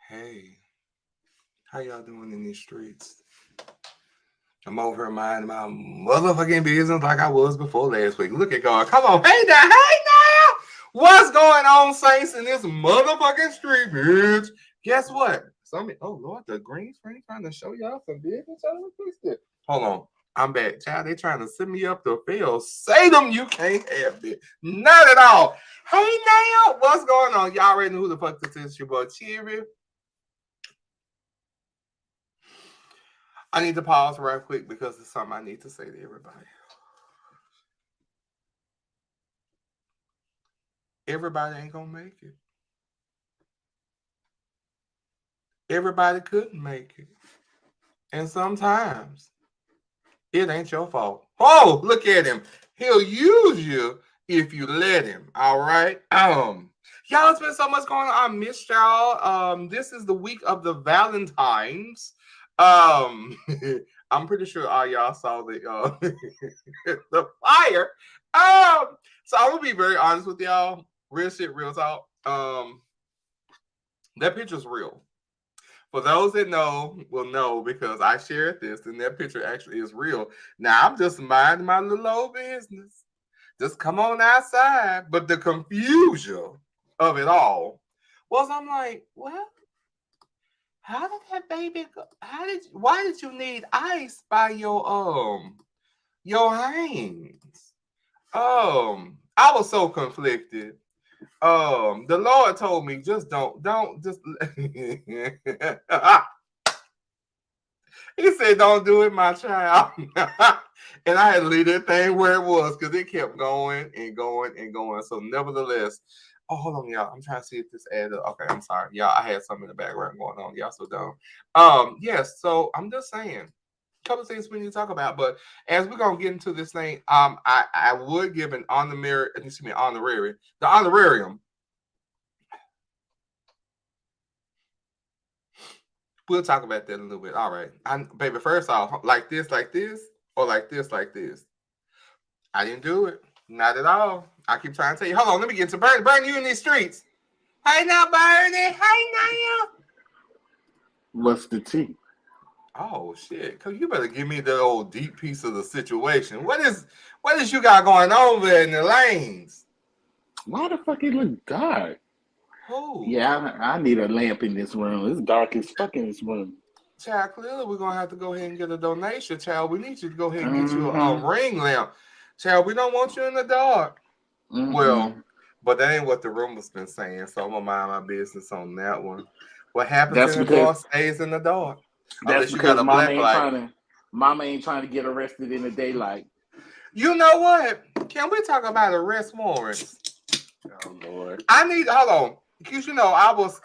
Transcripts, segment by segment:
Hey, how y'all doing in these streets? I'm over here minding my motherfucking business like I was before last week. Look at God. Come on. Hey now. What's going on, Saints, in this motherfucking street, bitch? Guess what? Oh, Lord, the green screen trying to show y'all some business. Hold on. I'm back. Child, they trying to send me up the field. Say them you can't have it. Not at all. Hey now. What's going on? Y'all already know who the fuck this is. Your boy, Cherry. I need to pause right quick because there's something I need to say to everybody. Everybody ain't gonna make it. Everybody couldn't make it. And sometimes it ain't your fault. Oh, look at him. He'll use you if you let him. All right. Y'all, it's been so much going on. I missed y'all. This is the week of the Valentines. I'm pretty sure all y'all saw the the fire. So I'm gonna be very honest with y'all. Real shit, real talk. That picture's real. For those that know, will know because I shared this, and that picture actually is real. Now I'm just minding my little old business. Just come on outside. But the confusion of it all was, I'm like, well, how did that baby go? Why did you need ice by your hands? I was so conflicted. The Lord told me just don't just He said don't do it, my child. And I had to leave that thing where it was because it kept going and going and going. So nevertheless, oh, hold on, y'all. I'm trying to see if this added up. Okay, I'm sorry. Y'all, I had something in the background going on. Y'all so dumb. Yes, so I'm just saying a couple of things we need to talk about. But as we're gonna get into this thing, I would give an honorary, the honorarium. We'll talk about that in a little bit. All right. Baby, first off, like this, or like this. I didn't do it. Not at all. I keep trying to tell you. Hold on, let me get to Bernie. Bernie, you in these streets. Hey now, Bernie. Hey now. What's the tea? Oh shit. Cause you better give me the old deep piece of the situation. What is you got going on there in the lanes? Why the fuck it look dark? Oh. Yeah, I need a lamp in this room. It's dark as fuck in this room. Child, clearly we're gonna have to go ahead and get a donation, child. We need you to go ahead and get you a ring lamp. Child, we don't want you in the dark. Well, but that ain't what the rumor's been saying, so I'm gonna mind my business on that one. What happens in the dark stays in the dark. That's because Mama ain't trying to get arrested in the daylight. You know what? Can we talk about arrest warrants? Oh Lord. Hold on. Because I was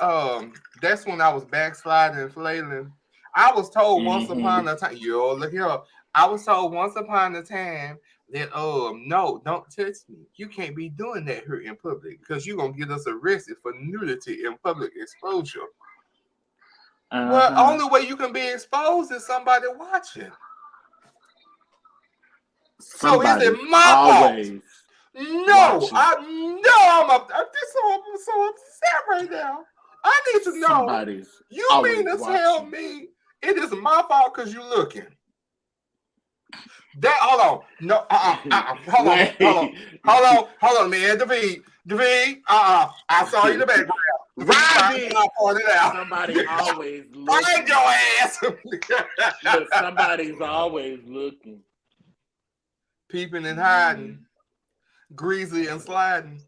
that's when I was backsliding and flailing. I was told once upon a time, look here. I was told once upon a time that no, don't touch me. You can't be doing that here in public because you're gonna get us arrested for nudity in public exposure. Well, only way you can be exposed is somebody watching. So is it my fault? No, I'm so upset right now. I need to know. You mean to tell me it is my fault because you looking? Hold on. No, hold on, man. David, I saw you in the background. Somebody always looking. Find your ass. But somebody's always looking. Peeping and hiding. Greasy and sliding.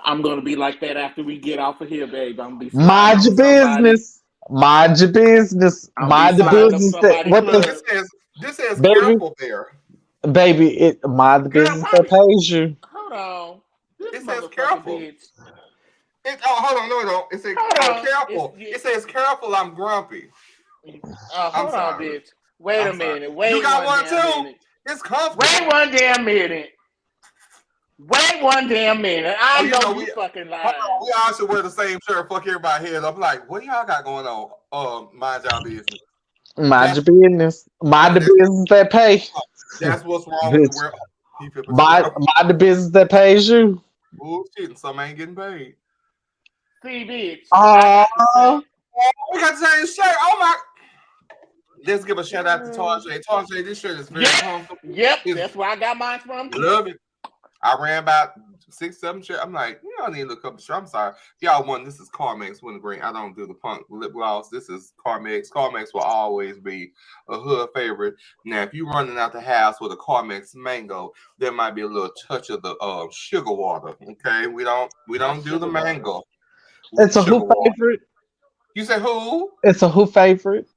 I'm gonna be like that after we get off of here, babe. I'm gonna be mind your business. Mind your business. Mind the business. This says careful there. Baby, mind the business that pays you. Hold on. It says careful. Hold on, no. It says careful. It says careful. I'm grumpy. Hold on, bitch. Wait a minute. You got one too. It's comfortable. Wait one damn minute. I know you fucking lying. We all should wear the same shirt. Fuck everybody head. I'm like, what y'all got going on? Mind y'all business. Mind your business. Mind the business that pay. That's what's wrong with the world. Mind the business that pays you. Bullshit, and some ain't getting paid. See, bitch. We got the same shirt. Oh my. Let's give a shout out to Tarjay. Tarjay, this shirt is very comfortable. Yep, that's where I got mine from. Love it. I ran about 6-7 shirts. I'm like, you don't need to look up the shirt. I'm sorry. If y'all want, this is Carmex Wintergreen. I don't do the punk lip gloss. This is Carmex. Carmex will always be a hood favorite. Now, if you're running out the house with a Carmex mango, there might be a little touch of the sugar water. Okay, we don't do the mango. It's a who favorite. You say who? It's a who favorite.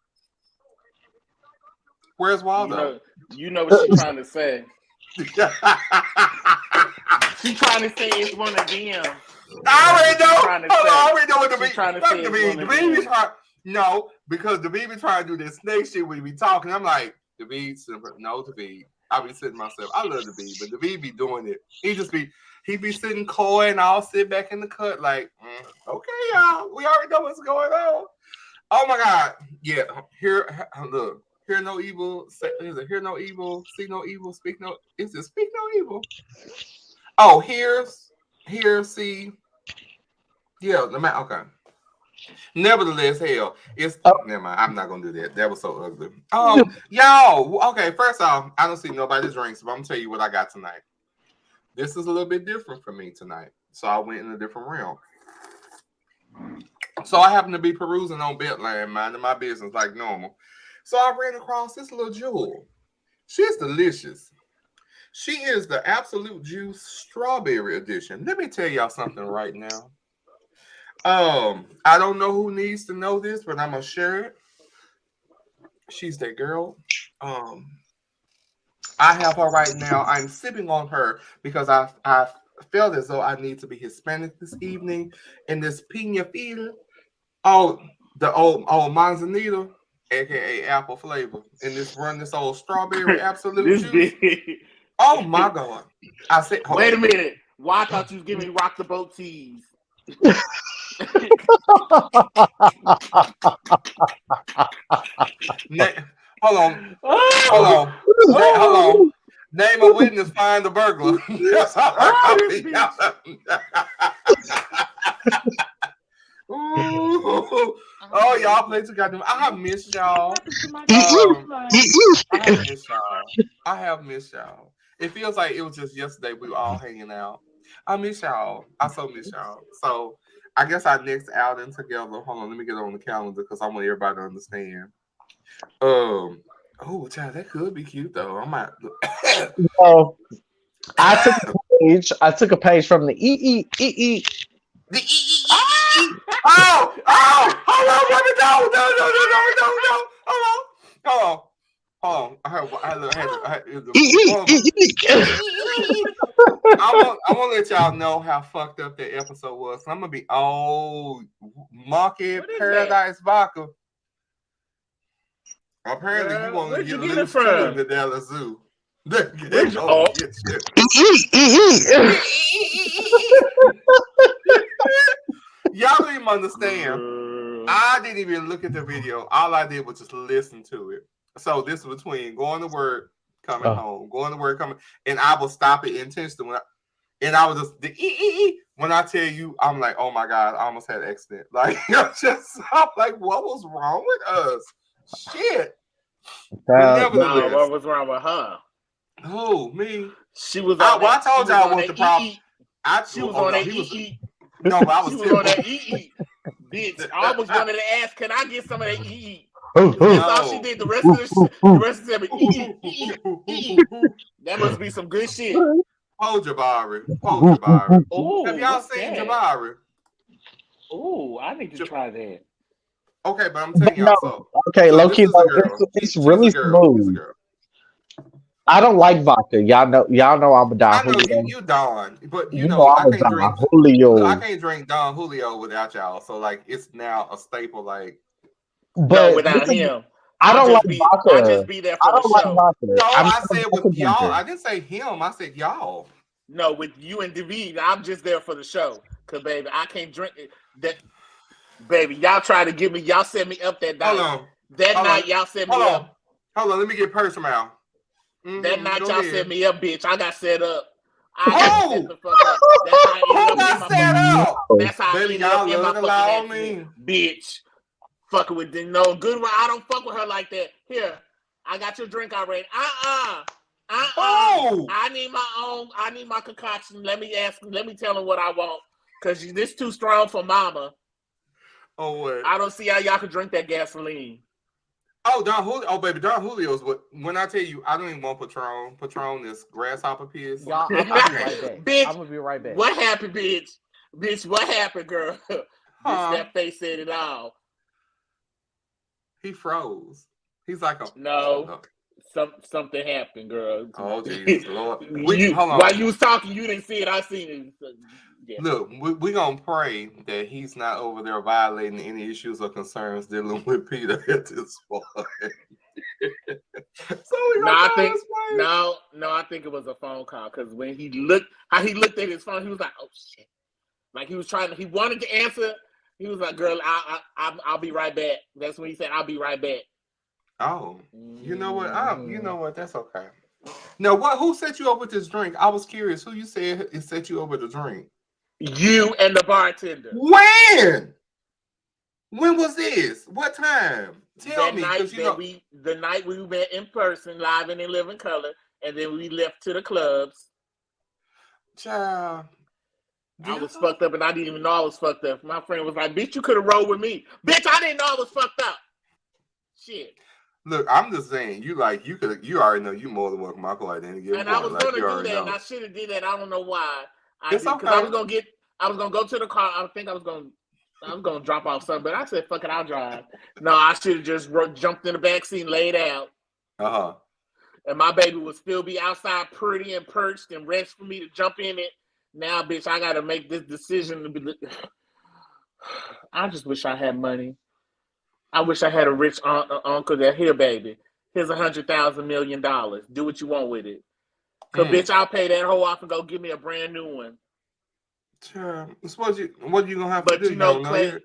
Where's Waldo? You know what she's trying to say. She's trying to say it's one of them. I already know. I already know what the baby's trying. No, because the baby trying to do this snake shit. We be talking. I'm like, the baby. No, the baby. I be sitting myself. I love the baby, but the baby be doing it. He be sitting coy, and I'll sit back in the cut like, okay, y'all. We already know what's going on. Oh my God. Yeah. Here, look. Hear no evil. Is it hear no evil? See no evil. Speak no. Is it speak no evil? Oh, hear, see. Yeah, the man. Okay. Nevertheless, hell, it's never mind. I'm not gonna do that. That was so ugly. Y'all. Okay, first off, I don't see nobody's drinks, but I'm gonna tell you what I got tonight. This is a little bit different for me tonight, so I went in a different realm. So I happen to be perusing on Betland, minding my business like normal. So I ran across this little jewel. She's delicious. She is the Absolute Juice Strawberry Edition. Let me tell y'all something right now. I don't know who needs to know this, but I'm gonna share it. She's that girl. I have her right now. I'm sipping on her because I felt as though I need to be Hispanic this evening in this pina fil. Oh, the old manzanita. AKA apple flavor, and this old strawberry absolute juice. Oh my God! I said, wait a minute. Why I thought you was giving me rock the boat teas? Hold on. Name a witness, find the burglar. That's all Oh, y'all play too goddamn. I have missed y'all. I have missed y'all. It feels like it was just yesterday we were all hanging out. I miss y'all. I so miss y'all. So I guess our next outing together. Hold on, let me get on the calendar because I want everybody to understand. Oh, child, that could be cute though. I might. I took a page from the EE. The Oh! Hold on. I want to let y'all know how fucked up that episode was. I'm gonna be Market Paradise Vodka. Apparently, you want to get a little from the Dallas Zoo. Y'all don't even understand. I didn't even look at the video. All I did was just listen to it. So this was between going to work, coming home, going to work, coming, and I will stop it intentionally. And I was just when I tell you, I'm like, oh my God, I almost had an accident. Like I'm like, what was wrong with us? Shit. What was wrong with her? Who? Me? She was. I told y'all what the problem. She was on that EE. No, but I was on that EE. Bitch, I almost wanted to ask, can I get some of that EE? That's all she did. The rest of the EE. That must be some good shit. Jabari. Ooh, have y'all seen Jabari? Oh, I need to try that. Okay, but I'm telling y'all so. Okay, low-key, it's really smooth. I don't like vodka. Y'all know I'm a Don Julio. I know you Don, but you know I can't drink Julio. I can't drink Don Julio without y'all. So like it's now a staple. Like, but without him, I don't like vodka. I just be there for the show. No, I said with y'all. I didn't say him. I said y'all. No, with you and David, I'm just there for the show. Cause baby, I can't drink it. That baby, y'all try to give me. Y'all set me up that night. Y'all set me up. Hold on, let me get personal. That night y'all set me up, bitch. I got set up. I set the fuck up. That's how I ended up in my That's how I ended up in my fucking accident, bitch. Fucking with no good one. I don't fuck with her like that. Here, I got your drink already. I need my own. I need my concoction. Let me tell him what I want. Cause this too strong for mama. Oh what? I don't see how y'all could drink that gasoline. Oh, Don Julio. Oh, baby, Don Julio's. When I tell you, I don't even want Patron. Patron is grasshopper piss. Y'all, I'm gonna be right back. Bitch, I'm gonna be right back. What happened, bitch? Bitch, what happened, girl? Bitch, that face said it all. He froze. He's like a no. Something happened, girl. Oh, Jesus, Lord. Hold on. While you was talking, you didn't see it. I seen it. Yeah. Look, we're going to pray that he's not over there violating any issues or concerns dealing with Peter at this point. I think it was a phone call because when he looked at his phone, he was like, oh, shit. Like he wanted to answer. He was like, girl, I'll be right back. That's when he said, I'll be right back. Oh, you know what? You know what? That's okay. Now, who set you up with this drink? I was curious. Who you said it set you up with the drink? You and the bartender. When? When was this? What time? Tell me. The night we met in person, live and in living color, and then we left to the clubs. Child. I was fucked up, and I didn't even know I was fucked up. My friend was like, bitch, you could have rolled with me. Bitch, I didn't know I was fucked up. Shit. Look, I'm just saying, you already know you more than welcome. I feel like any given and I was gonna do that, and I should have did that. I don't know why. It's okay. I was gonna go to the car. I think I was gonna drop off something, but I said, fuck it, I'll drive. No, I should have just jumped in the back seat and laid out. And my baby would still be outside pretty and perched and ready for me to jump in it. Now, bitch, I gotta make this decision. I just wish I had money. I wish I had a rich uncle that, here, baby, here's $100,000 million. Do what you want with it. Cause bitch, I'll pay that hoe off and go give me a brand new one. Sure. What you gonna have to do? But you know,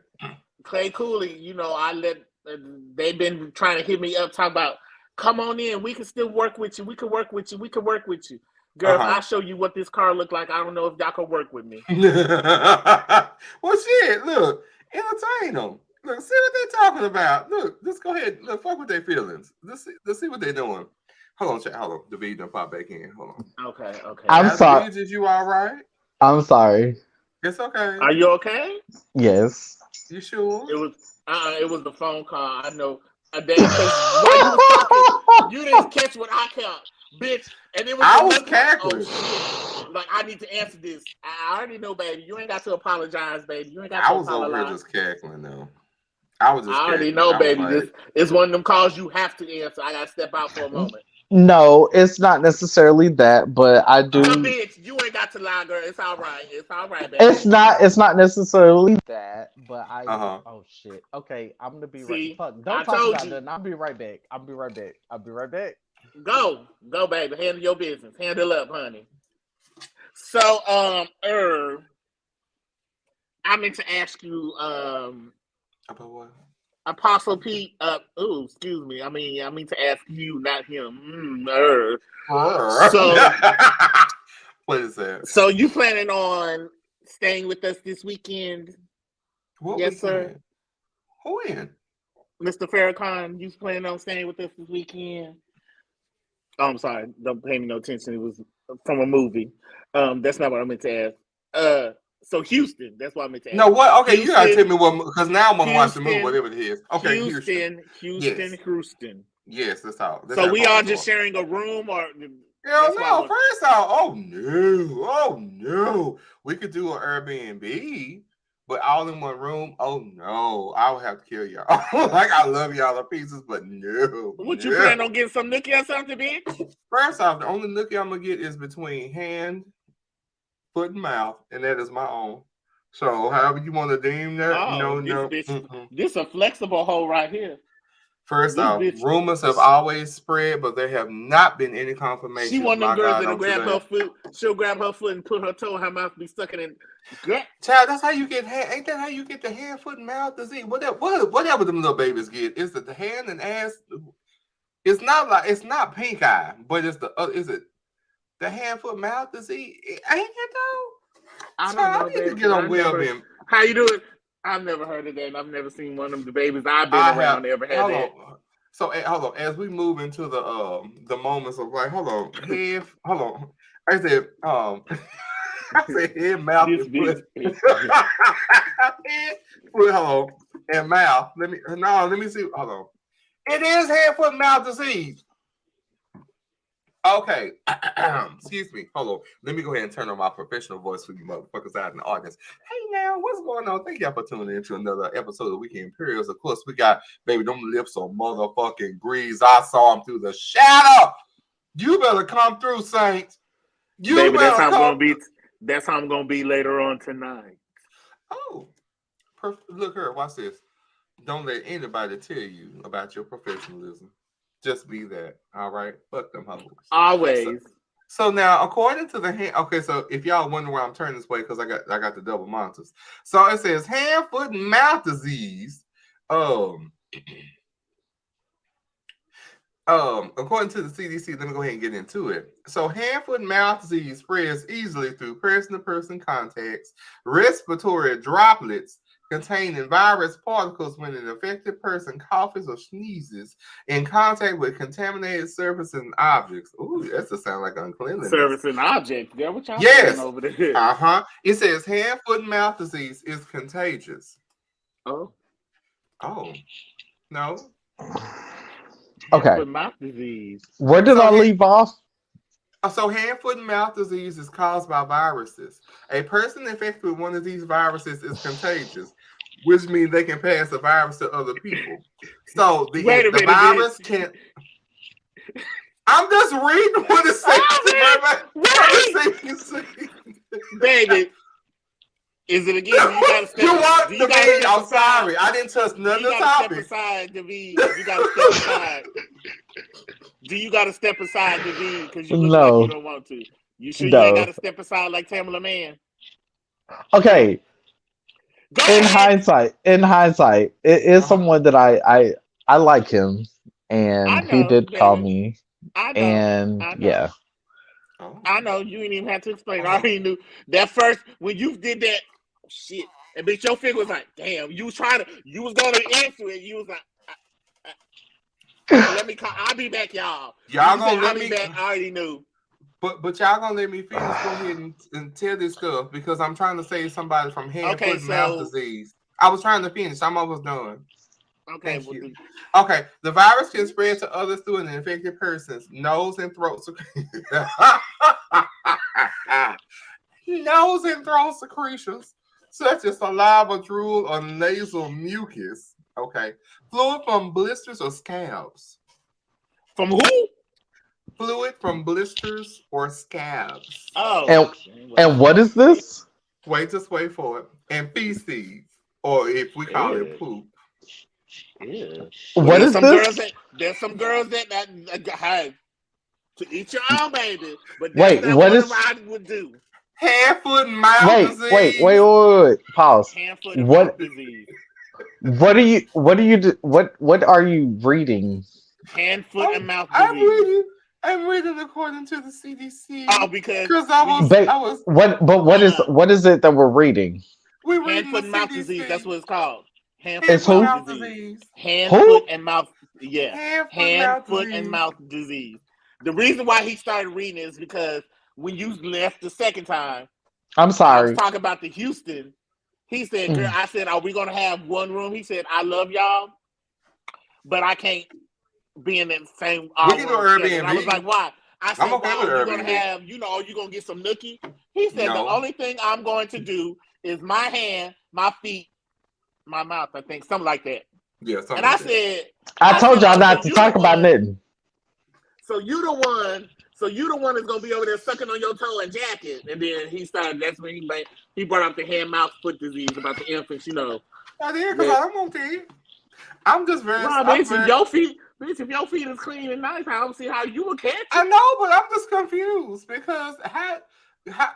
Clay Cooley, they've been trying to hit me up, talk about, come on in, we can still work with you. We can work with you. We can work with you. Girl, if I show you what this car look like, I don't know if y'all can work with me. Well, shit, look, entertain them. Look, see what they're talking about. Look, just go ahead. Look, fuck with their feelings. Let's see what they're doing. Hold on, chat. Hold on. The beat done pop back in. Hold on. Okay. I'm sorry. Did you all right? I'm sorry. It's okay. Are you okay? Yes. You sure? It was the phone call. I know. While you was talking, you didn't catch what I caught, bitch. And it was I was cackling. Like, I need to answer this. I already know, baby. You ain't got to apologize, baby. You ain't got to apologize. I was over here just cackling, though. I already know, baby. This is one of them calls you have to answer. I got to step out for a moment. No, it's not necessarily that, but I do. Bitch, you ain't got to lie, girl. It's all right. It's all right, baby. It's not necessarily that, but I. Oh shit. Okay, I'm gonna be right. Fuck. Don't talk about that. I'll be right back. I'll be right back. Go, baby. Handle your business. Handle up, honey. So, I meant to ask you, about what? Apostle Pete. Excuse me. I mean to ask you, not him. So, what is that? So you planning on staying with us this weekend? Yes, sir. Who in? Mr. Farrakhan, you planning on staying with us this weekend? Oh, I'm sorry. Don't pay me no attention. It was from a movie. That's not what I meant to ask. So Houston, that's what I meant to ask. No, what? Okay, Houston, you gotta tell me what, because now I'm gonna watch the movie, whatever it is. Okay, Houston. Yes, that's all. So we are just sharing a room, or hell no? First off, oh no, we could do an Airbnb, but all in one room. Oh no, I would have to kill y'all. Like, I love y'all to pieces, but no. What you plan on getting some nookie or something, bitch? First off, the only nookie I'm gonna get is between hand, foot, and mouth, and that is my own. So however you want to deem that, this a flexible hole right here. First off, rumors have always spread, but there have not been any confirmation. She one of them girls that'll grab her foot. She'll grab her foot and put her toe in her mouth, be sucking in. Child, that's how you get hand. Ain't that how you get the hand, foot, and mouth disease? Whatever them little babies get, is that the hand and ass? It's not pink eye, but it's the is it? The hand, foot, mouth disease. Ain't it though? I don't know. I need to get on WebMD. How you doing? I've never heard of that, and I've never seen one of the babies I've been around ever had that. So hold on. As we move into the moments of like, hold on, head, hold on. I said I said head, mouth, and foot. Head, foot, hold on, and mouth. Let me see. Hold on. It is head, foot, mouth disease. Okay. Excuse me. Hold on. Let me go ahead and turn on my professional voice for you motherfuckers out in the audience. Hey now, what's going on? Thank y'all for tuning in to another episode of Weekend Imperials. Of course, we got baby them lips on motherfucking grease. I saw them through the shadow. You better come through, Saints. Baby, that's how I'm gonna be. That's how I'm gonna be later on tonight. Oh, look here. Watch this. Don't let anybody tell you about your professionalism. Just be that, all right? Fuck them hoes. Always. So now, according to the hand, okay. So if y'all wonder why I'm turning this way, because I got the double monitors. So it says hand, foot, and mouth disease. According to the CDC, let me go ahead and get into it. So hand, foot, and mouth disease spreads easily through person-to-person contacts, respiratory droplets containing virus particles when an affected person coughs or sneezes in contact with contaminated surfaces and objects. Ooh, that just sounds like uncleanliness. Surface and objects. Yeah, what y'all yes. Over there? It says hand, foot, and mouth disease is contagious. Oh. No. Okay. Hand, foot, mouth disease. Where did I leave off? So hand, foot, and mouth disease is caused by viruses. A person infected with one of these viruses is contagious, which means they can pass the virus to other people. So the virus can't. I'm just reading what it says. Baby, is it again? I'm sorry. I didn't touch none of the topics. Step aside to be. You got to step aside. Do you got to step aside to be? Because you look like you don't want to. You sure you ain't got to step aside like Tamala Man? Okay. In hindsight, it is someone that I like him, and he did call me. I know. Yeah. I know. You didn't even have to explain. I already knew that first when you did that shit. And bitch, your figure was like, damn. You was going to answer it. You was like, let me call. I'll be back, y'all. Y'all gonna let me back. I already knew. But y'all gonna let me finish? Go ahead and tell this stuff because I'm trying to save somebody from hand, foot, and mouth disease. I was trying to finish. I'm almost done. Okay. Okay. The virus can spread to others through an infected person's nose and throat secretions, such as saliva, drool, or nasal mucus. Okay. Fluid from blisters or scabs. From who? Fluid from blisters or scabs. Oh. And what is this? Just wait for it. And feces, or if we call it poop. Yeah. What is this? There's some girls that have to eat your own, baby. But wait, what is? I would do. Hand, foot, and mouth disease. Wait. Pause. Hand, foot, and mouth disease. What are you reading? Hand, foot, and mouth disease. I'm reading according to the CDC. Oh, because what is it that we're reading? We're hand, reading foot, and mouth CDC. disease. That's what it's called. Hand, foot, and mouth disease. Hand, foot, and mouth. Yeah. Hand, foot, and mouth disease. The reason why he started reading is because when you left the second time, I'm sorry. I was talking about the Houston. He said, girl, I said, are we going to have one room? He said, I love y'all, but I can't be in that same we can go Airbnb. I was like, why? I said, you're going to have, you're going to get some nookie? He said, the only thing I'm going to do is my hand, my feet, my mouth, I think, something like that. Yeah, and I said, I told y'all not to talk about knitting. So you the one that's gonna be over there sucking on your toe and jacket, and then he started. That's when he brought up the hand, mouth, foot disease about the infants. I did because I don't want to. I'm just very. If your feet is clean and nice, I don't see how you would catch it. I know, but I'm just confused because how?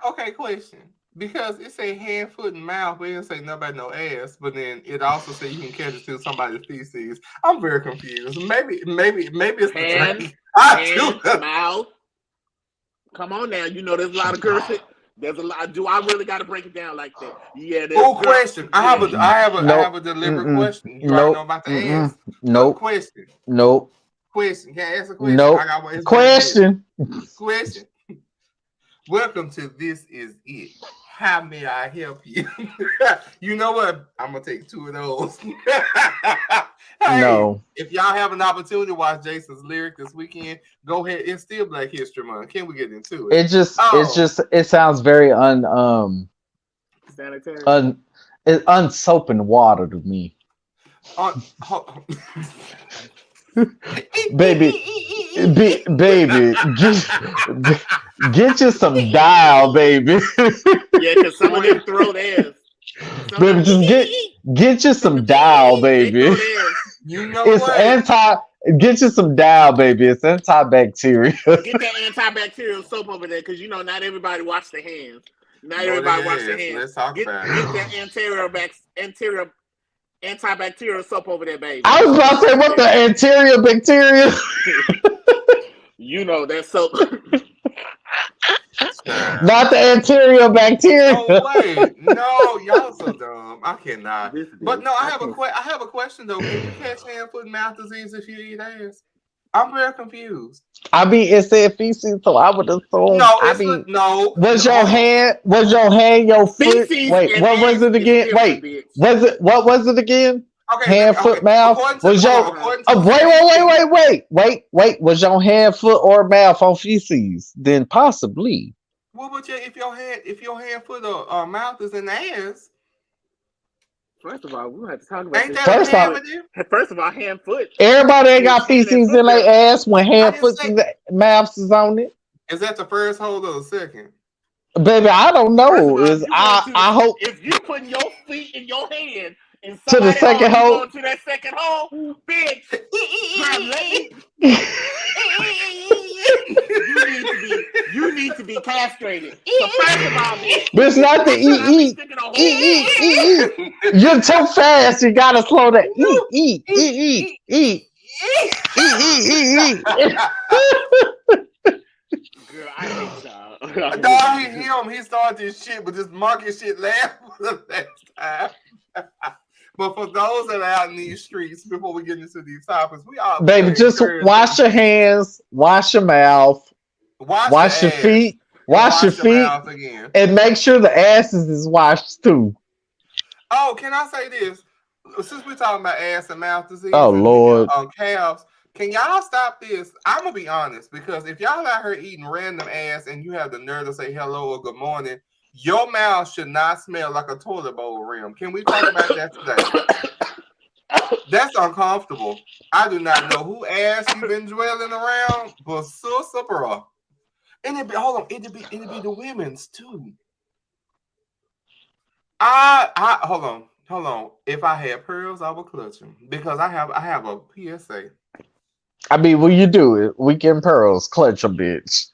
Okay, question. Because it say hand, foot, and mouth, but it didn't say nothing about no ass. But then it also say you can catch it through somebody's feces. I'm very confused. Maybe it's hand, the mouth, Come on now, you know there's a lot of girls. There's a lot. Do I really got to break it down like that? Yeah. Oh, question. I have a deliberate question. You already know about the ass. Nope. Question. Nope. Question. Can I ask a question? Nope. I got one. Question. Question. Welcome to This Is It. How may I help you? You know what? I'm gonna take 2 of those. Hey, No. If y'all have an opportunity to watch Jason's lyric this weekend, go ahead. It's still Black History Month. Can we get into it? It sounds very sanitary. Unsoap and water to me. baby, get you some dial, baby. Yeah, because some of them throw theirs. Baby, just get you some dial, baby. You know it's what? Get you some dial, baby. It's antibacterial. Get that antibacterial soap over there, because you know not everybody wash their hands. Not everybody wash their hands. Let's talk about it. Get that anterior antibacterial soap over there, baby. I was about to say, what the anterior bacteria? You know that soap. Not the anterior bacteria. No way. No, y'all so dumb. I cannot. But no, I have a question though. Can you catch hand, foot, and mouth disease if you eat ass? I'm very confused. I mean, it said feces, so I would assume. No. Was your hand your foot? Feces. Wait, what was it again? Wait, what was it again? Okay, hand, foot, mouth. Was your wait? Was your hand, foot, or mouth on feces? Then possibly. Well, but if your hand, foot, or mouth is in the ass. First of all, we don't have to talk about this. First of all, hand, foot. Everybody ain't got feces in their ass when hand, foot, and mouth is on it. Is that the first hole or the second? Baby, I don't know. I hope if you putting your feet in your hand and to the second hole, to that second hole, bitch. You need to be castrated. So first of all, but it's not the eat. You're too fast. You gotta slow that. Eat. Girl, I hate y'all. Dog, he started this shit, but this market shit laughed for the last time. But for those that are out in these streets, before we get into these topics, we all baby just wash your hands, wash your mouth, wash your feet, wash your feet, and make sure the asses is washed too. Oh, can I say this? Since we're talking about ass and mouth disease, Lord, calves, can y'all stop this? I'm gonna be honest, because if y'all out here eating random ass and you have the nerve to say hello or good morning, your mouth should not smell like a toilet bowl rim. Can we talk about that today? That's uncomfortable. I do not know who ass you've been dwelling around, but sister, bro. And it'd be the women's too. Hold on. If I had pearls, I would clutch them because I have a PSA. I mean, when you do it, weekend pearls, clutch a bitch.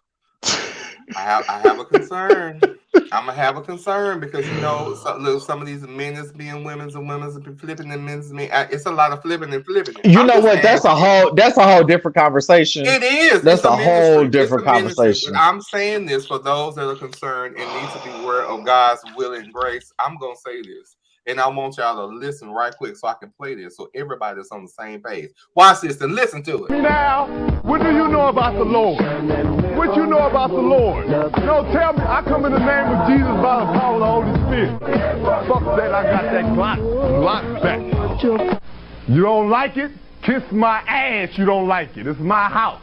I have a concern. I'm gonna have a concern because you know some of these men is being women's and women's are flipping and men's men. It's a lot of flipping and flipping. You know what? That's a whole different conversation. It is. That's a whole different conversation. I'm saying this for those that are concerned and need to be aware of God's will and grace. I'm gonna say this. And I want y'all to listen right quick so I can play this so everybody's on the same page. Watch this and listen to it. Now, what do you know about the Lord? What you know about the Lord? No, tell me. I come in the name of Jesus by the power of the Holy Spirit. Fuck that, I got that Glock back. You don't like it? Kiss my ass, you don't like it. It's my house.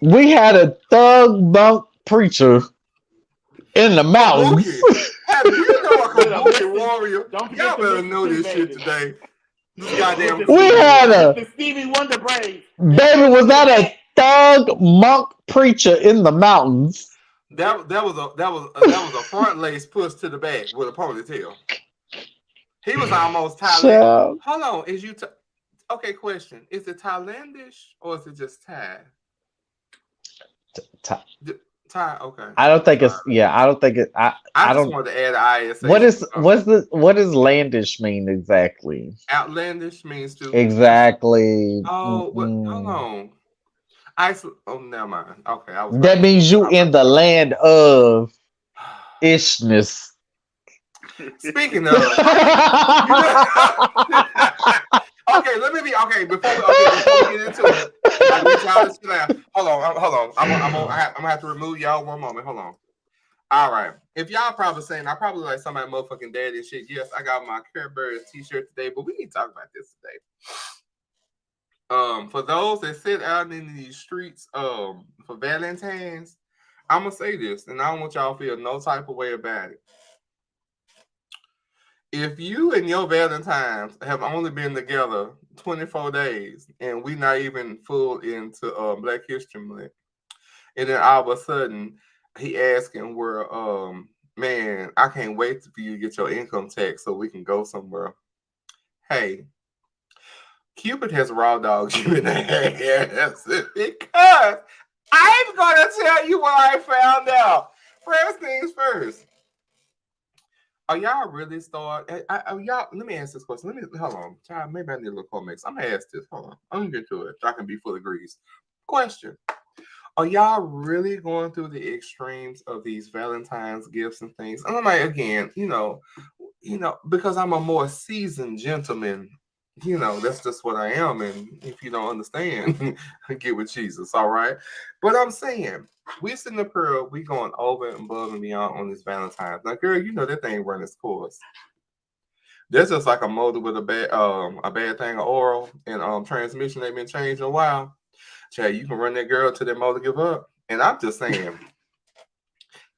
We had a thug monk preacher in the mountains. Have you know a Kabuki warrior? Y'all better know this shit today. This goddamn. We had a Stevie Wonder braids. Baby, was that a thug monk preacher in the mountains? That was a front lace pushed to the back with a ponytail. He was almost Thailand. Hold on, is you? Okay, question: is it Thailandish or is it just Thai? Thai, okay. I don't think it's. Yeah, I don't think it. I just wanted to add ISA. What does landish mean exactly? Outlandish means to exactly. Oh, hold on. Oh, never mind. Okay, That means you in the land of ishness. Speaking of, okay, let me be okay. Before we get into it, I need y'all to sit down. Hold on. I'm gonna have to remove y'all one moment. Hold on. All right. If y'all probably saying I probably like somebody motherfucking daddy and shit. Yes, I got my Care Bears t-shirt today, but we need to talk about this today. For those that sit out in these streets, for Valentine's, I'm gonna say this, and I don't want y'all to feel no type of way about it. If you and your Valentines have only been together 24 days and we not even full into Black History Month, and then all of a sudden he asking where, man, I can't wait for you to get your income tax so we can go somewhere. Hey, Cupid has raw dogged you in the ass because I'm gonna tell you what I found out. First things first. Are y'all really starting? Y'all, let me ask this question. Hold on, child. Maybe I need a little comics. I'm gonna ask this. Hold on. I'm gonna get to it. So I can be full of grease. Question: are y'all really going through the extremes of these Valentine's gifts and things? And I'm like, again, you know, because I'm a more seasoned gentleman. That's just what I am. And if you don't understand, get with Jesus. All right. But I'm saying, we sitting up here, we going over and above and beyond on this Valentine's. Now, girl, that thing run its course. That's just like a motor with a bad thing of oil and transmission ain't been changed in a while. Chad, you can run that girl till that motor give up. And I'm just saying,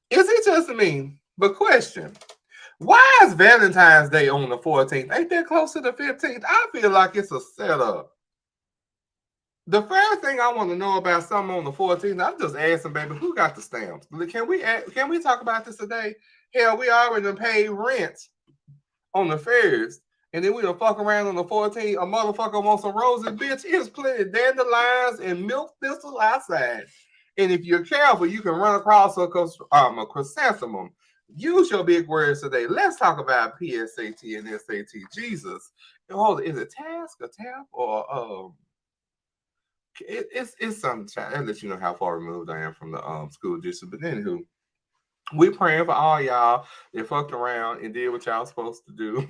is it just me? But question. Why is Valentine's Day on the 14th? Ain't that close to the 15th? I feel like it's a setup. The first thing I want to know about something on the 14th, I'm just asking, baby, who got the stamps? Can we talk about this today? Hell, we already done paid rent on the 1st, and then we done fuck around on the 14th. A motherfucker wants some roses, bitch. It's plenty of dandelions and milk thistle outside. And if you're careful, you can run across a chrysanthemum. Use your big words today. Let's talk about PSAT and SAT. Jesus. Hold, is it task or tap or it's something. I'll let you know how far removed I am from the school district. But anywho, we praying for all y'all that fucked around and did what y'all supposed to do,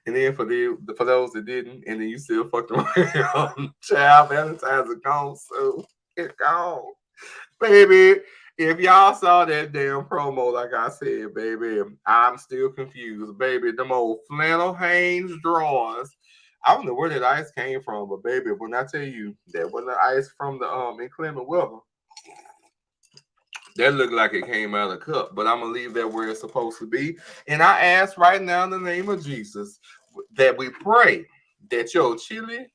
and then for those that didn't, and then you still fucked around. Child, Valentine's is gone, so it's gone, baby. If y'all saw that damn promo, like I said, baby, I'm still confused, baby. Them old flannel Hanes drawers. I don't know where that ice came from, but baby, when I tell you that wasn't the ice from the inclement weather, that looked like it came out of the cup. But I'm gonna leave that where it's supposed to be. And I ask right now in the name of Jesus that we pray that your chili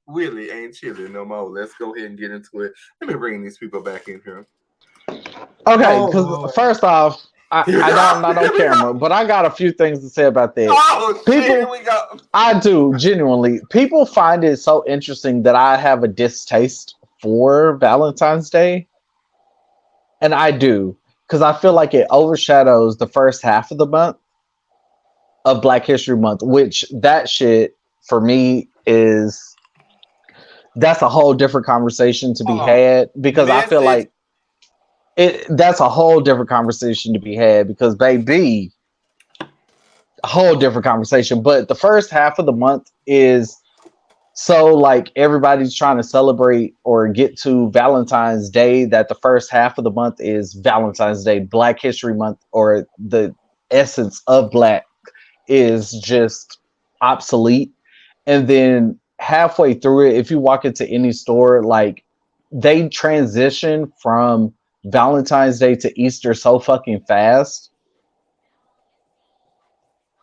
Willie ain't chili no more. Let's go ahead and get into it. Let me bring these people back in here. Okay, because first off, I'm not on camera, but I got a few things to say about that. Here we go. I do, genuinely. People find it so interesting that I have a distaste for Valentine's Day. And I do, because I feel like it overshadows the first half of the month of Black History Month, which that shit, for me, that's a whole different conversation to be had, because I feel like that's a whole different conversation to be had, because baby, a whole different conversation. But the first half of the month is so like everybody's trying to celebrate or get to Valentine's Day, that the first half of the month is Valentine's Day. Black History Month, or the essence of Black, is just obsolete. And then halfway through it, if you walk into any store, like they transition from Valentine's Day to Easter so fucking fast,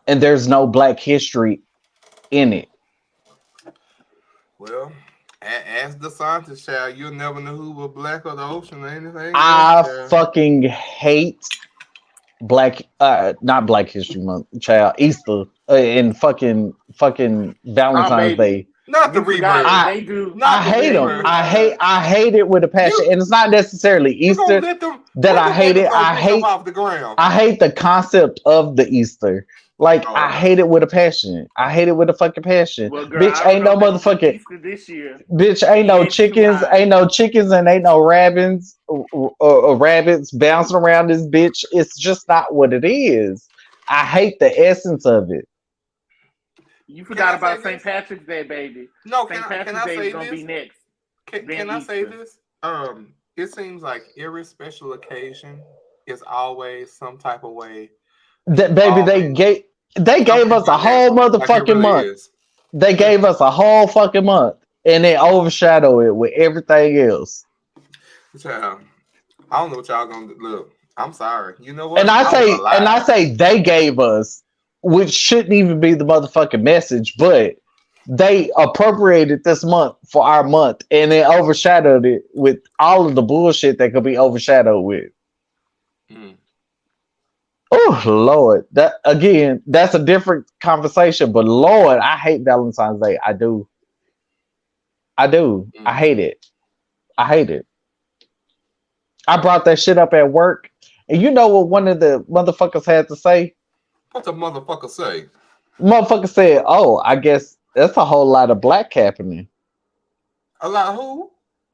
and there's no Black history in it. Well, as the scientist, child, you'll never know who was Black or the ocean or anything. I fucking hate not Black History Month, child, Easter and fucking Valentine's Day. Not the rebirth. I hate them. I hate it with a passion. And it's not necessarily Easter that I hate it. I hate the concept of the Easter. Like, I hate it with a passion. I hate it with a fucking passion. Well, girl, bitch, ain't no motherfucking this year. Bitch, ain't no chickens, and ain't no rabbits, rabbits bouncing around this bitch. It's just not what it is. I hate the essence of it. You forgot about St. Patrick's Day, baby. No, St. Patrick's Day is gonna be next. Can I say this? It seems like every special occasion is always some type of way. That baby, they gave us a whole motherfucking month. They gave us a whole fucking month, and they overshadow it with everything else. Child, I don't know what y'all gonna do. Look. I'm sorry. You know what? And I say they gave us, which shouldn't even be the motherfucking message, but they appropriated this month for our month, and then overshadowed it with all of the bullshit that could be overshadowed with. Oh Lord, that's a different conversation. But Lord, I hate Valentine's Day. I do. I hate it. I brought that shit up at work. And you know what one of the motherfuckers had to say? What's a motherfucker say? Motherfucker said, "Oh, I guess that's a whole lot of black happening." A lot of who?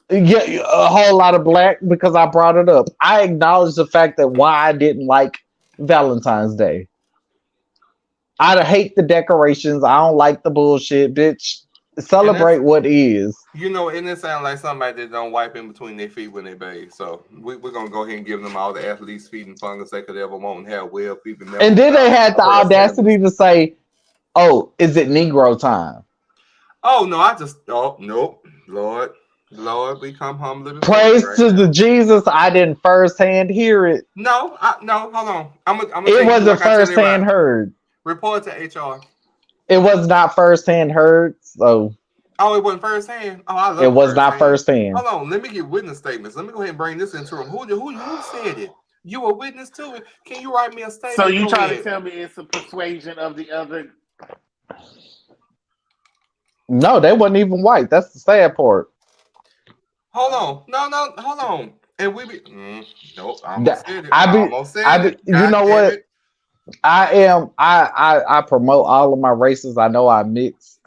Yeah, a whole lot of black, because I brought it up. I acknowledge the fact that why I didn't like Valentine's Day. I hate the decorations. I don't like the bullshit, bitch. Celebrate what is. You know, and it sounds like somebody that don't wipe in between their feet when they bathe. So we're gonna go ahead and give them all the athlete's feet and fungus they could ever want and have well people. And then they had the audacity to say, "Oh, is it Negro time?" Oh no, nope, Lord, we come humbly. Praise to the Jesus. I didn't firsthand hear it. No, hold on. It wasn't firsthand heard. Report to HR. It was not firsthand heard, so. Oh, it wasn't firsthand. Oh, I love it. Was not firsthand. Hold on, let me get witness statements. Let me go ahead and bring this into room. Who said it? You a witness to it? Can you write me a statement? So you trying to tell me it's a persuasion of the other? No, they wasn't even white. That's the sad part. Hold on, no, hold on. And we be nope. I almost said it. You know what? I promote all of my races. I know I mix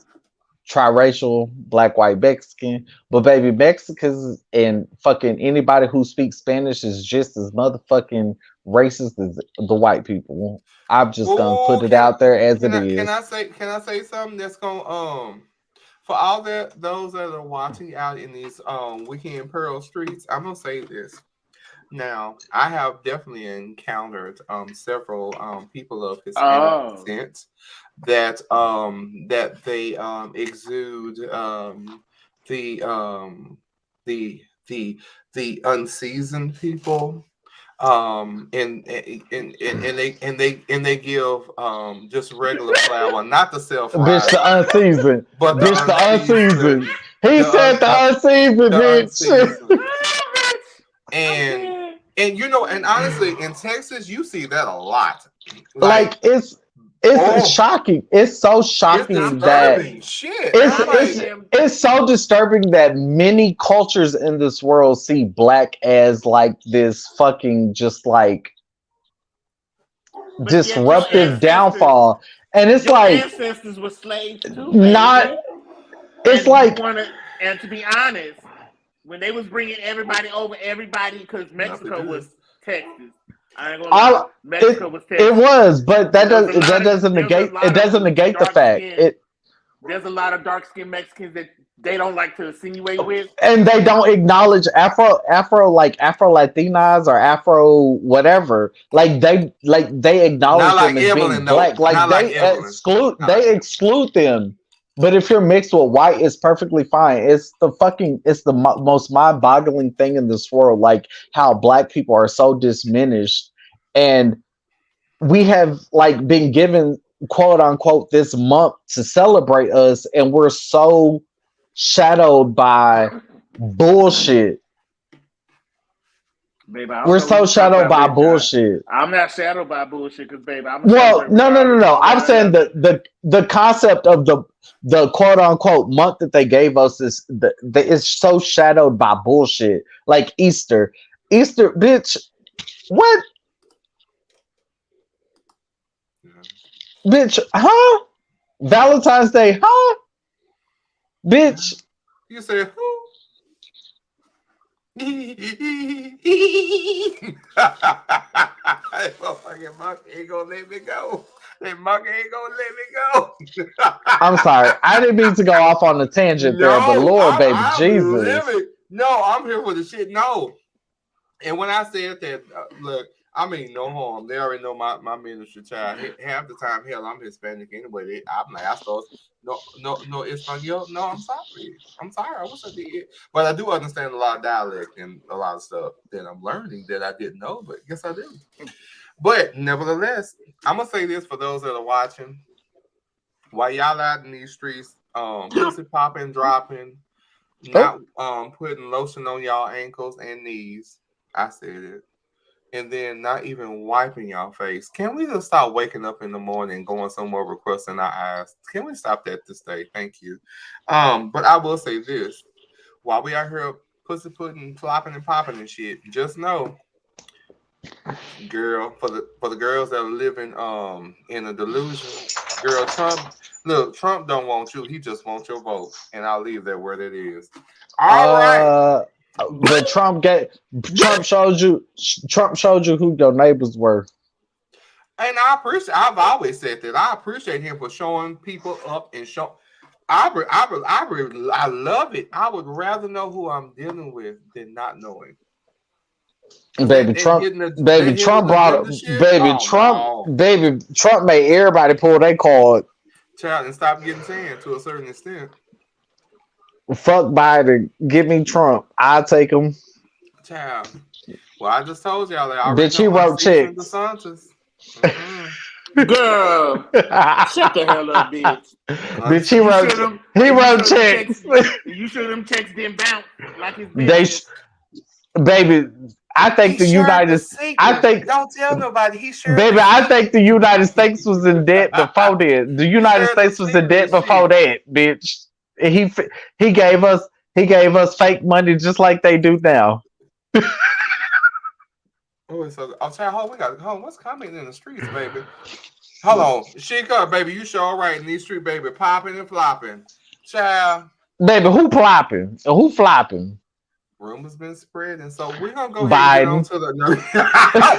triracial, black, white, Mexican, but baby, Mexicans and fucking anybody who speaks Spanish is just as motherfucking racist as the white people. I'm just gonna put it out there as it is. Can I say something that's gonna for all those that are watching out in these weekend pearl streets? I'm gonna say this. Now, I have definitely encountered several people of Hispanic descent that they exude the unseasoned people, and they give just regular flour, not the self-rising. Bitch, the unseasoned, but the unseasoned. He said the unseasoned, bitch. And you know, and honestly, in Texas, you see that a lot. Like it's shocking. It's so shocking it's so disturbing that many cultures in this world see black as like this fucking just like disruptive downfall. And it's like ancestors were slaves too. And to be honest, when they was bringing everybody over, because Mexico was Texas. I ain't gonna lie. Mexico was Texas. It was, but that doesn't negate the fact. There's a lot of dark-skinned Mexicans that they don't like to insinuate with, and they don't acknowledge Afro Latinas or Afro whatever. Like they acknowledge them as being black. Like they exclude them. But if you're mixed with white, it's perfectly fine. It's the most mind-boggling thing in this world, like how black people are so diminished, and we have like been given quote unquote this month to celebrate us, and we're so shadowed by bullshit. Baby, we're so shadowed by bullshit. I'm not shadowed by bullshit because, baby, no. I'm saying the concept of the quote unquote month that they gave us is so shadowed by bullshit. Like Easter, bitch. What? Bitch, huh? Valentine's Day, huh? Bitch. You said who? That motherfucking monkey ain't gonna let me go. That monkey ain't gonna let me go. I'm sorry. I didn't mean to go off on a tangent there, but Lord, baby, Jesus. No, I'm here for the shit. No. And when I said that, look, I mean no harm. They already know my ministry child. Half the time, hell, I'm Hispanic anyway. I'm like, I suppose, no, Espanol. No, I'm sorry. I wish I did. But I do understand a lot of dialect and a lot of stuff that I'm learning that I didn't know, but yes, I do. But nevertheless, I'm going to say this for those that are watching. While y'all out in these streets, pussy popping, dropping, not putting lotion on y'all ankles and knees. I said it. And then not even wiping y'all face. Can we just stop waking up in the morning going somewhere with crust in our eyes? Can we stop that this day? Thank you. But I will say this. While we are here pussy putting, flopping and popping and shit, just know, girl, for the girls that are living in a delusion, girl, Trump don't want you. He just wants your vote. And I'll leave that where that is. All right. But Trump showed you who your neighbors were. And I've always said that. I appreciate him for showing people up and show. I love it. I would rather know who I'm dealing with than not knowing. Trump made everybody pull their card. Child, and stop getting tan to a certain extent. Fuck Biden. Give me Trump. I'll take him. Child. Well, I just told y'all that. Bitch, he wrote checks. Girl, shut the hell up, bitch. Bitch, he wrote checks. You sure them checks didn't bounce like his business? Baby, I think don't tell nobody. Baby, I think the United States was in debt before that. The United States was in debt before that, bitch. He gave us fake money just like they do now. I'll tell you, we got what's coming in the streets, baby. Hold on, shake up, baby. You sure right in these streets, baby, popping and flopping, child. Baby, who plopping? Who flopping? Rumors been spreading, so we're gonna go ahead and get on to the.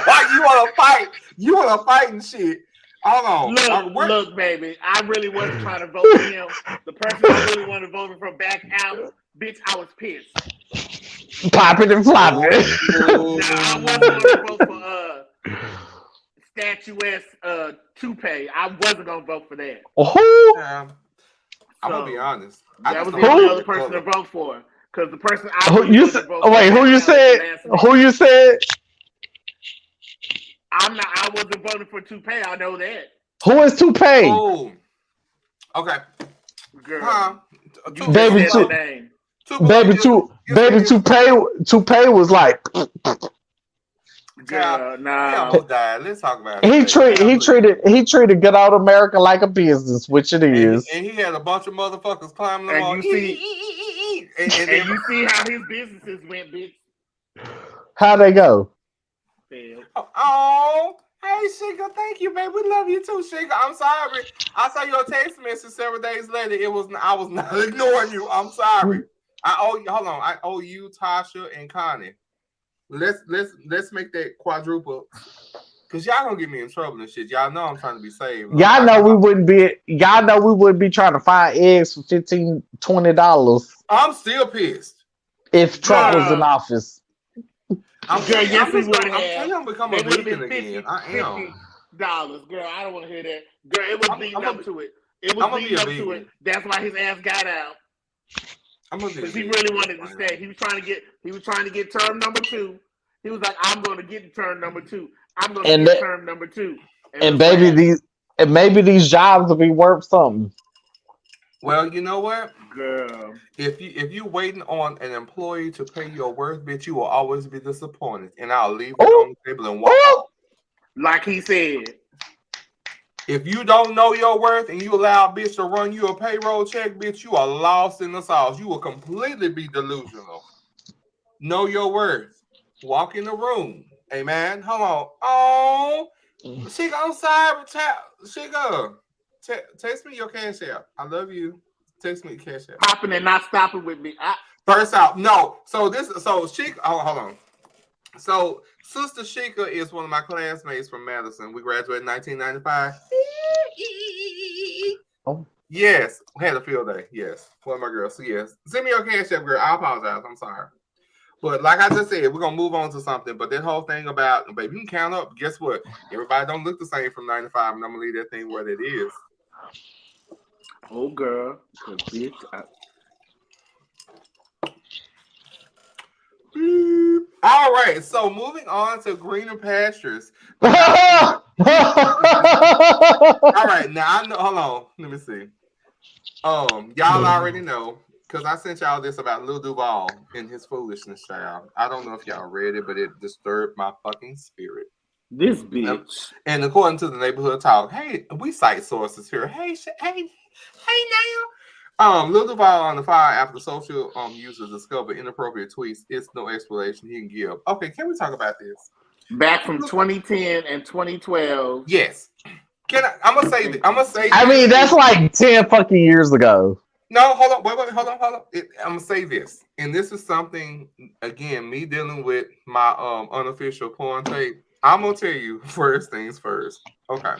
Why you wanna fight? You wanna fight and shit. Hold on. Look, baby. I really wasn't trying to vote for him. The person I really wanted to vote for back out, bitch, I was pissed. Popping and flopping. I wasn't going to vote for statuesque toupee. I wasn't going to vote for that. I'm going to be honest. That was the only other person to vote for. Because the person I who you said? Who you said? Who you said? I wasn't voting for toupee. I know that. Who is toupee? Oh, okay. Girl, baby, toupee was like. Girl, nah. Let's talk about it. He treated good old America like a business, which it is. And he had a bunch of motherfuckers climbing along. And you see how his businesses went, bitch. How'd they go? Oh, hey, Shika, thank you, babe. We love you too, Shika. I'm sorry. I saw your text message several days later. I was not ignoring you. I'm sorry. I owe you, Tasha, and Connie. Let's make that quadruple. Cause y'all gonna get me in trouble and shit. Y'all know I'm trying to be saved. Y'all know we wouldn't be trying to find eggs for $15, $20. I'm still pissed. If Trump was in office. I'm yes, we would have. I'm becoming a vegan again. I am. $50. Girl, I don't want to hear that. Girl, it was leading up to it. It was leading up to it. That's why his ass got out. Because he really wanted to stay. He was trying to get term number 2. He was like, I'm going to get term number 2. I'm going to get term number 2. And maybe these jobs will be worth something. Well, you know what? Girl. If you waiting on an employee to pay your worth, bitch, you will always be disappointed. And I'll leave it on the table and walk out. Like he said. If you don't know your worth and you allow a bitch to run you a payroll check, bitch, you are lost in the sauce. You will completely be delusional. Know your worth. Walk in the room. Amen. Hold on. Oh, Chica, I'm sorry. Chica, text me your cash app. I love you. Text me your cash app. Popping and not stopping with me. First out, no. So Chica. Oh, hold on. So Sister Chica is one of my classmates from Madison. We graduated in 1995. Oh. Yes, had a field day. Yes, one of my girls. So yes, send me your cash app, girl. I apologize. I'm sorry. But like I just said, we're gonna move on to something. But that whole thing about, baby, you can count up. Guess what? Everybody don't look the same from 95, and I'm gonna leave that thing where it is. Oh, girl, bitch. All right, so moving on to greener pastures. All right, now I know. Hold on, let me see. Y'all already know. Because I sent y'all this about Lil Duval and his foolishness, child. I don't know if y'all read it, but it disturbed my fucking spirit. This bitch. And according to the neighborhood talk, hey, we cite sources here. Hey now. Lil Duval on the fire after social users discovered inappropriate tweets. It's no explanation he can give. Okay, can we talk about this? Back from 2010 and 2012. Yes. I'm gonna say. I mean, that's like 10 fucking years ago. No, hold on. Wait, hold on. I'm gonna say this, and this is something again. Me dealing with my unofficial porn tape. I'm gonna tell you first things first. Okay.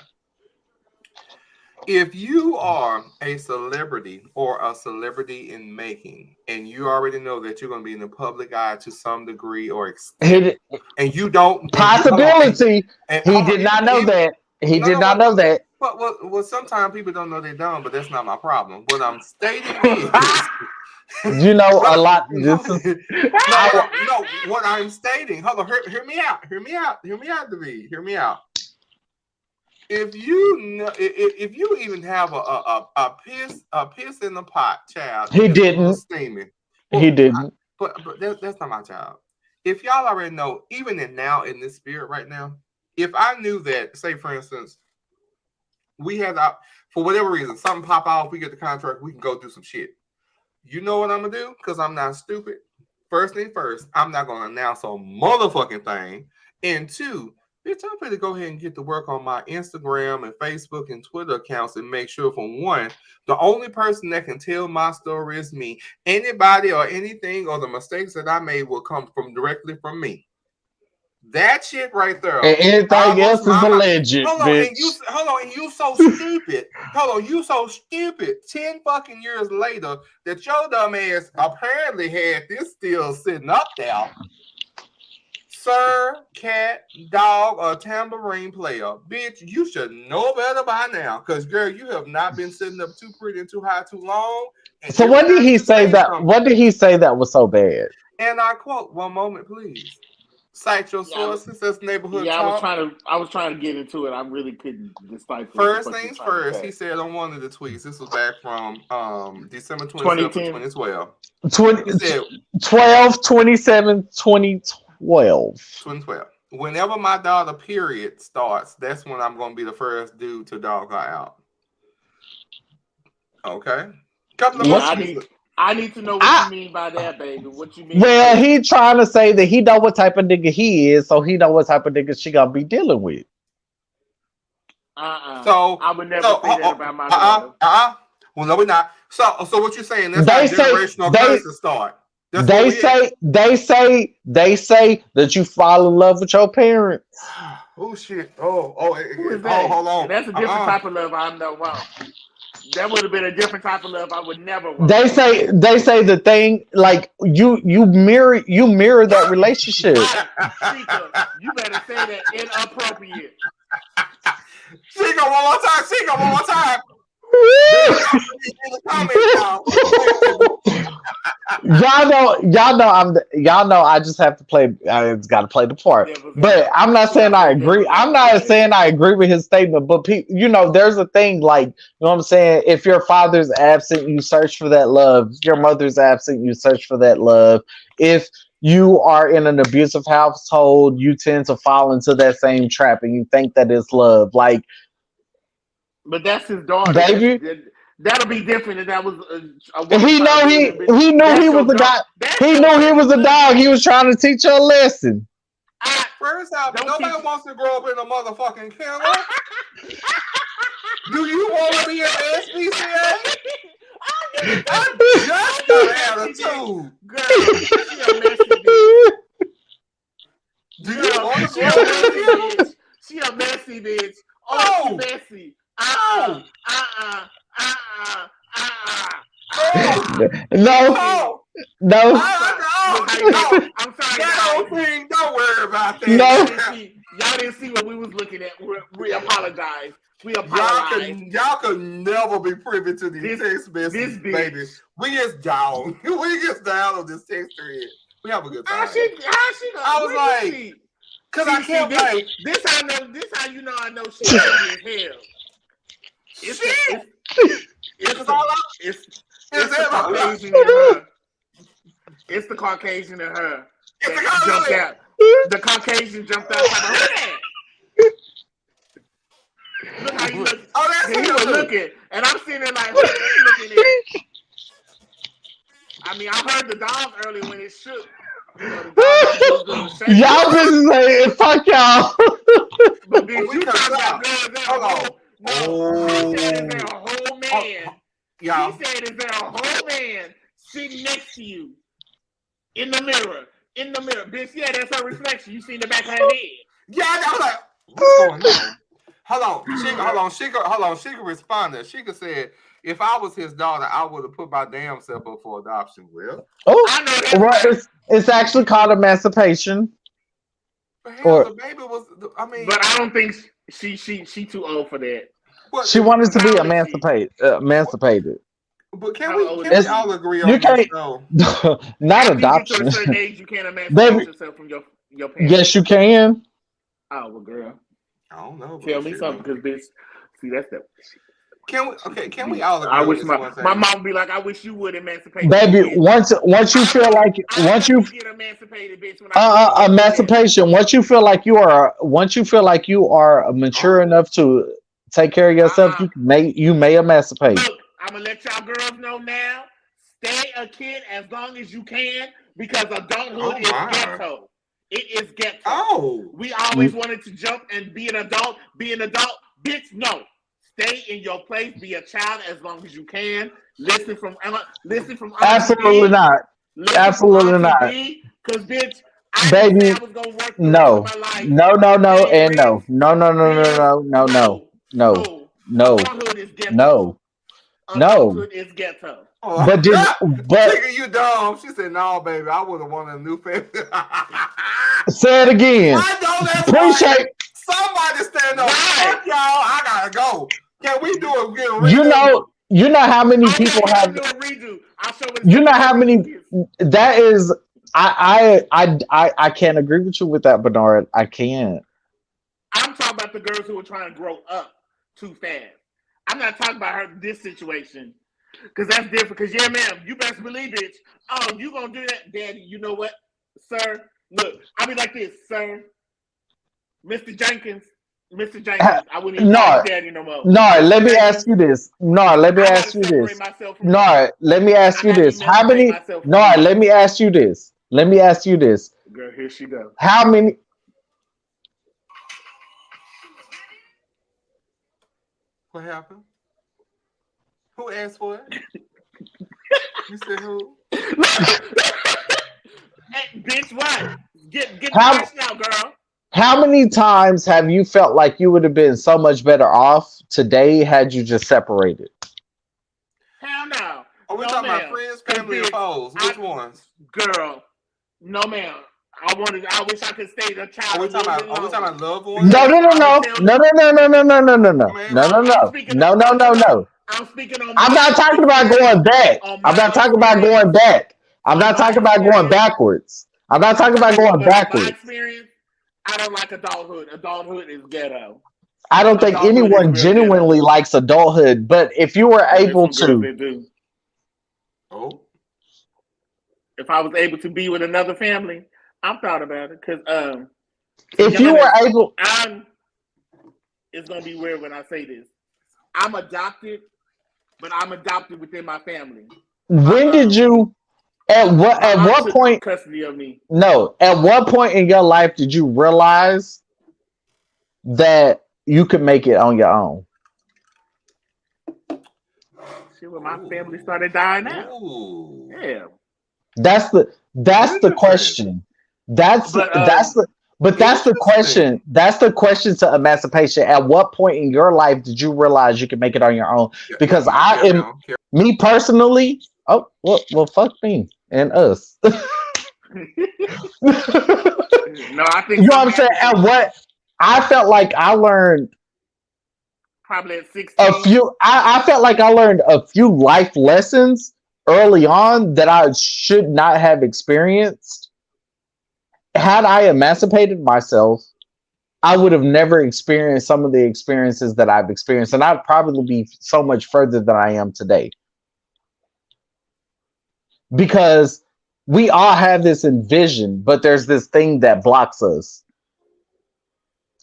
If you are a celebrity or a celebrity in making, and you already know that you're gonna be in the public eye to some degree or extent, and you don't possibility, he did not know that. He did not know that. Well, sometimes people don't know they're dumb, but that's not my problem. What I'm stating is, you know, a lot. No. What I'm stating. Hold on, hear me out, David. Hear me out. If you even have a piss in the pot, child, he didn't. Steaming. He didn't. But that's not my child. If y'all already know, even in this spirit right now, if I knew that, say for instance, we had for whatever reason, something pop off, we get the contract, we can go do some shit. You know what I'm gonna do? Because I'm not stupid. First thing first, I'm not gonna announce a motherfucking thing. And two, bitch, I'm gonna go ahead and get to work on my Instagram and Facebook and Twitter accounts and make sure, for one, the only person that can tell my story is me. Anybody or anything or the mistakes that I made will come directly from me. That shit right there. And anything else is alleged, bitch. And you so stupid. You so stupid. 10 fucking years later, that your dumb ass apparently had this still sitting up there. Sir, cat, dog, or tambourine player. Bitch, you should know better by now. Because, girl, you have not been sitting up too pretty and too high too long. So what did he say that? What did he say that was so bad? And I quote, one moment, please. Cite your sources. That's neighborhood talk. I was trying to get into it. I really couldn't decipher. First things first, he said on one of the tweets. This was back from December 27, 2012. 2012. Whenever my daughter period starts, that's when I'm going to be the first dude to dog her out. Okay. I need to know what you mean by that, baby. What you mean? Well, he trying to say that he know what type of nigga he is, so he know what type of nigga she gonna be dealing with. So I would never say that about my daughter. Well, no, we're not. So what you're saying? That's how generational curses start. They say that you fall in love with your parents. Oh shit! Oh, hold on. That's a different type of love. I know. Wow. That would have been a different type of love. I would never want. They say the thing like you mirror that relationship. Chica, you better say that inappropriate. Chica, one more time. Y'all know I just have to play. I just got to play the part. But I'm not saying I agree. I'm not saying I agree with his statement. But there's a thing like, you know what I'm saying. If your father's absent, you search for that love. If your mother's absent, you search for that love. If you are in an abusive household, you tend to fall into that same trap, and you think that it's love. Like. But that's his daughter, baby. That'll be different if that was he knew he was a guy. He knew he was a dog. He was trying to teach her a lesson. First off, nobody wants to grow up in a motherfucking kennel. Do you want to be an SPCA? I'm just an attitude. Girl, she a messy bitch. Do you want to grow up in a kennel? She a messy bitch. Oh, she messy. No. No. I'm sorry. Don't worry about that. No. Y'all didn't see what we was looking at. We apologize. We apologize. Y'all can never be privy to these text messages, baby. We just down. We just down on this text thread. We have a good time. How she I was like, because I can't like this. I know this. How you know I know she's as hell. It's the Caucasian in her. That jumped out. The Caucasian jumped out. Look how you look. Oh, that's he was looking, and I'm sitting there like, who are you looking at? I mean, I heard the dog earlier when it shook. You know, the dog y'all been saying fuck y'all. But bitch, you talking about girls that she said, is there a whole man? She said, is there a whole man sitting next to you in the mirror? In the mirror, bitch. Yeah, that's her reflection. You see the back of her head. Yeah, I was like, what's going on? Hold on. Sheikah responded. Sheikah said, if I was his daughter, I would have put my damn self up for adoption. Well, I know that. Right. It's actually called emancipation. The baby was. I mean, but I don't think she too old for that. She wanted to be emancipated. But can we all agree on you can't, this? Not adoption. You get to a certain age, you can't emancipate yourself from your parents. Yes, you can. Oh well, girl. I don't know. Tell me something, because bitch. See, that's the. Can we all agree? I wish my mom would be like, I wish you would emancipate. Baby, once you feel like get emancipated, bitch. Emancipation. Once you feel like you are mature enough to take care of yourself, you may emancipate. Look, I'm gonna let y'all girls know now. Stay a kid as long as you can, because adulthood is ghetto. It is ghetto. Oh, we always wanted to jump and be an adult. Bitch, no. Stay in your place. Be a child as long as you can. Listen from absolutely not. Absolutely not. Because bitch, baby, I was gonna work no, and no. Adulthood is ghetto. Oh, but nigga, you dumb. She said, "No, baby, I would have wanted a new family." Say it again. I know that's appreciate. Right. Somebody stand up. Fuck y'all. I gotta go. Can we do a redo? You know how many people have. You know how many. That is. I can't agree with you with that, Bernard. I can't. I'm talking about the girls who are trying to grow up too fast. I'm not talking about this situation. Because that's different. Because, yeah, ma'am, you best believe it. Oh, you going to do that? Daddy, you know what, sir? Look, I'll be like this, sir. Mr. Jenkins, I wouldn't even call daddy no more. No, let me ask you this. How many? No, let me ask you this. Girl, here she goes. How many? What happened? Who asked for it? You said who? Hey, bitch, what? Get the question out, girl. How many times have you felt like you would have been so much better off today had you just separated? Hell no. Are we talking about friends, family, or foes? Which ones? Girl, no, ma'am. I wish I could stay the child. Are we talking about loved ones? No. I'm speaking on. I'm not talking about going back. I'm not talking about going back. I'm not talking about going backwards. I'm not talking about going backwards. My experience, I don't like adulthood. Adulthood is ghetto. I don't think anyone genuinely likes adulthood, but if you were able to. Oh. If I was able to be with another family, I've thought about it. Because if you were able. It's going to be weird when I say this. I'm adopted, but I'm adopted within my family. When did you At what point custody of me? No. At what point in your life did you realize that you could make it on your own? Shit, when my family started dying out. Yeah. That's the question. That's the question. That's the question to emancipation. At what point in your life did you realize you could make it on your own? Because me personally. Oh well, fuck me and us. No, I think you know what I'm saying. At what I felt like I learned. Probably at 16. I felt like I learned a few life lessons early on that I should not have experienced. Had I emancipated myself, I would have never experienced some of the experiences that I've experienced, and I'd probably be so much further than I am today. Because we all have this envision, but there's this thing that blocks us.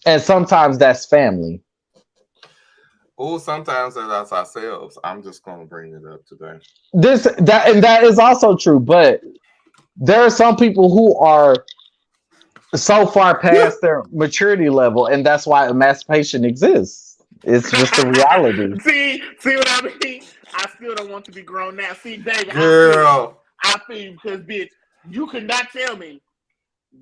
And sometimes that's family. Oh, sometimes that's ourselves. I'm just going to bring it up today. That is also true, but there are some people who are so far past their maturity level, and that's why emancipation exists. It's just a reality. See what I mean? I still don't want to be grown now. See, David, girl, I feel because, bitch, you could not tell me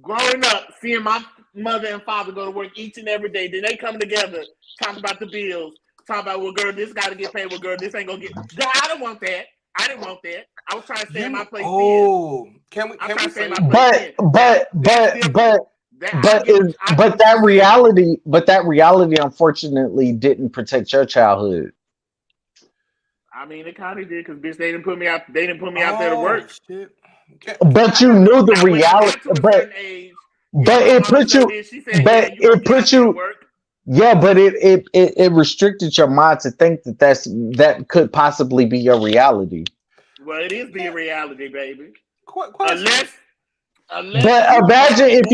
growing up, seeing my mother and father go to work each and every day, then they come together, talk about the bills, talk about, well, girl, this got to get paid, well, girl, this ain't going to get. Girl, I don't want that. I didn't want that. I was trying to stay in my place. Can we say that reality unfortunately didn't protect your childhood. I mean, it kind of did because, bitch, they didn't put me out there to work. Shit. But you knew the reality. But it put you. Yeah, but it restricted your mind to think that could possibly be your reality. Well, it is being reality, baby. Unless but imagine if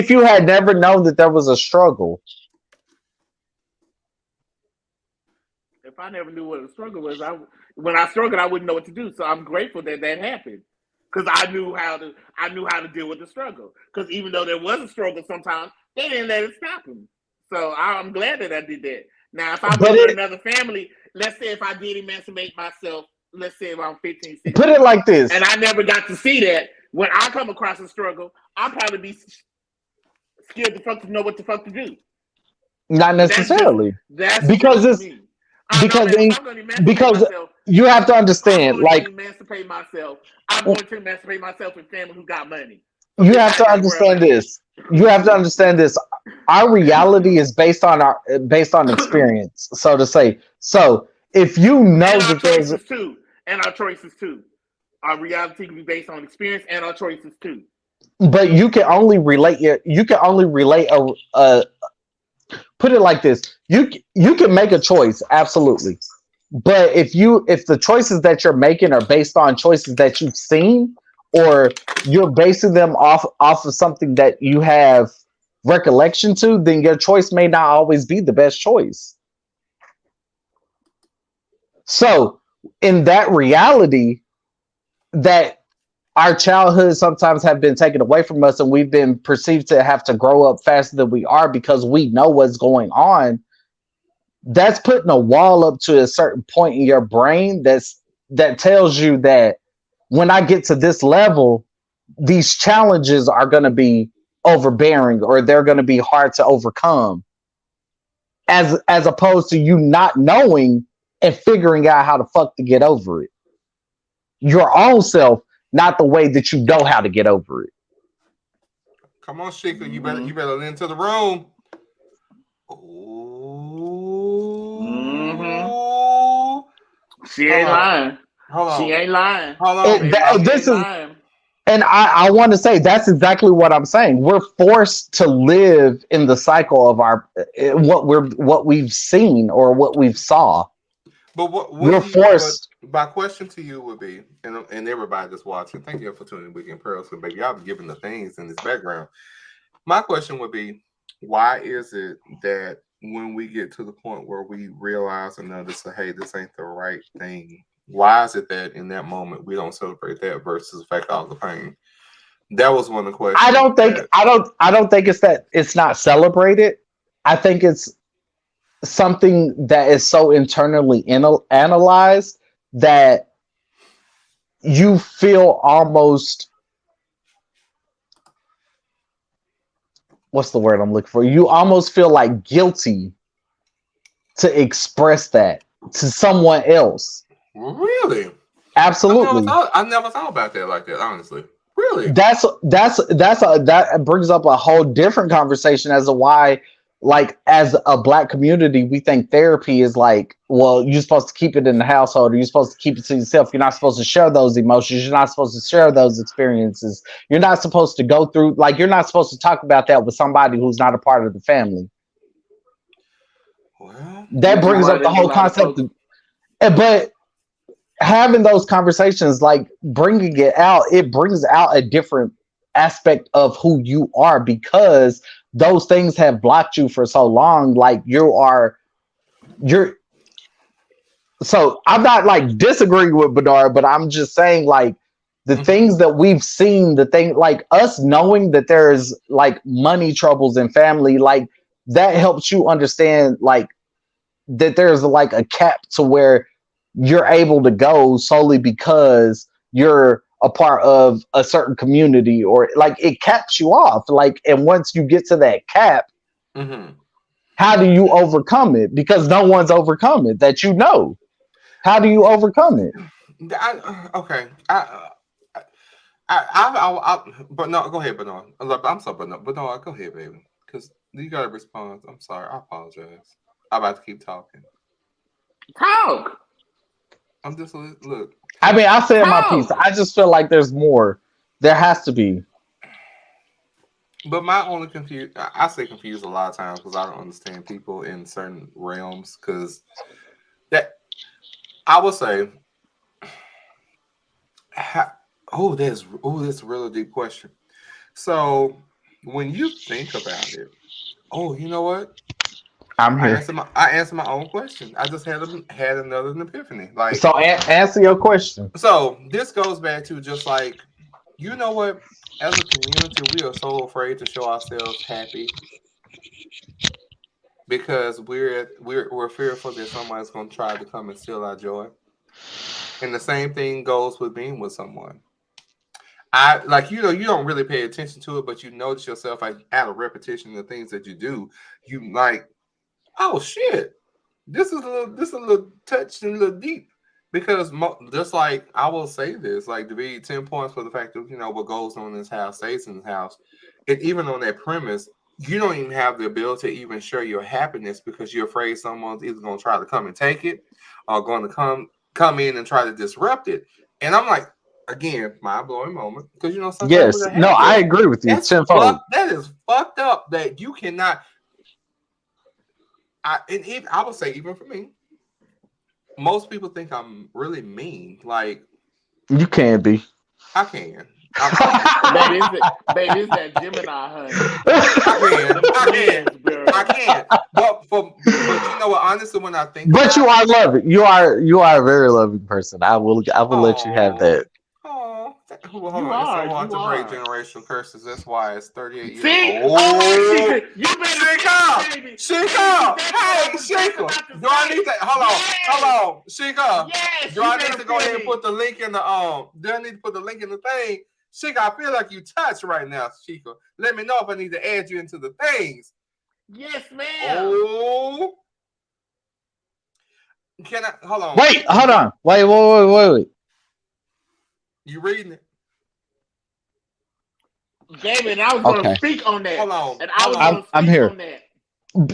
you had never known that there was a struggle. If I never knew what a struggle was, when I struggled, I wouldn't know what to do. So I'm grateful that happened because I knew how to deal with the struggle. Because even though there was a struggle, sometimes they didn't let it stop them. So I'm glad that I did that. Now, if I was in another family, let's say if I did emancipate myself, let's say if I'm 15, 16. Put it like this. And I never got to see that. When I come across a struggle, I'll probably be scared the fuck to know what the fuck to do. Not necessarily. Because you have to understand, like, emancipate myself. I'm going to emancipate myself with family who got money. You have to understand this. Our reality is based on experience, so to say. So if you know that there's our choices too. Our reality can be based on experience and our choices too. But you can only relate a put it like this. You can make a choice, absolutely. But if the choices that you're making are based on choices that you've seen, or you're basing them off of something that you have recollection to, then your choice may not always be the best choice. So in that reality, that our childhood sometimes have been taken away from us and we've been perceived to have to grow up faster than we are because we know what's going on, that's putting a wall up to a certain point in your brain that tells you that when I get to this level, these challenges are going to be overbearing or they're going to be hard to overcome, as opposed to you not knowing and figuring out how the fuck to get over it. Your own self, not the way that you know how to get over it. Come on, Sheikah, you better lean into the room. Oh, she ain't lying. She ain't lying. And I want to say that's exactly what I'm saying. We're forced to live in the cycle of what we've seen or what we've saw. But we're forced. My question to you would be, and everybody that's watching, thank you for tuning in Weekend Pearls, because baby, y'all be giving the things in this background. My question would be, why is it that when we get to the point where we realize and notice that, hey, this ain't the right thing, Why is it that in that moment we don't celebrate that versus the fact of the pain? That was one of the questions. I don't think it's that it's not celebrated. I think it's something that is so internally analyzed that you feel almost, what's the word I'm looking for? You almost feel like guilty to express that to someone else. Really? Absolutely. I never thought about that like that, honestly. Really? That brings up a whole different conversation as to why, like, as a Black community, we think therapy is like, well, you're supposed to keep it in the household, or you're supposed to keep it to yourself. You're not supposed to share those emotions. You're not supposed to share those experiences. You're not supposed to go through, like, you're not supposed to talk about that with somebody who's not a part of the family. Well, that brings up the whole concept but having those conversations, like bringing it out, it brings out a different aspect of who you are, because those things have blocked you for so long. Like so I'm not like disagreeing with Bernard, but I'm just saying, like, the things that we've seen, the thing, like us knowing that there's like money troubles in family, like that helps you understand, like, that there's like a cap to where you're able to go solely because you're a part of a certain community, or like it caps you off. Like, and once you get to that cap, how do you overcome it? Because no one's overcome it that you know. How do you overcome it? But no, go ahead, Bernard. I'm sorry, Bernard. Go ahead, baby, because you gotta respond. I'm sorry. I apologize. I'm about to keep talking. Talk. I'm just look. I mean, I said my piece. I just feel like there's more. There has to be. But my only I say confused a lot of times because I don't understand people in certain realms. Because that, I would say, that's a really deep question. So when you think about it, you know what? I'm here. I answered my own question. I just had another epiphany. Like, so, answer your question. So this goes back to just like, you know what? As a community, we are so afraid to show ourselves happy because we're fearful that somebody's going to try to come and steal our joy. And the same thing goes with being with someone. You don't really pay attention to it, but you notice yourself, like, out of repetition, the things that you do, you like, oh shit, this is a little touch and a little deep, because just like, I will say this, like, to be 10 points for the fact that, what goes on in this house stays in this house. And even on that premise, you don't even have the ability to even share your happiness because you're afraid someone's either going to try to come and take it or going to come in and try to disrupt it. And I'm like, again, mind-blowing moment, because yes, no, I agree with you. That is fucked up that you cannot. I would say, even for me, most people think I'm really mean. Like, you can be. I can. Baby, it's that Gemini, honey. I can. But you know what? Honestly, when I think, but you are loving. You are a very loving person. I will let you have that. Hold on. It's so hard to break generational curses. That's why it's 38 years old. Sheikah! Hey, Sheikah! Do I need to hold on, Sheikah? Yes, do I need to go ahead and put the link in the Do I need to put the link in the thing? Sheikah, I feel like you touched right now, Sheikah. Let me know if I need to add you into the things. Yes, ma'am. Oh. Can I hold on? Wait, hold on. Wait. You reading it? David, I was going to speak on that. Hold on. And I was going to speak I'm here. on that.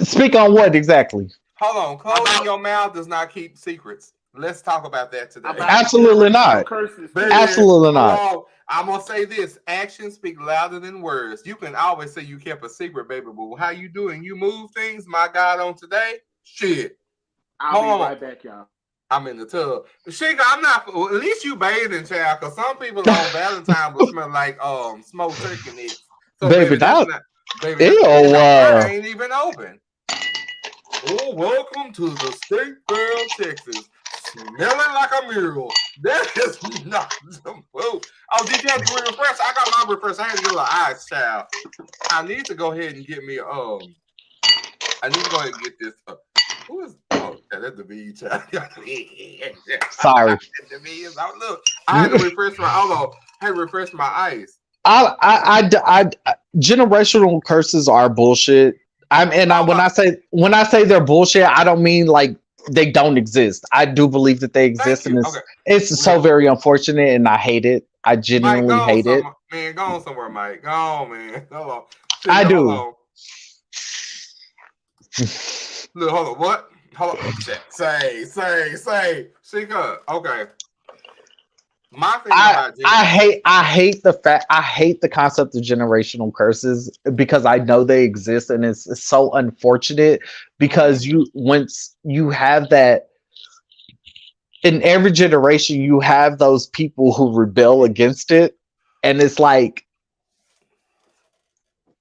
Speak on what exactly? Hold on. Closing your mouth does not keep secrets. Let's talk about that today. Absolutely not. Absolutely not. I'm going to say this. Actions speak louder than words. You can always say you kept a secret, baby, but how you doing? You move things, my God, on today? Shit. I'll be right back, y'all. I'm in the tub. Sheikah, I'm not. Well, at least you bathing, child, because some people on Valentine will smell like smoked turkey necks. So baby, that ain't even open. Oh, welcome to the State Fair, Texas. smelling like a mule. That is not the move. Oh, did you have to refresh? I got my refresh. I had to get a little ice, child. I need to go ahead and get me I need to go ahead and get this. Who is? Oh, that's the V child. Sorry. The V is out. Look, I had to refresh my. Hold on. I had to refresh my ice. Generational curses are bullshit. When I say they're bullshit, I don't mean like they don't exist. I do believe that they exist, and it's so very unfortunate, and I hate it. I genuinely hate it. Man, go on somewhere, Mike. Go on, man. Hold on. I do. Look, hold on. What? Hold on. Say. Speak up. Okay. My thing I hate the concept of generational curses because I know they exist, and it's so unfortunate because once you have that in every generation, you have those people who rebel against it, and it's like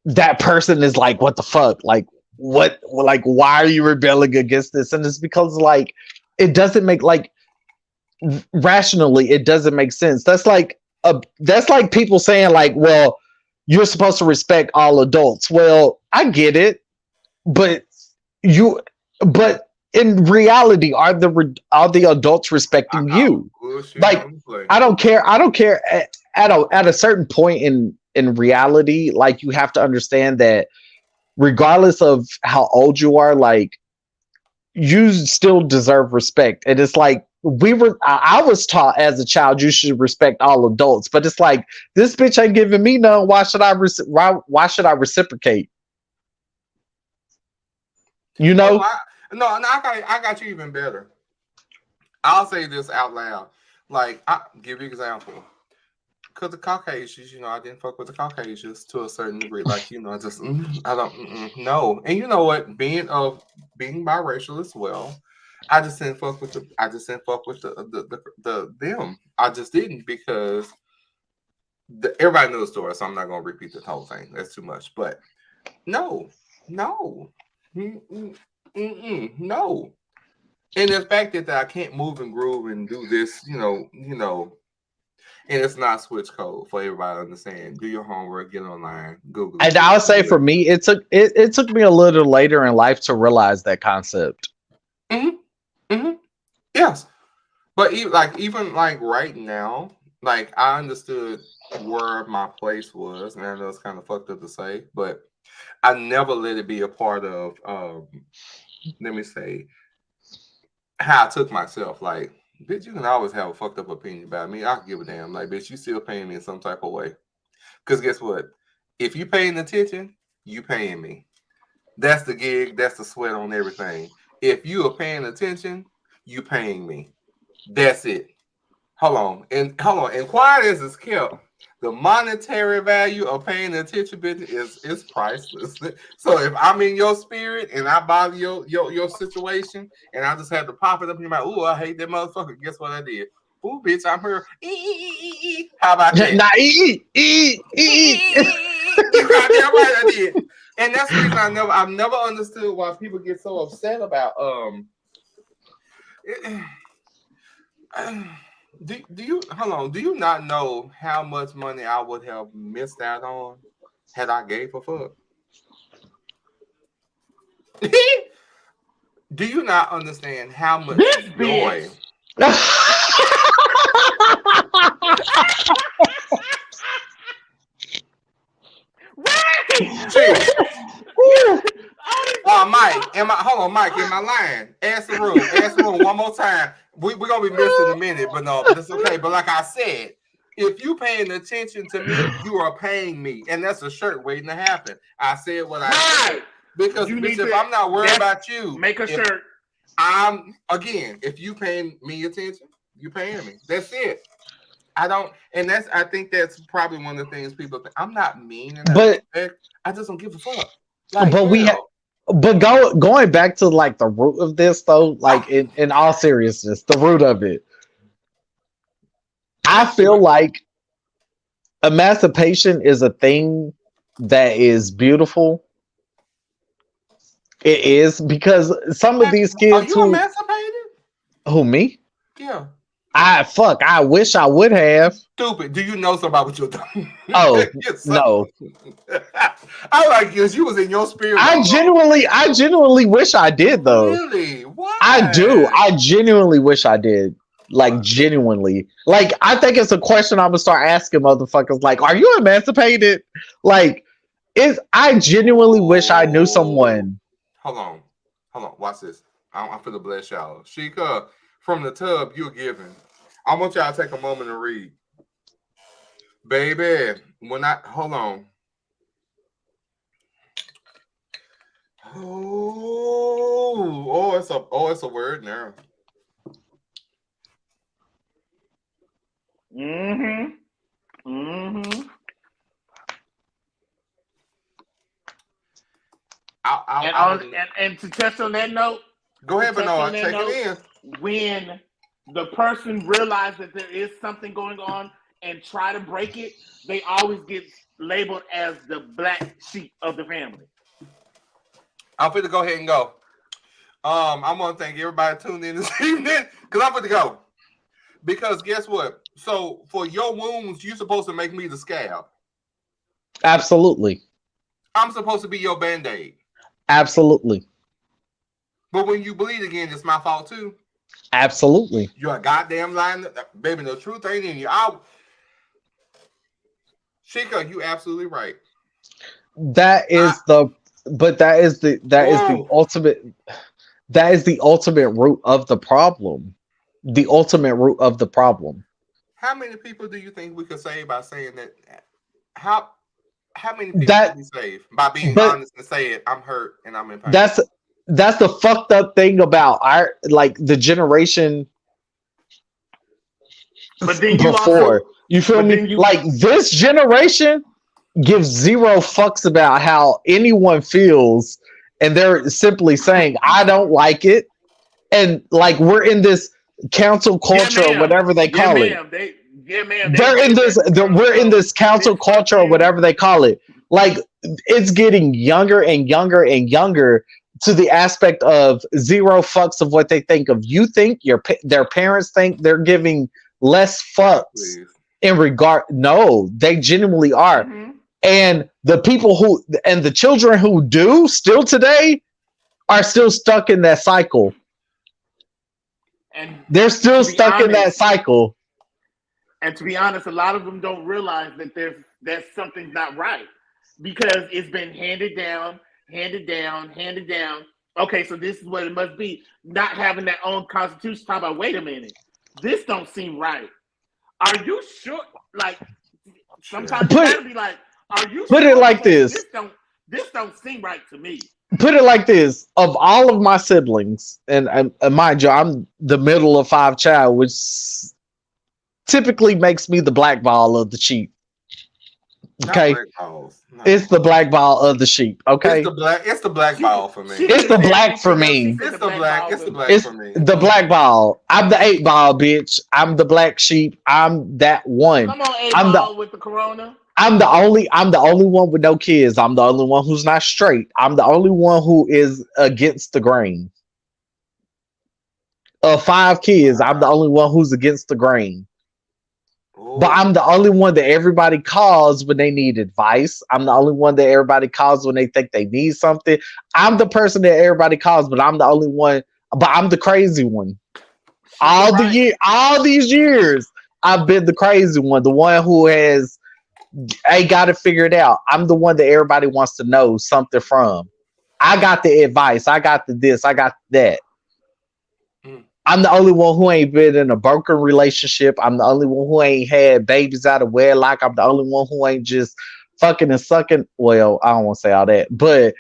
that person is like, what the fuck? Like, what? Like, why are you rebelling against this? And it's because like it doesn't make like rationally it doesn't make sense. That's like people saying like, well, you're supposed to respect all adults. Well, I get it, but in reality, are the adults respecting you? Like, I don't care at a certain point in reality, like you have to understand that regardless of how old you are, like you still deserve respect. And it's like I was taught as a child you should respect all adults, but it's like this bitch ain't giving me none. Why should I reciprocate? You know? I got you even better. I'll say this out loud. Like, I'll give you an example. Because the Caucasians, I didn't fuck with the Caucasians to a certain degree. Like, I just, I don't, no. And you know what? Being biracial as well, I just didn't fuck with them. I just didn't because everybody knows the story, so I'm not going to repeat the whole thing. That's too much. But no. No. And the fact that I can't move and groove and do this, and it's not switch code for everybody to understand. Do your homework, get online, Google. And I would say for me, it took me a little later in life to realize that concept. Yes, but even right now, like I understood where my place was, and I know it's kind of fucked up to say, but I never let it be a part of. Let me say how I took myself. Like, bitch, you can always have a fucked up opinion about me. I can give a damn. Like, bitch, you still paying me in some type of way. Because guess what? If you paying attention, you paying me. That's the gig. That's the sweat on everything. If you are paying attention, you paying me. That's it. Hold on. And quiet as it's kept, the monetary value of paying attention, bitch, is priceless. So if I'm in your spirit and I bother your situation and I just have to pop it up in your mouth, ooh, I hate that motherfucker. Guess what I did? Ooh, bitch, I'm here. How about that? Nah, You goddamn right I did. And that's the reason I've never understood why people get so upset about Do you not know how much money I would have missed out on had I gave a fuck? Do you not understand how much joy? Mike, Mike, am I lying? Ask the room one more time. We're gonna be missing a minute, but no, but it's okay. But like I said, if you paying attention to me, you are paying me, and that's a shirt waiting to happen. I said what I said because if I'm not worried about you, make a shirt. If you paying me attention, you paying me. That's it. I think that's probably one of the things people think. I'm not mean, but I just don't give a fuck. Like, but going back to like the root of this though, like in all seriousness, the root of it, I feel like emancipation is a thing that is beautiful. It is because some of these kids are you emancipated? Who, me? Yeah. I wish I would have. Stupid. Do you know something about what you're doing? Oh, no. I like you. You was in your spirit. I genuinely wish I did, though. Really? Why? I do. I genuinely wish I did. Like, genuinely. Like, I think it's a question I'm gonna start asking motherfuckers. Like, are you emancipated? Like, I genuinely wish I knew someone. Hold on. Watch this. I'm finna bless y'all. Sheikah, from the tub you're giving. I want y'all to take a moment to read. Baby, hold on. It's a word now. And to test on that note, go ahead, Bernard. Take it in. When the person realizes that there is something going on and try to break it, they always get labeled as the black sheep of the family. I'm finna go ahead and go. I'm gonna thank everybody tuned in this evening because I'm finna go. Because guess what? So for your wounds, you're supposed to make me the scab. Absolutely. I'm supposed to be your Band-Aid. Absolutely. But when you bleed again, it's my fault too. Absolutely. You're a goddamn lying. Baby, the truth ain't in you. Sheikah, you absolutely right. That is the ultimate root of the problem. The ultimate root of the problem. How many people do you think we could save by saying that? How many people can we save by being honest and say it? I'm hurt and I'm in pain. That's the fucked up thing about the generation but then before. You feel me? Like this generation gives zero fucks about how anyone feels, and they're simply saying, I don't like it. And like we're in this council culture or whatever they call it. We're in this council culture or whatever they call it. Like it's getting younger and younger and younger to the aspect of zero fucks of what they think of. You think their parents think they're giving less fucks in regard. No, they genuinely are. Mm-hmm. And the people and the children who do still today are still stuck in that cycle. And they're still stuck in that cycle. And to be honest, a lot of them don't realize that something's not right because it's been handed down. Okay, so this is what it must be. Not having their own constitution. Talk about, wait a minute, this don't seem right. Are you sure? Like sometimes you gotta be like, are you? Put it like this. This don't seem right to me. Put it like this: of all of my siblings, and mind you, I'm the middle of 5 child, which typically makes me the black ball of the sheep. Okay, it's the black ball of the sheep. Okay, it's the black ball for me. It's the black for me. It's the black for me. The black ball. I'm the 8 ball, bitch. I'm the black sheep. I'm that one. Come on, 8 ball with the corona. I'm the only one with no kids. I'm the only one who's not straight. I'm the only one who is against the grain. Of 5 kids, I'm the only one who's against the grain. Ooh. But I'm the only one that everybody calls when they need advice. I'm the only one that everybody calls when they think they need something. I'm the person that everybody calls, but I'm the only one. But I'm the crazy one. All these years, I've been the crazy one, the one who has. I got to figure it out. I'm the one that everybody wants to know something from. I got the advice. I got the this. I got that. I'm the only one who ain't been in a broken relationship. I'm the only one who ain't had babies out of wedlock. I'm the only one who ain't just fucking and sucking. Well, I don't want to say all that, but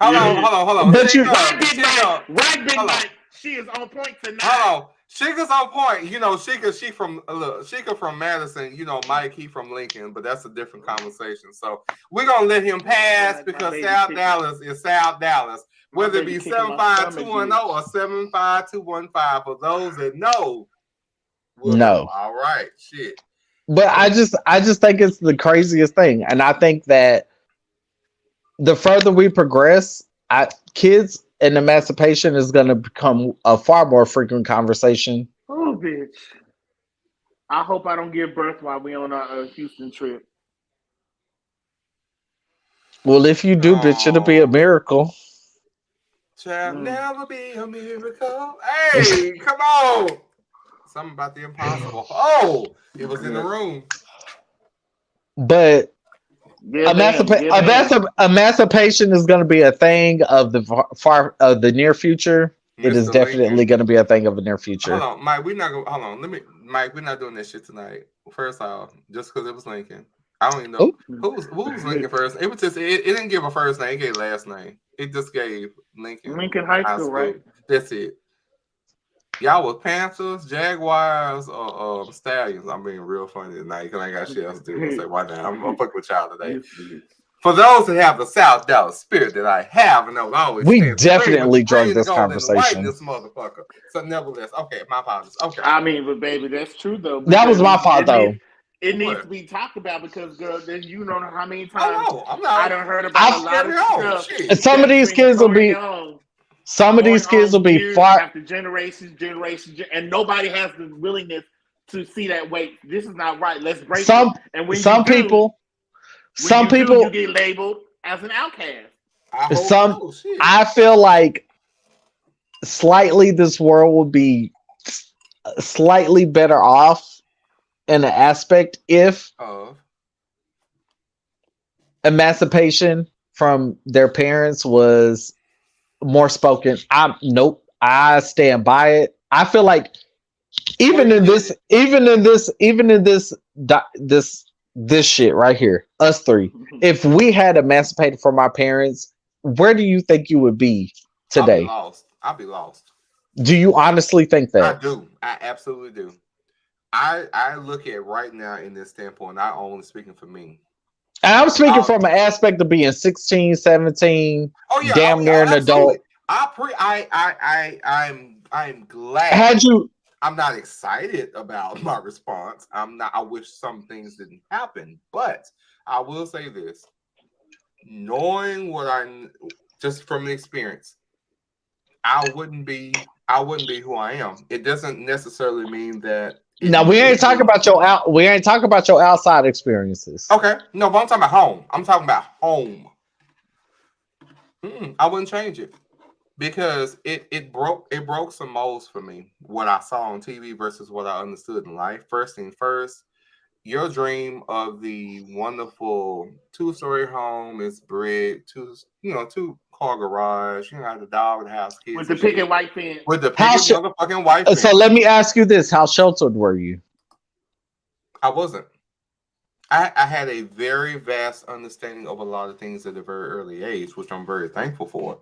hold on. But you, right, big Mike. She is on point tonight. Hold on. Sheikah's on point. You know, Sheikah from Madison, you know, Mike, he from Lincoln, but that's a different conversation. So we're gonna let him pass because South Dallas is South Dallas. Whether it be 75210 or 75215, for those that know. No. All right, shit. But I just think it's the craziest thing. And I think that the further we progress, kids and emancipation is going to become a far more frequent conversation. Oh, bitch. I hope I don't give birth while we on our Houston trip. Well, if you do, bitch, it'll be a miracle. Shall never be a miracle. Hey, come on. Something about the impossible. Oh, it was in the room. But emancipation is going to be a thing of the near future. Mr. It is definitely going to be a thing of the near future. Hold on, Mike. We're not going. Hold on. Mike, we're not doing this shit tonight. First off, just because it was Lincoln. I don't even know who was Lincoln first. It was just it didn't give a first name. It gave last name. It just gave Lincoln High School, right? That's it. Y'all was Panthers, Jaguars, or Stallions. I'm being real funny tonight because I ain't got shit else to do. I say, why not? I'm gonna fuck with y'all today. For those who have the South Dallas spirit that I have, and those always we definitely drove this conversation. This motherfucker. So nevertheless, okay, my apologies. Okay. I mean, but baby, that's true though. That was my fault though. It needs to be talked about because, girl, you don't know how many times I done heard about a lot of stuff. And some of these kids will be. Some of these kids will be far after generations, and nobody has the willingness to see that. Wait, this is not right. Let's break it. And when some people you get labeled as an outcast. I feel like slightly this world will be slightly better off in an aspect if emancipation from their parents was more spoken. I stand by it. I feel like even in this shit right here, us three, if we had emancipated from our parents, where do you think you would be today? I'll be lost. Do you honestly think that? I do. I absolutely do. I look at right now in this standpoint, not only speaking for me. And I'm speaking from an aspect of being 16, 17, damn near an adult. I'm glad. I'm not excited about my response. I wish some things didn't happen, but I will say this: knowing what just from the experience, I wouldn't be who I am. It doesn't necessarily mean that. Now we ain't talking about your outside experiences. Okay, no, but I'm talking about home. I'm talking about home. I wouldn't change it because it broke some molds for me. What I saw on TV versus what I understood in life. First thing first, your dream of the wonderful 2-story home is brick, two-car garage. You know, the dog, the house, kids with the picket white fence. With the picket motherfucking white fence. So let me ask you this: how sheltered were you? I wasn't. I had a very vast understanding of a lot of things at a very early age, which I'm very thankful for.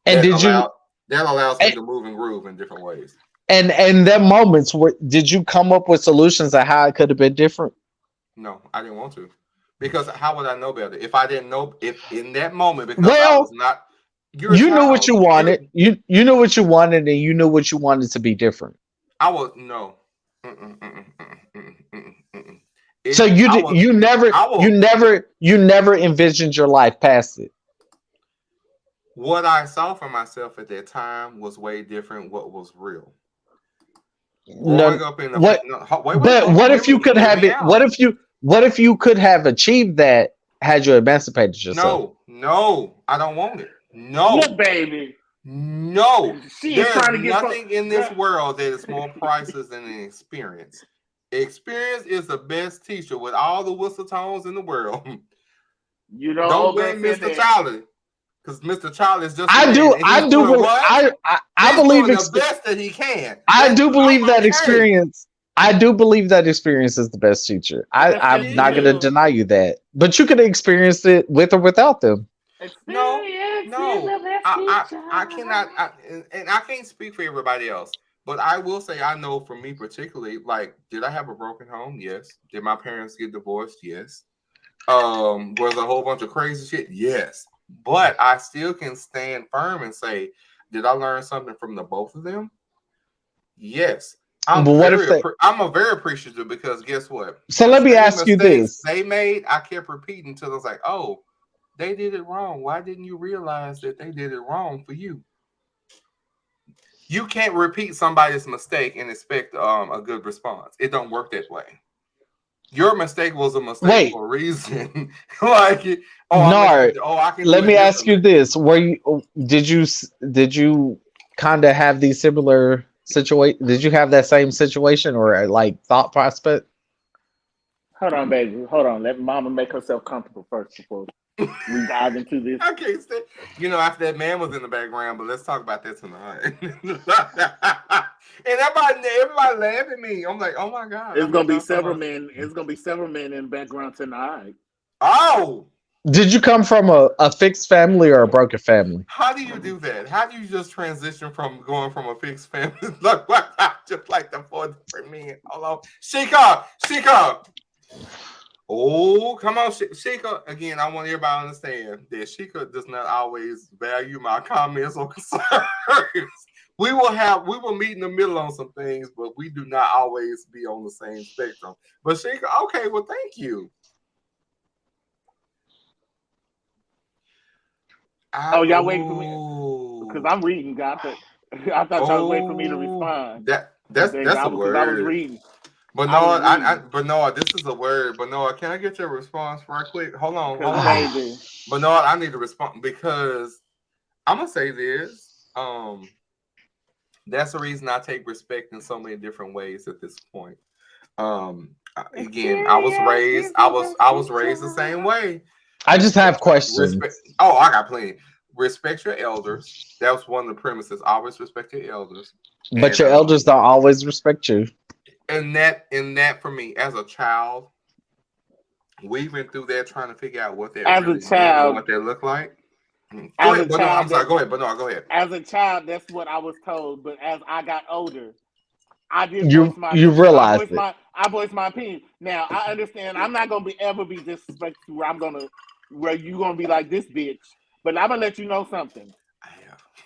And that allows me to move and groove in different ways. And that moments, did you come up with solutions on how it could have been different? No, I didn't want to, because how would I know better if I didn't know? If in that moment, because I was not. You knew what you wanted. You knew what you wanted, and you knew what you wanted to be different. I was no. So you never envisioned your life past it. What I saw for myself at that time was way different. What was real? What if you could have it? What if you could have achieved that had you emancipated yourself? No, I don't want it. No, baby. No, there's nothing in this world that is more priceless than an experience. Experience is the best teacher with all the whistle tones in the world. You don't blame Mr. Charlie, because Mr. Charlie is just. I believe the best that he can. I do believe that experience. I do believe that experience is the best teacher. I'm not going to deny you that, but you could have experienced it with or without them. No, I cannot, and I can't speak for everybody else. But I will say, I know for me particularly, like, did I have a broken home? Yes. Did my parents get divorced? Yes. Was a whole bunch of crazy shit? Yes. But I still can stand firm and say, did I learn something from the both of them? Yes. I'm very appreciative because guess what? So let me ask you this. They made, I kept repeating until I was like, oh, they did it wrong. Why didn't you realize that they did it wrong for you? You can't repeat somebody's mistake and expect a good response. It don't work that way. Your mistake was a mistake for a reason. Like, I can. Let me ask you this: did you kind of have these similar situation? Did you have that same situation or like thought prospect? Hold on, baby. Hold on. Let Mama make herself comfortable first before we dive into this. I can't say. After that man was in the background, but let's talk about that tonight. And everybody laughed at me. I'm like, oh my God. It's gonna be several men. It's gonna be several men in the background tonight. Oh. Did you come from a fixed family or a broken family? How do you do that? How do you just transition from going from a fixed family just like the 4 different men? Hold on. Sheikah. Oh, come on, Sheikah. Again, I want everybody to understand that Sheikah does not always value my comments or concerns. We will meet in the middle on some things, but we do not always be on the same spectrum. But Sheikah, okay, well, thank you. Y'all waiting for me? Because I'm reading. I thought y'all was waiting for me to respond. That's a word. I was reading. But Noah, this is a word. But Noah, can I get your response right quick? Hold on. But Noah, I need to respond because I'm gonna say this. That's the reason I take respect in so many different ways at this point. Again, I was raised the same way. I just have questions. I got plenty. Respect your elders. That was one of the premises. Always respect your elders. But your elders don't always respect you. And that for me, as a child, we went through that trying to figure out what that what they look like. Go ahead. Go ahead. As a child, that's what I was told. But as I got older, I did I voiced my opinion. Now I understand. I'm not gonna ever be disrespectful. Where you gonna be like this bitch. But I'm gonna let you know something.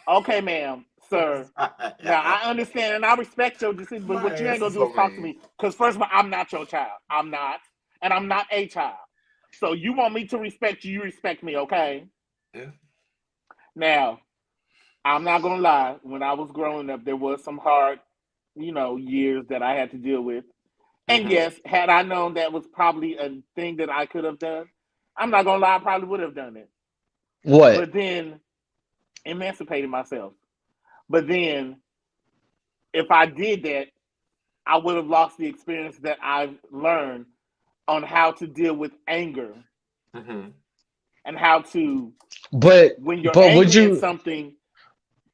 Okay, ma'am, sir. Now I understand and I respect your decision, but what you ain't gonna do is talk to me. Because first of all, I'm not your child. I'm not, and I'm not a child. So you want me to respect you respect me, okay? Yeah. Now, I'm not gonna lie. When I was growing up, there was some hard, years that I had to deal with. And yes, had I known that was probably a thing that I could have done, I'm not gonna lie, I probably would have done it. What? But then emancipated myself. But then if I did that, I would have lost the experience that I've learned on how to deal with anger. And how to when you're angry at something,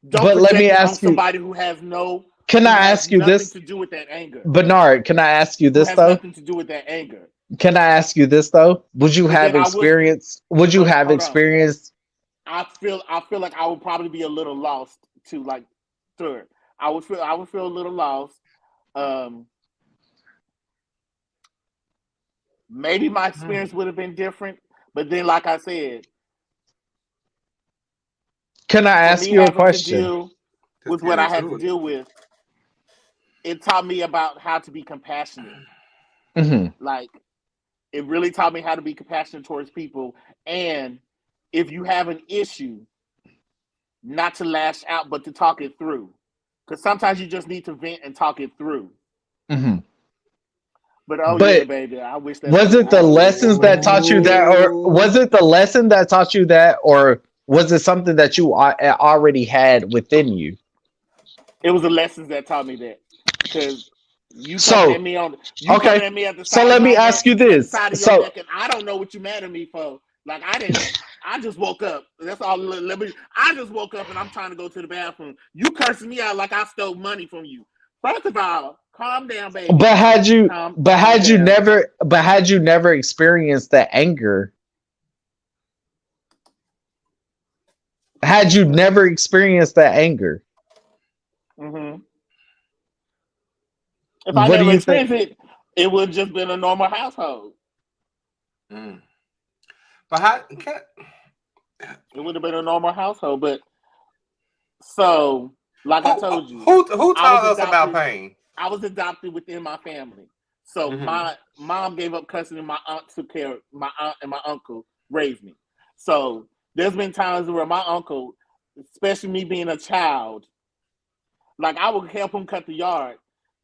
don't let me ask you somebody who has no Can I ask you this? To do with that anger. Bernard, can I ask you this though? Nothing to do with that anger. Can I ask you this though? Would you have experience? Would you have experience? I feel like I would probably be a little lost to third. I would feel a little lost. Maybe my experience would have been different, but then like I said, can I ask you a question? With what I had to deal with, it taught me about how to be compassionate. Like, it really taught me how to be compassionate towards people. And if you have an issue, not to lash out, but to talk it through. Because sometimes you just need to vent and talk it through. But yeah, baby, I wish that was it the lessons that taught you that, or was it the lesson that taught you that, or was it something that you already had within you? It was the lessons that taught me that. Because you coming at me on coming at me at the side. So let me ask you this. So and I don't know what you mad at me for. Like I just woke up. That's all. I just woke up and I'm trying to go to the bathroom. You cursing me out like I stole money from you. First of all, calm down, baby. But had you never experienced that anger? Had you never experienced that anger? If I never experienced it, it would have just been a normal household. But it would have been a normal household. But so, like I told you, who taught us about pain? I was adopted within my family. So my mom gave up custody. My aunt took care of my aunt, and my uncle raised me. So there's been times where my uncle, especially me being a child, Like I would help him cut the yard.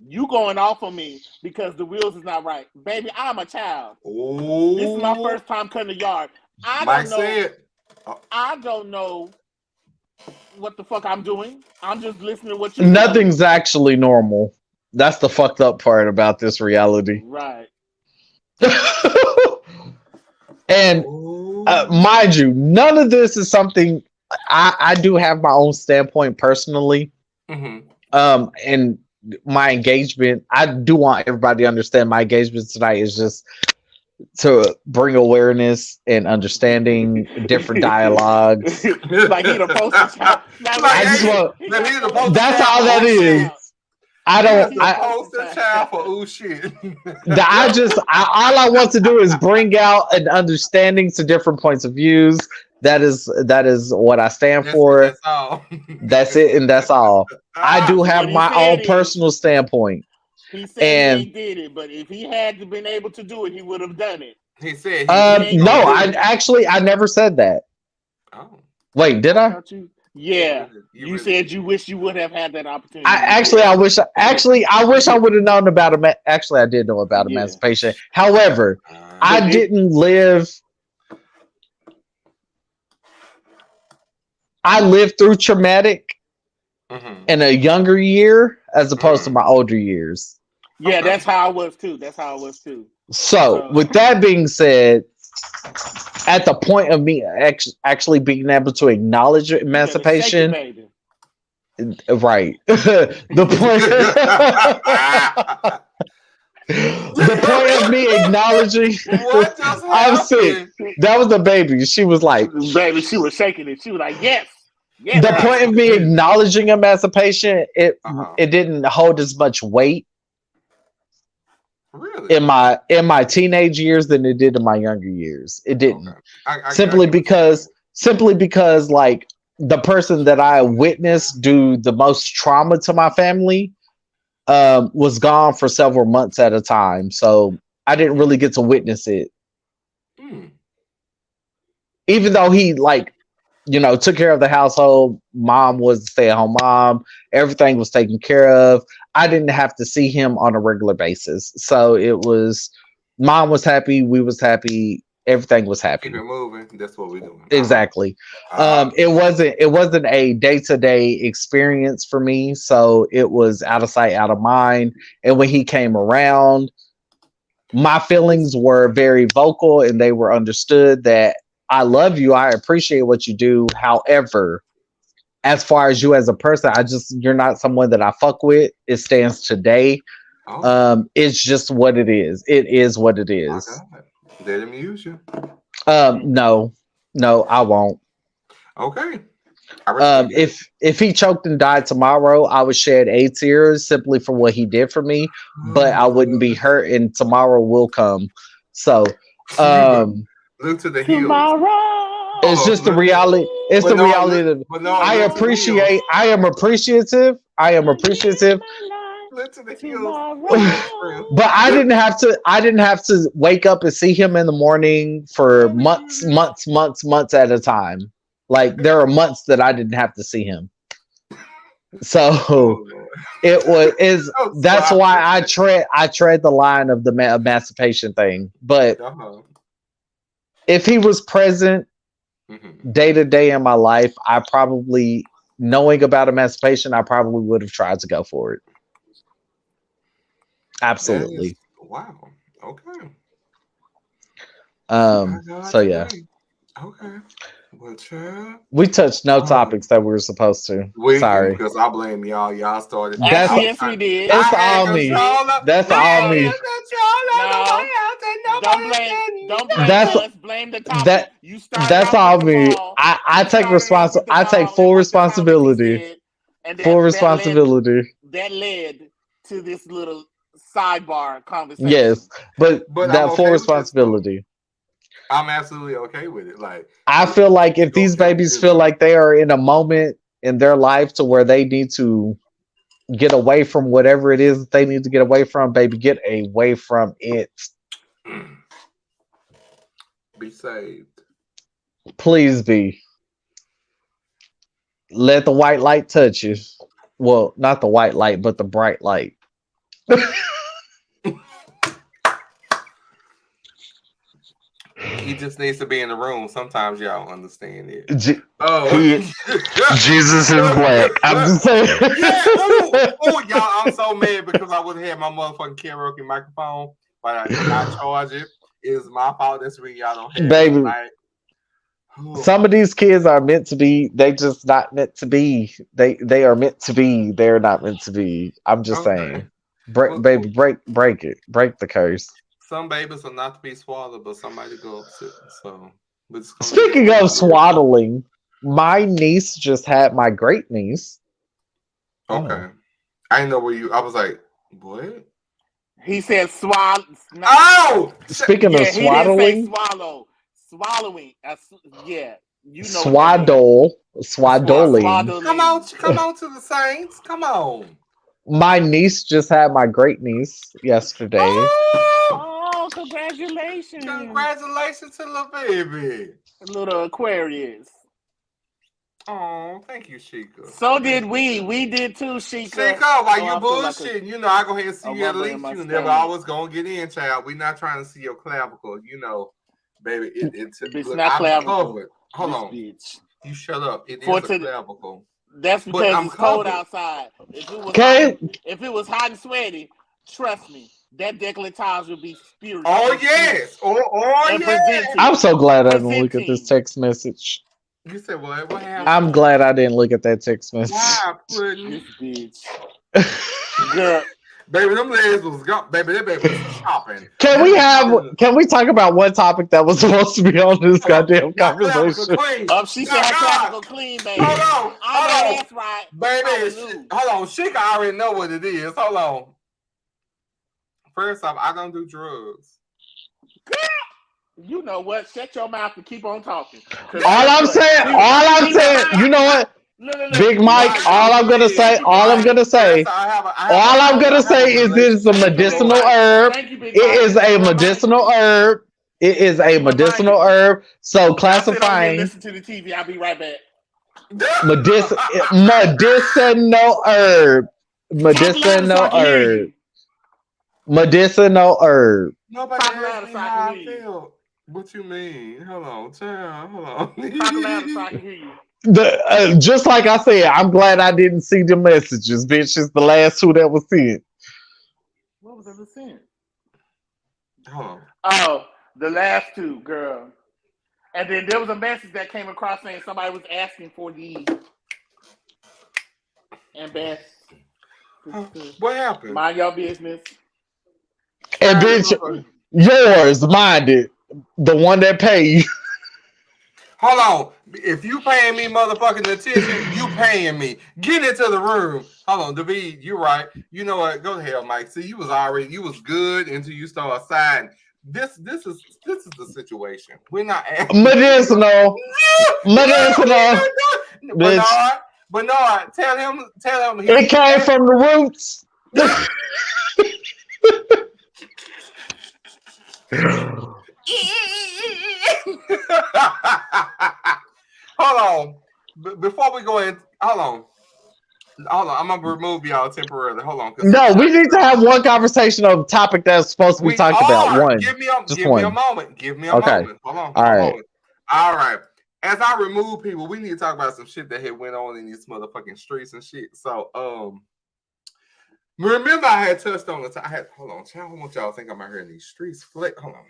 You going off on me because the wheels is not right, baby. I'm a child. Ooh. This is my first time cutting the yard. I don't know what the fuck I'm doing. I'm just listening to what you. Nothing's actually normal. That's the fucked up part about this reality. Right. And mind you, none of this is something I do have my own standpoint personally. Mm-hmm. And my engagement, I do want everybody to understand my engagement tonight is just to bring awareness and understanding different dialogues. Like he the poster child. That's all that is. Poster child for shit. All I want to do is bring out an understanding to different points of views. That is what I stand for. That's all. That's it, and that's all. I do have my own personal standpoint. He said he did it, but if he had been able to do it, he would have done it. He said no, I never said that. Oh. Wait, did I? Yeah. You said you wish you would have had that opportunity. I wish I would have known about him. Actually, I did know about emancipation. However, I didn't live. I lived through traumatic in a younger year as opposed to my older years. Yeah, that's how I was too. So, with that being said, at the point of me actually being able to acknowledge emancipation, right? The point of me acknowledging, I'm sick. That was the baby. She was like, baby, she was shaking it. She was like, yes. The point of me acknowledging emancipation, it didn't hold as much weight really in my teenage years than it did in my younger years. It didn't. Simply because like the person that I witnessed do the most trauma to my family was gone for several months at a time. So I didn't really get to witness it. Even though he took care of the household, mom was a stay-at-home mom, everything was taken care of. I didn't have to see him on a regular basis. So it was, mom was happy, we was happy, everything was happy. Keep it moving. That's what we're doing. Exactly. It wasn't a day-to-day experience for me. So it was out of sight, out of mind. And when he came around, my feelings were very vocal and they were understood that I love you. I appreciate what you do. However, as far as you as a person, you're not someone that I fuck with. It stands today. It's just what it is. It is what it is. Let him use you. No, I won't. Okay. If he choked and died tomorrow, I would shed 8 tears simply for what he did for me, but I wouldn't be hurt, and tomorrow will come. So, look to the hills. It's just the reality. It's the reality. I am appreciative. Look to the hills. But I didn't have to wake up and see him in the morning for months at a time. Like there are months that I didn't have to see him. So that's why I tread the line of the emancipation thing. But if he was present day to day in my life, I probably, knowing about emancipation, I probably would have tried to go for it. Absolutely. Wow. Okay. So yeah. Okay. Well, child. We touched no topics that we were supposed to. Sorry. Because I blame y'all. Y'all started. Yes, we did. That's all me. That's all me. Don't blame us. Blame the topic. That's all me. I take full responsibility. Full responsibility. That led to this little sidebar conversation. Yes, but that full responsibility. I'm absolutely okay with it. Like I feel like if these babies feel like they are in a moment in their life to where they need to get away from whatever it is that they need to get away from, baby, get away from it. Be saved. Please be. Let the white light touch you. Well, not the white light, but the bright light. He just needs to be in the room. Sometimes y'all don't understand it. Jesus is black. I'm just saying. Yeah. Oh, y'all, I'm so mad because I would have had my motherfucking karaoke microphone, but I did not charge it. It's my fault. That's when y'all don't have Baby. it. Like, some of these kids are meant to be. They just not meant to be. They are meant to be. They're not meant to be. I'm just saying. Break it. Break the curse. Some babies are not to be swallowed, but somebody go upset. So, speaking of swaddling, my niece just had my great niece. Okay, I didn't know where you. I was like, what? He said swallow. Oh, speaking of swaddling, he didn't say swallow. Swallowing. Yeah, you know. Swaddling. Come on to the Saints. Come on. My niece just had my great niece yesterday. Oh, congratulations. Congratulations to the baby. Little Aquarius. Oh, thank you, Sheikah. So did we. We did too, Sheikah. Sheikah, while you bullshitting, you know, I go ahead and see you at least. You never always gonna get in, child. We're not trying to see your clavicle, you know, baby. It's not clavicle. Hold on. Bitch. You shut up. It is a clavicle. That's because it's cold outside. If it was hot and sweaty, trust me, that décolletage would be spiritual. Oh yes. Oh yes. I'm so glad I didn't look at this text message. You said what? What happened? I'm glad I didn't look at that text message. Why, Pudding? This bitch. Girl. Baby, them legs was gone. Baby, that baby was chopping. Can we talk about one topic that was supposed to be on this goddamn conversation? She said her clavicle clean, baby. Hold on. That's right. Baby, hold on. Sheikah already know what it is. Hold on. First off, I don't do drugs. You know what? Shut your mouth and keep on talking. All I'm saying, you know what? Big Mike, all I'm gonna say is this is a medicinal herb. It is a medicinal herb. It is a medicinal herb. So classifying. Listen to the TV. I'll be right back. Medicinal herb. Medicinal herb. Medicinal herb. Nobody asked me how I feel. What you mean? Hold on, child. Hold on. Talk louder so I can hear you. Just like I said, I'm glad I didn't see the messages, bitch. It's the last two that was sent. What was ever sent? Hold on. Oh, the last two, girl. And then there was a message that came across saying somebody was asking for the what happened? Mind your business. And bitch, yours, mind it. The one that paid. Hold on. If you paying me motherfucking attention, you paying me. Get into the room. Hold on, David, you're right. You know what? Go to hell, Mike. See, you was good until you start siding. This is the situation. We're not medicinal. Bernard, tell him it came from the roots. Hold on. Before we go in, hold on. I'm gonna remove y'all temporarily. Hold on. No, we need to have one conversation on the topic that's supposed to be talked about. One. Give me a moment. Give me a moment. Hold on. All right. As I remove people, we need to talk about some shit that had went on in these motherfucking streets and shit. So, remember I had touched on it. Hold on, child. I want y'all to think I'm out here in these streets. Hold on.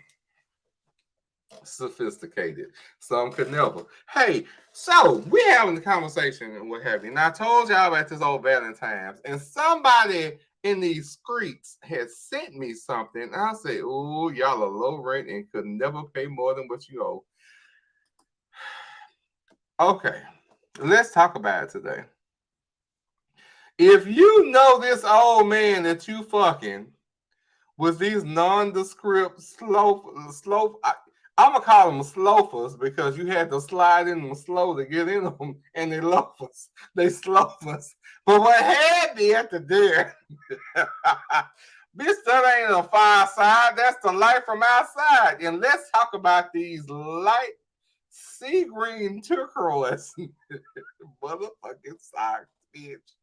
Sophisticated. Some could never. Hey, so we having the conversation and what have you. And I told y'all about this old Valentine's, and somebody in these streets had sent me something. And I said, "Oh, y'all are low rent and could never pay more than what you owe." Okay, let's talk about it today. If you know this old man that you fucking with these nondescript slow. I'm gonna call them slowfers because you had to slide in them slow to get in them, and they loafers, they slowfers. But what had me at the door, bitch, that ain't a fireside. That's the light from outside. And let's talk about these light sea green turquoise motherfucking socks, bitch.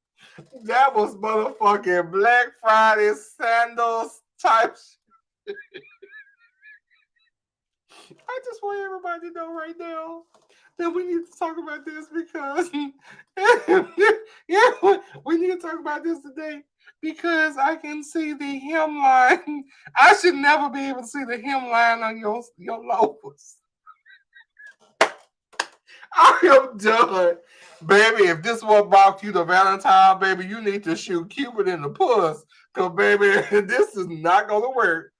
That was motherfucking Black Friday sandals type shit. I just want everybody to know right now that we need to talk about this because we need to talk about this today because I can see the hemline. I should never be able to see the hemline on your loafers. I am done. Baby, if this one brought you to Valentine, baby, you need to shoot Cupid in the puss. Because, baby, this is not going to work.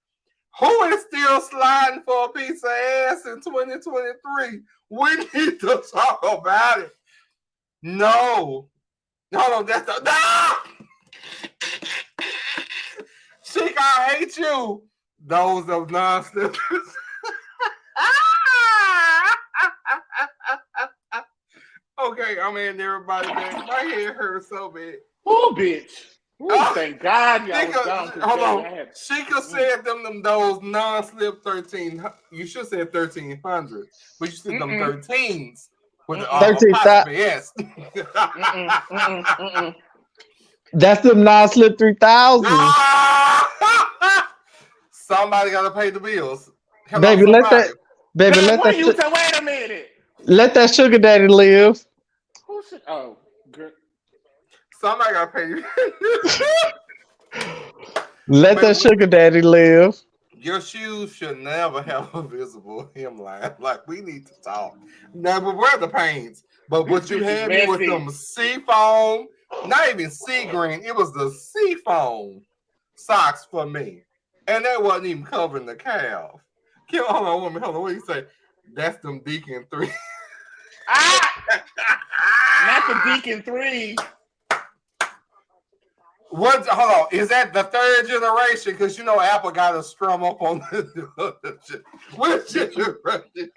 Who is still sliding for a piece of ass in 2023? We need to talk about it. No. No, that's the... No! Chick, I hate you. Those of non-slippers. Okay, I'm in everybody back. My head hurts so bad. Oh, bitch. Ooh, thank God y'all was down. Hold on. Sheikah said those non-slip 13. You should say 1300, but you said them 13s with the 13,000. Yes. That's the non-slip 3,000. Somebody got to pay the bills. Hello, baby, somebody. Wait a minute. Let that sugar daddy live. Who should? Oh, girl. Somebody got to pay you. Let that sugar daddy live. Your shoes should never have a visible hemline. Like, we need to talk. Now, but where are the pains? But what you had me with them sea foam, not even sea green, it was the sea foam socks for me. And that wasn't even covering the calf. Hold on, woman, hold on. What do you say? That's them Deacon 3. Not the Deacon 3. What? Hold on. Is that the third generation? Because you know Apple got to strum up on the what generation?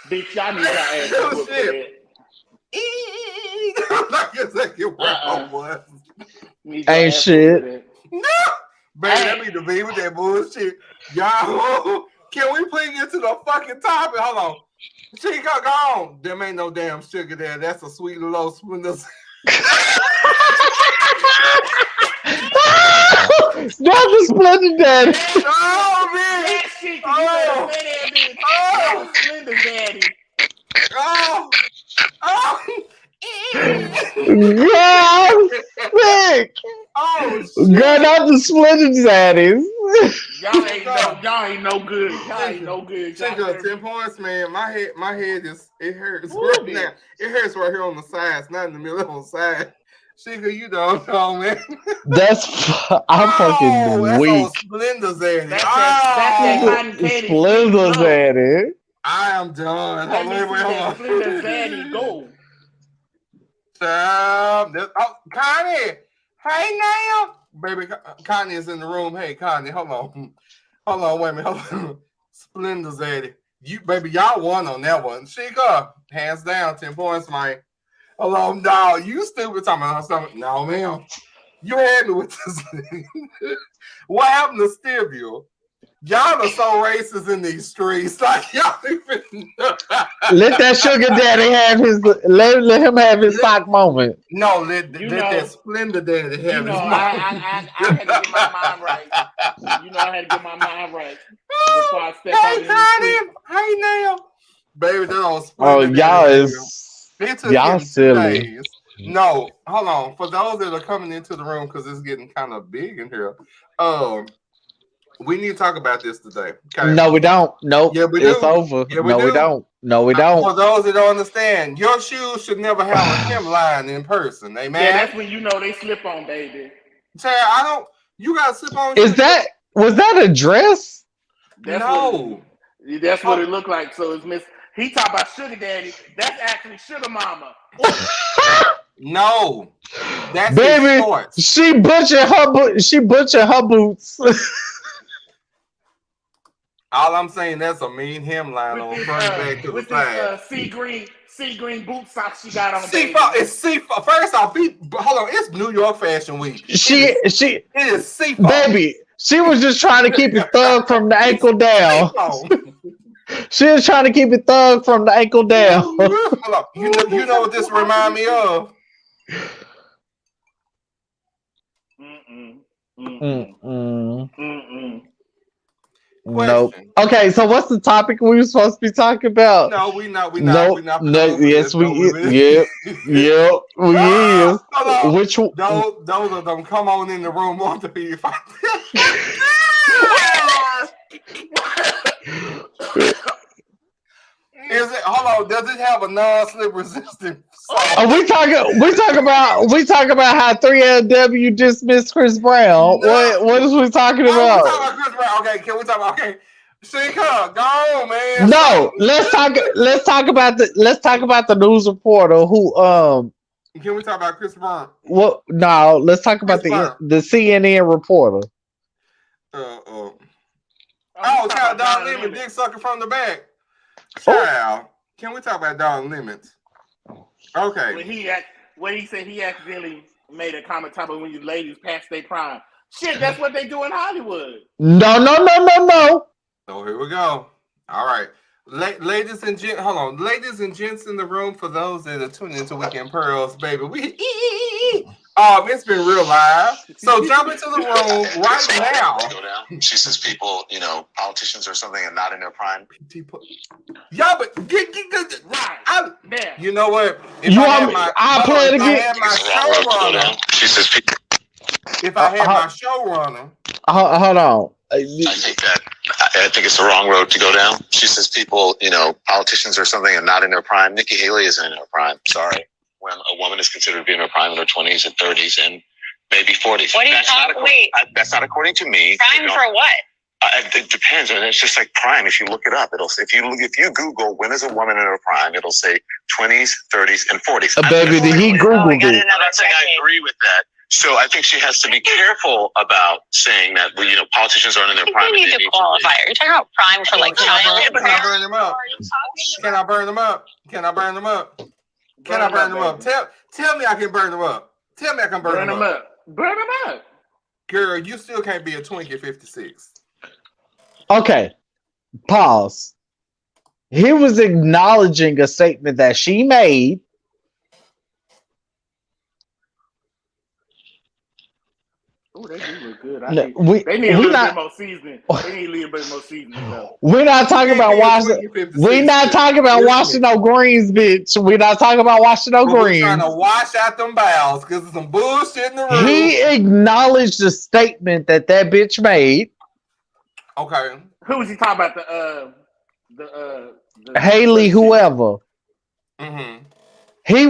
Bitch, y'all need to ask for shit. Ain't shit. No, baby, that be the beat with that bullshit. Y'all, can we please get to the fucking topic? Hold on. She got gone. Them ain't no damn sugar there. That's a sweet little Splendor. That's a Splendor Daddy. Oh, man. Splendor Daddy. Oh. Yeah, sick. Oh, girl, not the Splendor Daddies. Y'all ain't no good. Y'all ain't no good. She got 10 points, man. My head is it hurts right now. It hurts right here on the sides, not in the middle on the side. Chica, you don't know, man. I'm fucking weak. Splendor Zaddy. That's that Splendor Zaddy. I am done. Hold on. Splendor Zaddy, go. Connie. Hey, now. Baby, Connie is in the room. Hey, Connie, hold on. Hold on, wait a minute. Hold on. Splendor Zaddy. Baby, y'all won on that one. Chica, hands down, 10 points, man. Hello, no, you stupid talking about something. No, ma'am. You had me with this. What happened to Stevia? Y'all are so racist in these streets. Like, y'all even let that sugar daddy have his let him have his sock moment. No, let that Splendor Daddy have his moment. I had to get my mind right. You know, I had to get my mind right before I step out in the street. Hey now. Baby, that was Splendor y'all y'all silly. Days. No, hold on. For those that are coming into the room, because it's getting kind of big in here. We need to talk about this today. Okay? No, we don't. Nope. Yeah, we it's do. over. Yeah, we don't. No, we don't. For those that don't understand, your shoes should never have a hemline in person. Amen. Yeah, that's when you know they slip on, baby. Chad, you got to slip on. Was that a dress? That's what it looked like. So it's Miss. He talk about sugar daddy. That's actually sugar mama. No, that's baby. She butchered her boots. All I'm saying, that's a mean hemline on front back to the side. Sea green boot socks she got on. It's C4. First off, hold on. It's New York Fashion Week. It is C4. Baby, she was just trying to keep it thug from the ankle down. She was trying to keep it thug from the ankle down. Hold on. You know what this remind me of? Nope. Okay, so what's the topic we were supposed to be talking about? No, we not. Yes, we is. Yep, we is. Which those of them come on in the room want to be Is it? Hold on. Does it have a non-slip resistant? We talk about how 3LW dismissed Chris Brown. No. What is we talking about? We talking about Chris Brown. Okay, can we talk about? Okay, Shinka, go on, man. No, let's talk about the news reporter who Can we talk about Chris Brown? Well, no, let's talk about the CNN reporter. Child, Don Lemon, dick sucker from the back. Child, can we talk about Don Lemons? Okay. When he said he accidentally made a comment talking about when you ladies past their prime. Shit, that's what they do in Hollywood. No. So here we go. All right. Ladies and gents in the room, for those that are tuning into Weekend Pearls, baby, it's been real live. So jump into the room right now. Go down. She says people, politicians or something, and not in their prime. Yeah, but get right. You know what? I'll play it again. She says people. If I had my showrunner. Hold on. I think it's the wrong road to go down. She says people, politicians or something, and not in their prime. Nikki Haley isn't in her prime. Sorry. When a woman is considered to be in her prime in her 20s and 30s and maybe 40s. What are you talking about? Wait. That's not according to me. Prime for what? It depends. And it's just like prime. If you look it up, it'll say, if you Google when is a woman in her prime, it'll say 20s, 30s, and 40s. Baby, did he Google it? I'm not saying I agree with that. So I think she has to be careful about saying that, politicians aren't in their prime. You need to qualify. Are you talking about prime for like child? Can I burn them up? Can I burn them up? Can I burn them up? Can I burn them up? Tell me I can burn them up. Tell me I can burn them up. Burn them up. Girl, you still can't be a twink at 56. Okay. Pause. He was acknowledging a statement that she made. Oh, they do look good. They need a little bit more seasoning. We're not talking about washing. We're not talking about washing no greens, bitch. We're not talking about washing no greens. We're trying to wash out them bowels because there's some bullshit in the room. He acknowledged the statement that bitch made. Okay. Who was he talking about? The Haley, whoever. Mm-hmm. He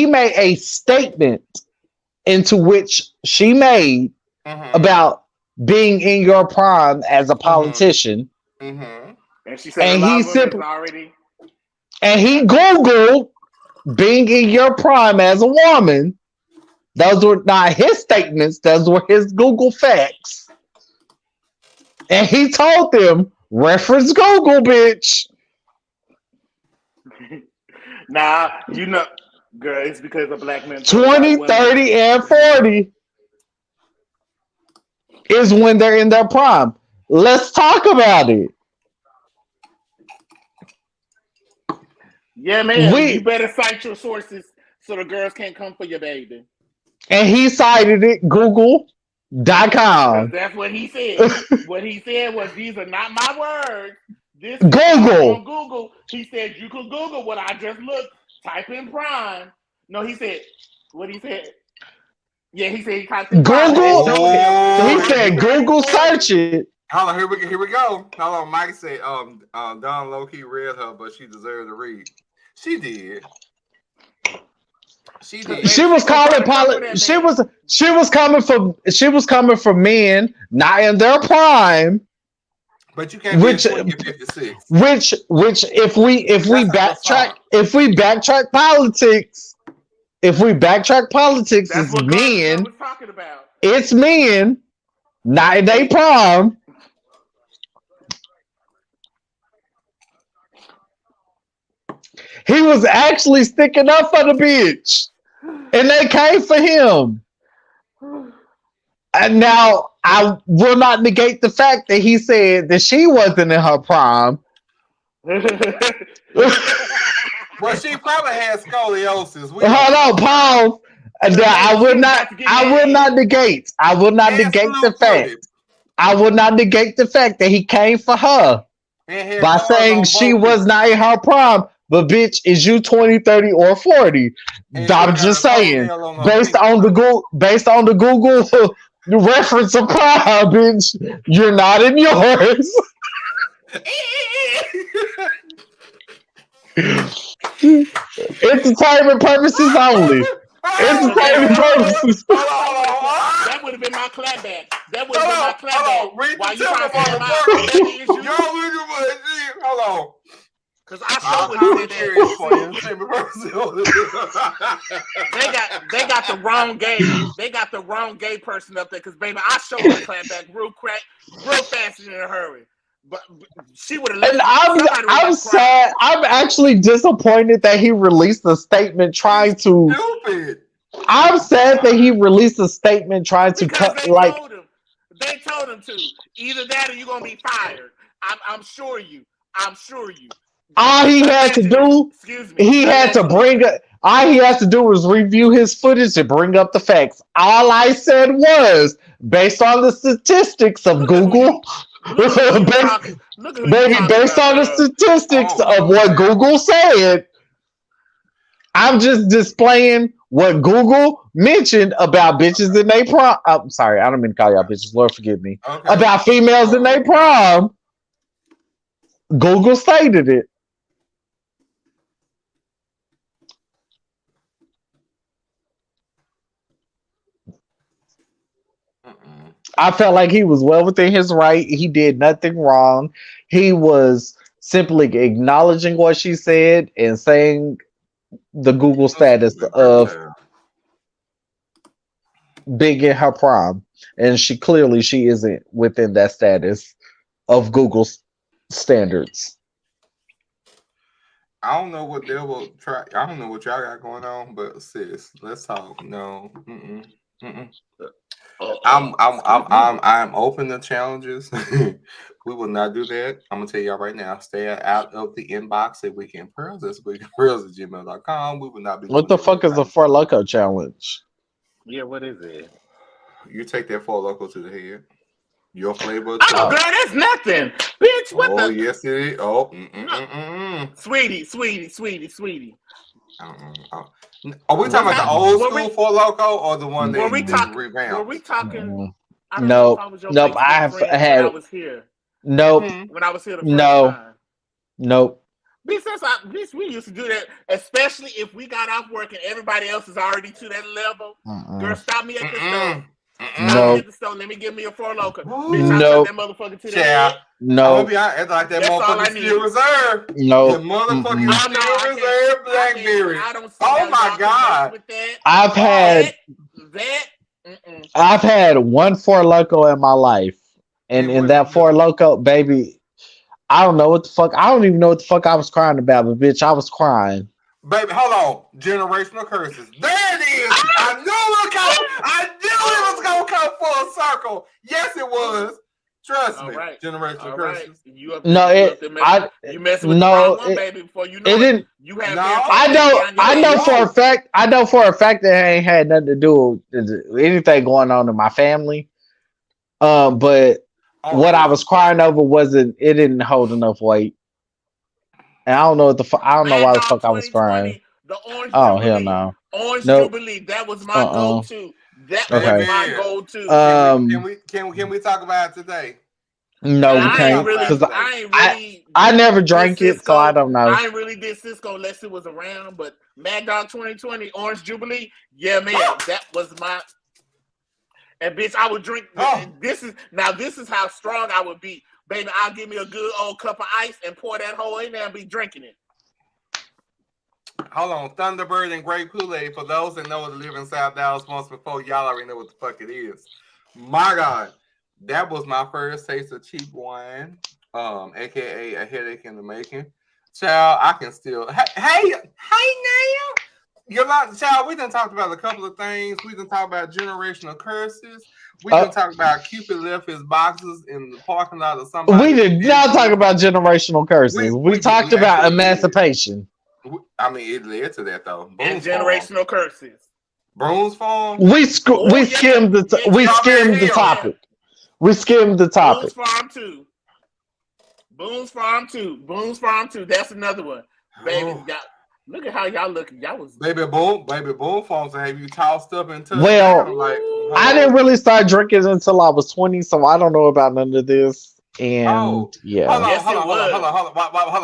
made a statement into which she made about being in your prime as a politician. Mm-hmm. And she said, and he Googled being in your prime as a woman. Those were not his statements, those were his Google facts. And he told them, reference Google, bitch. Nah, girl, it's because of black men. 20, 30, and 40 is when they're in their prime. Let's talk about it. Yeah, man. You better cite your sources so the girls can't come for your baby. And he cited it, Google.com. That's what he said. What he said was, these are not my words. This Google. On Google. He said, you could Google what I just looked. Type in prime. No, he said, what he said? Yeah, he said he typed in Google. He said Google search it. Hold on, here we go. Hold on, Mike said, Don low-key read her, but she deserved to read. She did. She did. She was calling she was coming from men not in their prime. But you can't be 56. Which if we backtrack politics, that's it's men. Talking about. It's men not in their prime. He was actually sticking up for the bitch. And they came for him. And now I will not negate the fact that he said that she wasn't in her prime. Well, she probably had scoliosis. Hold on, pause. I will not negate. I will not negate the fact. I will not negate the fact that he came for her by saying she was not in her prime. But bitch, is you 20, 30, or 40? I'm just saying, based on the Google reference of prime, bitch, you're not in yours. Entertainment purposes only. Entertainment purposes. That would have been my clapback. That would have been my clapback. While you trying to figure out hold on. Because I saw what they got the wrong gay. They got the wrong gay person up there. Because baby, I showed the clapback real fast in a hurry. But she would have. I'm sad. I'm actually disappointed that he released a statement trying to. Stupid. I'm sad that he released a statement trying to cut. They told him to. Either that or you're gonna be fired. I'm sure you. All he had to do. Excuse me. He had to bring up. All he has to do was review his footage and bring up the facts. All I said was based on the statistics of Google. Based on the statistics of what Google said, I'm just displaying what Google mentioned about bitches in their prime. I'm sorry, I don't mean to call y'all bitches. Lord forgive me. Okay. About females in their prime. Google stated it. I felt like he was well within his right. He did nothing wrong. He was simply acknowledging what she said and saying the Google status of being in her prime. And she isn't within that status of Google's standards. I don't know what they will try. I don't know what y'all got going on, but sis, let's talk. No. I'm open to challenges. We will not do that. I'm gonna tell y'all right now. Stay out of the inbox at Weekend Pearls. That's weekendpearls@gmail.com. We will not be. What the fuck is the Four Loco challenge? Yeah, what is it? You take that Four Loco to the head. Your flavor. Oh, girl, that's nothing, bitch. What the? Yes, it is. Oh, sweetie. Are we talking about the old school Four Loco or the one that revamped? Were we talking? Nope. I have had. When I was here. Nope. When I was here the first time. Nope. Bitch, we used to do that, especially if we got off work and everybody else is already to that level. Girl, stop me at the store. Let me give me a Four Loco. Bitch, I took that motherfucker to the head. No. It's like that motherfucker Steel Reserve. No. The motherfucking Steel Reserve Blackberry. Oh my God. I've had one Four Loco in my life. And in that Four Loco, baby, I don't know what the fuck. I don't even know what the fuck I was crying about, but bitch, I was crying. Baby, hold on. Generational curses. There it is. I knew it was gonna come full circle. Yes, it was. Trust me. Right. Generational curses. You messing with the wrong one, baby. Before you know it didn't. You have. I know for a fact. I know for a fact that it ain't had nothing to do with anything going on in my family. But what I was crying over it didn't hold enough weight. And I don't know what the fuck. I don't know why the fuck I was crying. The Orange Jubilee. Hell no. Orange Jubilee. That was my go-to. That was my go-to. Can we talk about it today? No, we can't. Because I never drank it, so I don't know. I ain't really did Cisco unless it was around. But Mad Dog 2020 Orange Jubilee. Yeah, man, that was my. And bitch, I would drink. This is how strong I would be. Baby, I'll give me a good old cup of ice and pour that whole in there and be drinking it. Hold on. Thunderbird and Grape Kool-Aid. For those that know what to live in South Dallas once before, y'all already know what the fuck it is. My God. That was my first taste of cheap wine. AKA a headache in the making. Child, I can still... Hey now! Child, we done talked about a couple of things. We done talked about generational curses. We done talked about Cupid left his boxes in the parking lot of somebody. We did not talk about generational curses. We talked about emancipation. I mean, it led to that though. And generational curses. Boone's Farm. We skimmed the topic. We skimmed the topic. Boone's Farm 2. Boone's Farm 2. That's another one. Baby, look at how y'all looking. Y'all was Baby Boom Farms have you tossed up and touched down. Like, I didn't really start drinking until I was 20, so I don't know about none of this. And yeah, hold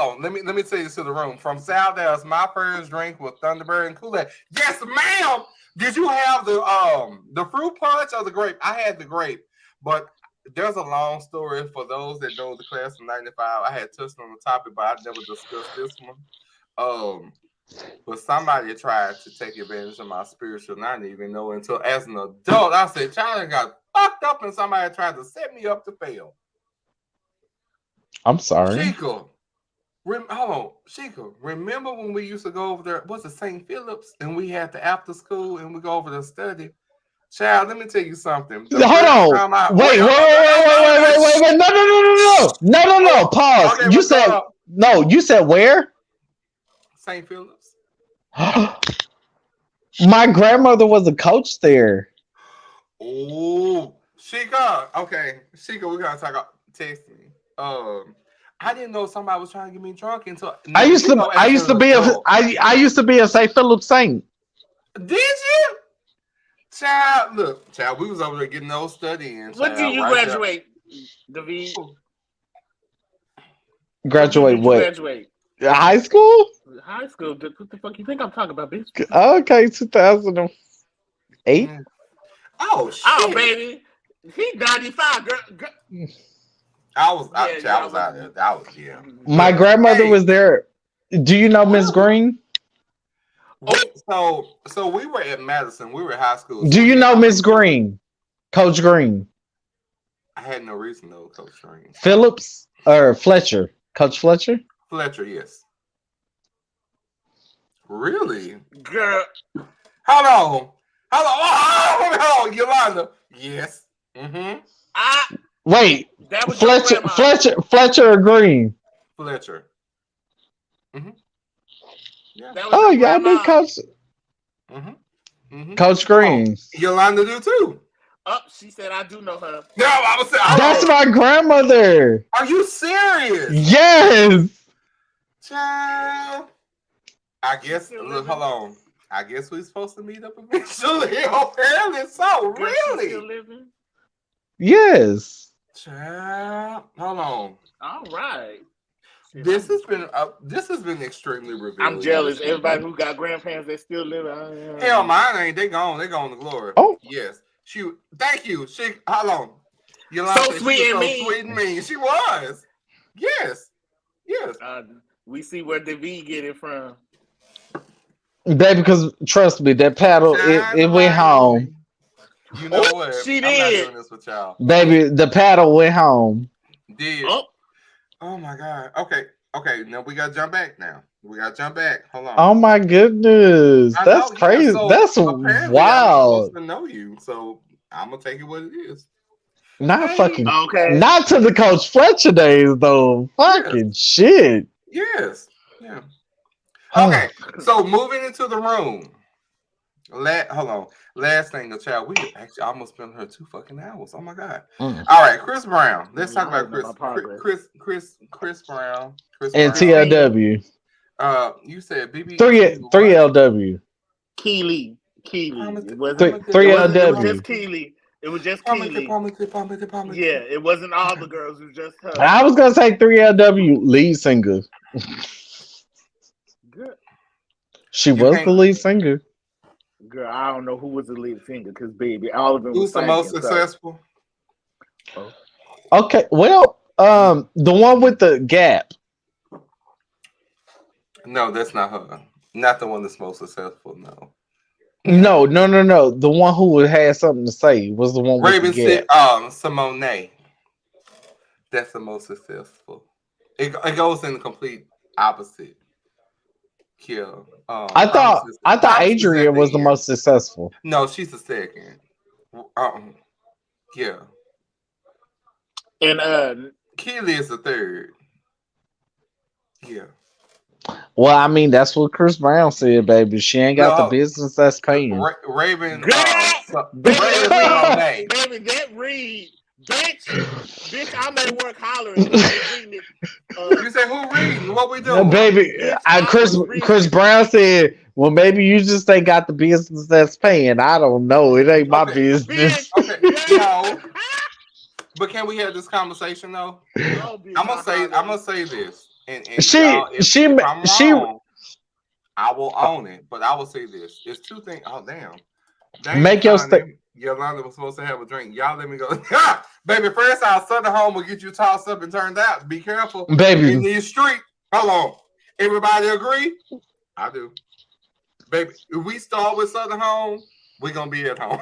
on. Let me say this to the room. From South Dallas, my first drink was Thunderbird and Kool-Aid. Yes, ma'am. Did you have the fruit punch or the grape? I had the grape, but there's a long story for those that know the class of '95. I had touched on the topic, but I never discussed this one. But somebody tried to take advantage of my spiritual, and I didn't even know until as an adult. I said, "Child, got fucked up," and somebody tried to set me up to fail. I'm sorry. Chica, hold on. Chica, remember when we used to go over there? Was it St. Philip's? And we had the after school and we go over to study. Child, let me tell you something. Hold on. Wait. No. Pause. Okay, you said where? St. Philip's. My grandmother was a coach there. Oh, Chica. Okay. Chica, we gotta talk about text me. I didn't know somebody was trying to get me drunk until I used to be a St. Philip Saint. Did you? Child, we was over there getting those studying. What did you graduate, David? Graduate what? Graduate. High school? High school. What the fuck you think I'm talking about, bitch? Okay, 2008. Oh shit! Oh baby, he 95, girl. I was out there. My grandmother was there. Do you know Miss Green? So we were at Madison. We were at high school. Do you know Miss Green? Coach Green. I had no reason to know Coach Green. Phillips or Fletcher? Coach Fletcher? Fletcher, yes. Really? Girl. Hold on, Yolanda. Yes. Mm-hmm. Wait, that was Fletcher or Green? Fletcher. Mm-hmm. Yeah. Y'all do Coach. Mm-hmm. Mm-hmm. Coach Green. Yolanda do too. She said I do know her. No, I was saying. That's my grandmother. Are you serious? Yes. Child. I guess. Look, hold on. I guess we're supposed to meet up eventually. Apparently, so really. Still living? Yes. Child, hold on. All right. This has been extremely revealing. I'm jealous. Everybody who got grandparents that still live. Hell, mine ain't. They gone. They gone to glory. Oh, yes. Thank you. How long? Yolanda so sweet and mean. Sweet and mean. She was. Yes. We see where David get it from. Baby, because trust me, that paddle it went home. You know what? She did. I'm not doing this with y'all. Baby, the paddle went home. Did. Oh my God. Okay. Now we gotta jump back now. Hold on. Oh my goodness. That's crazy. So that's wild. I'm supposed to know you, so I'm gonna take it what it is. Not to the Coach Fletcher days though. Fucking shit. Yes. Yeah. Okay. So moving into the room. Hold on. Last thing, child. We actually almost spent her 2 fucking hours. Oh my God. All right, Chris Brown. Let's talk about Chris Brown. And TLW. You said BB. 3LW. Keely. 3LW. It was just Keely. Yeah, it wasn't all the girls. It was just her. I was gonna say 3LW lead singer. Good. She was the lead singer. Girl, I don't know who was the lead singer because, baby, all of them. Who's the most successful? Okay, well, the one with the gap. No, that's not her. Not the one that's most successful. No. The one who had something to say was the one with the gap. Simone. That's the most successful. It goes in the complete opposite. Kill. I thought Adrian was the most successful. No, she's the second. Yeah. And Keely is the third. Yeah. Well, I mean, that's what Chris Brown said, baby. She ain't got the business that's paying. Raven, baby, that read, bitch, I'm at work hollering. You say who reading? What we doing? Baby, Chris Brown said, well, maybe you just ain't got the business that's paying. I don't know. It ain't my business. Okay, no. But can we have this conversation though? I'm gonna say this. And if I'm wrong, I will own it. But I will say this. There's two things. Oh damn. Make your statement. Yolanda was supposed to have a drink. Y'all let me go. Baby, first our Southern home will get you tossed up and turned out. Be careful. Baby. In these streets. Hold on. Everybody agree? I do. Baby, if we start with Southern home, we're gonna be at home.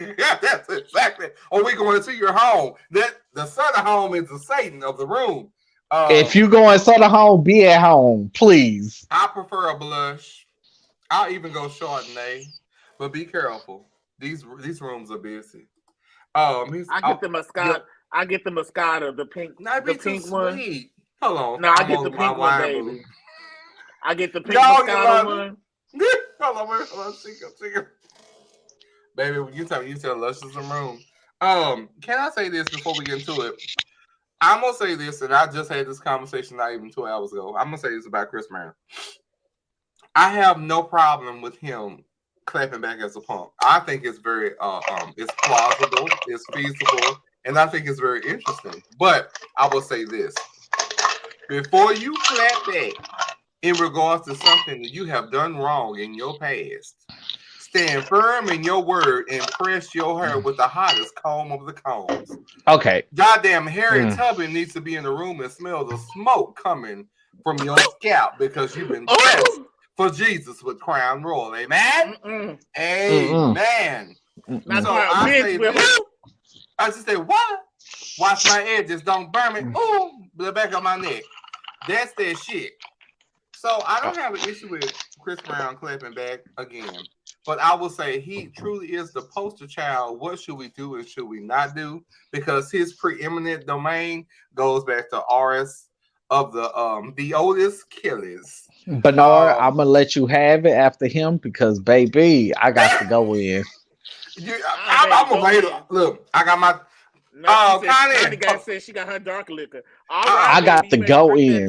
Yeah, that's exactly. Or we going to your home. That the Southern home is the Satan of the room. If you go inside the home, be at home, please. I prefer a blush. I'll even go Chardonnay, but be careful. These rooms are busy. I get the Moscato. I get the Moscato, the pink, the pink one. Hold on. No, I get the pink one, baby. I get the pink Moscato one. Hold on. Single. Baby, you tell Luscious some room. Can I say this before we get into it? I'm gonna say this, and I just had this conversation not even 2 hours ago. I'm gonna say this about Chris Brown. I have no problem with him clapping back as a punk. I think it's very it's plausible, it's feasible, and I think it's very interesting. But I will say this. Before you clap back in regards to something that you have done wrong in your past, stand firm in your word and press your hair with the hottest comb of the combs. Okay. Goddamn, Harriet Tubman needs to be in the room and smell the smoke coming from your scalp because you've been pressed for Jesus with Crown Royal. Amen? Amen. So I just say, what? Watch my edges, don't burn me. Ooh, the back of my neck. That's that shit. So I don't have an issue with Chris Brown clapping back again. But I will say he truly is the poster child. What should we do and should we not do? Because his preeminent domain goes back to RS of the oldest killers. Bernard, I'm gonna let you have it after him because baby, I got to go in. I'm gonna wait. Look, I got my. Connie said she got her dark liquor. I got to go in.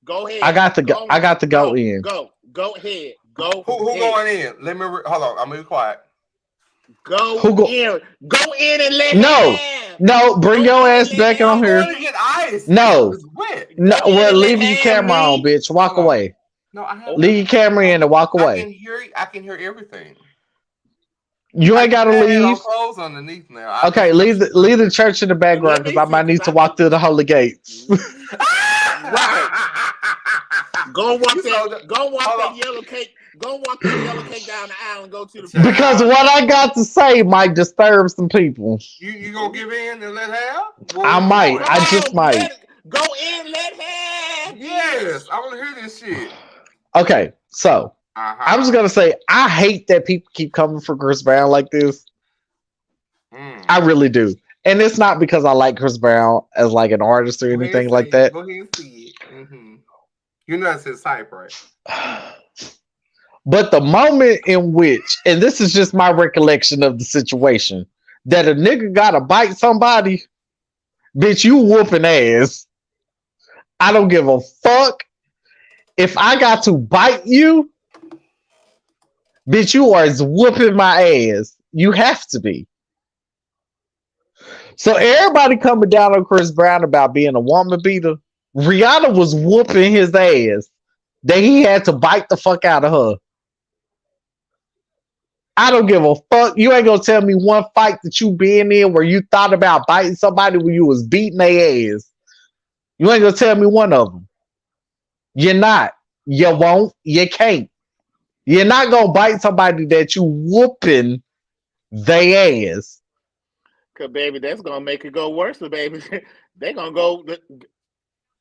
Go ahead. I got to go. I got to go in. Go ahead. Go. Who going in? Let me hold on. I'm gonna be quiet. Go in. Go in and let No. Bring your ass back on here. Get ice. No. Well, leave your camera on, bitch. Walk away. No, leave your camera in and walk away. I can hear everything. You ain't gotta leave. Clothes underneath now. Okay, leave the church in the background because I might need to walk through the holy gates. Right. Go walk that yellow cake. Go walk that yellow cake down the aisle and go to the. Because what I got to say might disturb some people. You gonna give in and let have? I might. I just might. Go in, let have. Yes, I want to hear this shit. Okay, so I'm just gonna say I hate that people keep coming for Chris Brown like this. I really do, and it's not because I like Chris Brown as like an artist or anything like that. Go ahead and see it. You know that's his type, right? But the moment in which, and this is just my recollection of the situation, that a nigga gotta bite somebody, bitch, you whooping ass. I don't give a fuck. If I got to bite you, bitch, you are whooping my ass. You have to be. So everybody coming down on Chris Brown about being a woman beater, Rihanna was whooping his ass. That he had to bite the fuck out of her. I don't give a fuck. You ain't gonna tell me one fight that you been in where you thought about biting somebody when you was beating their ass. You ain't gonna tell me one of them. You're not. You won't. You can't. You're not gonna bite somebody that you whooping their ass. Cause baby, that's gonna make it go worse, baby. They gonna go.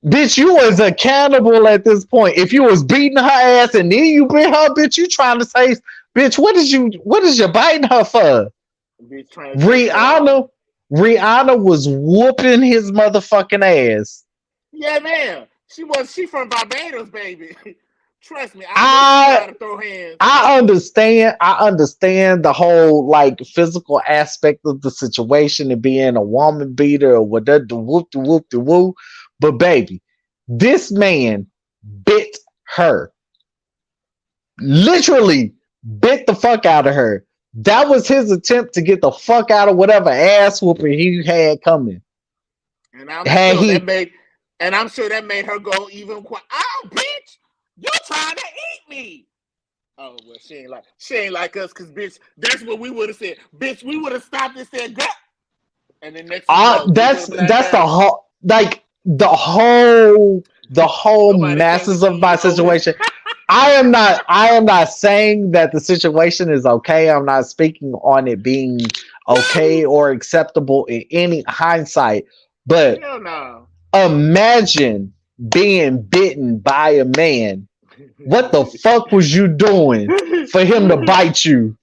Bitch, you was a cannibal at this point. If you was beating her ass and then you bit her, bitch, you trying to say, bitch, what is you biting her for? Rihanna was whooping his motherfucking ass. Yeah, man. She from Barbados, baby. Trust me, I know how to throw hands. I understand the whole like physical aspect of the situation and being a woman beater or whatever, the whoop. But baby, this man bit her. Literally bit the fuck out of her. That was his attempt to get the fuck out of whatever ass whooping he had coming. And I'm sure that made her go even quiet. Oh, bitch! You're trying to eat me. Oh well, she ain't like us, cause bitch, that's what we would have said. Bitch, we would have stopped and said that. And then next that's the whole masses of my situation. I am not saying that the situation is okay. I'm not speaking on it being okay or acceptable in any hindsight. But hell no. Imagine being bitten by a man. What the fuck was you doing for him to bite you?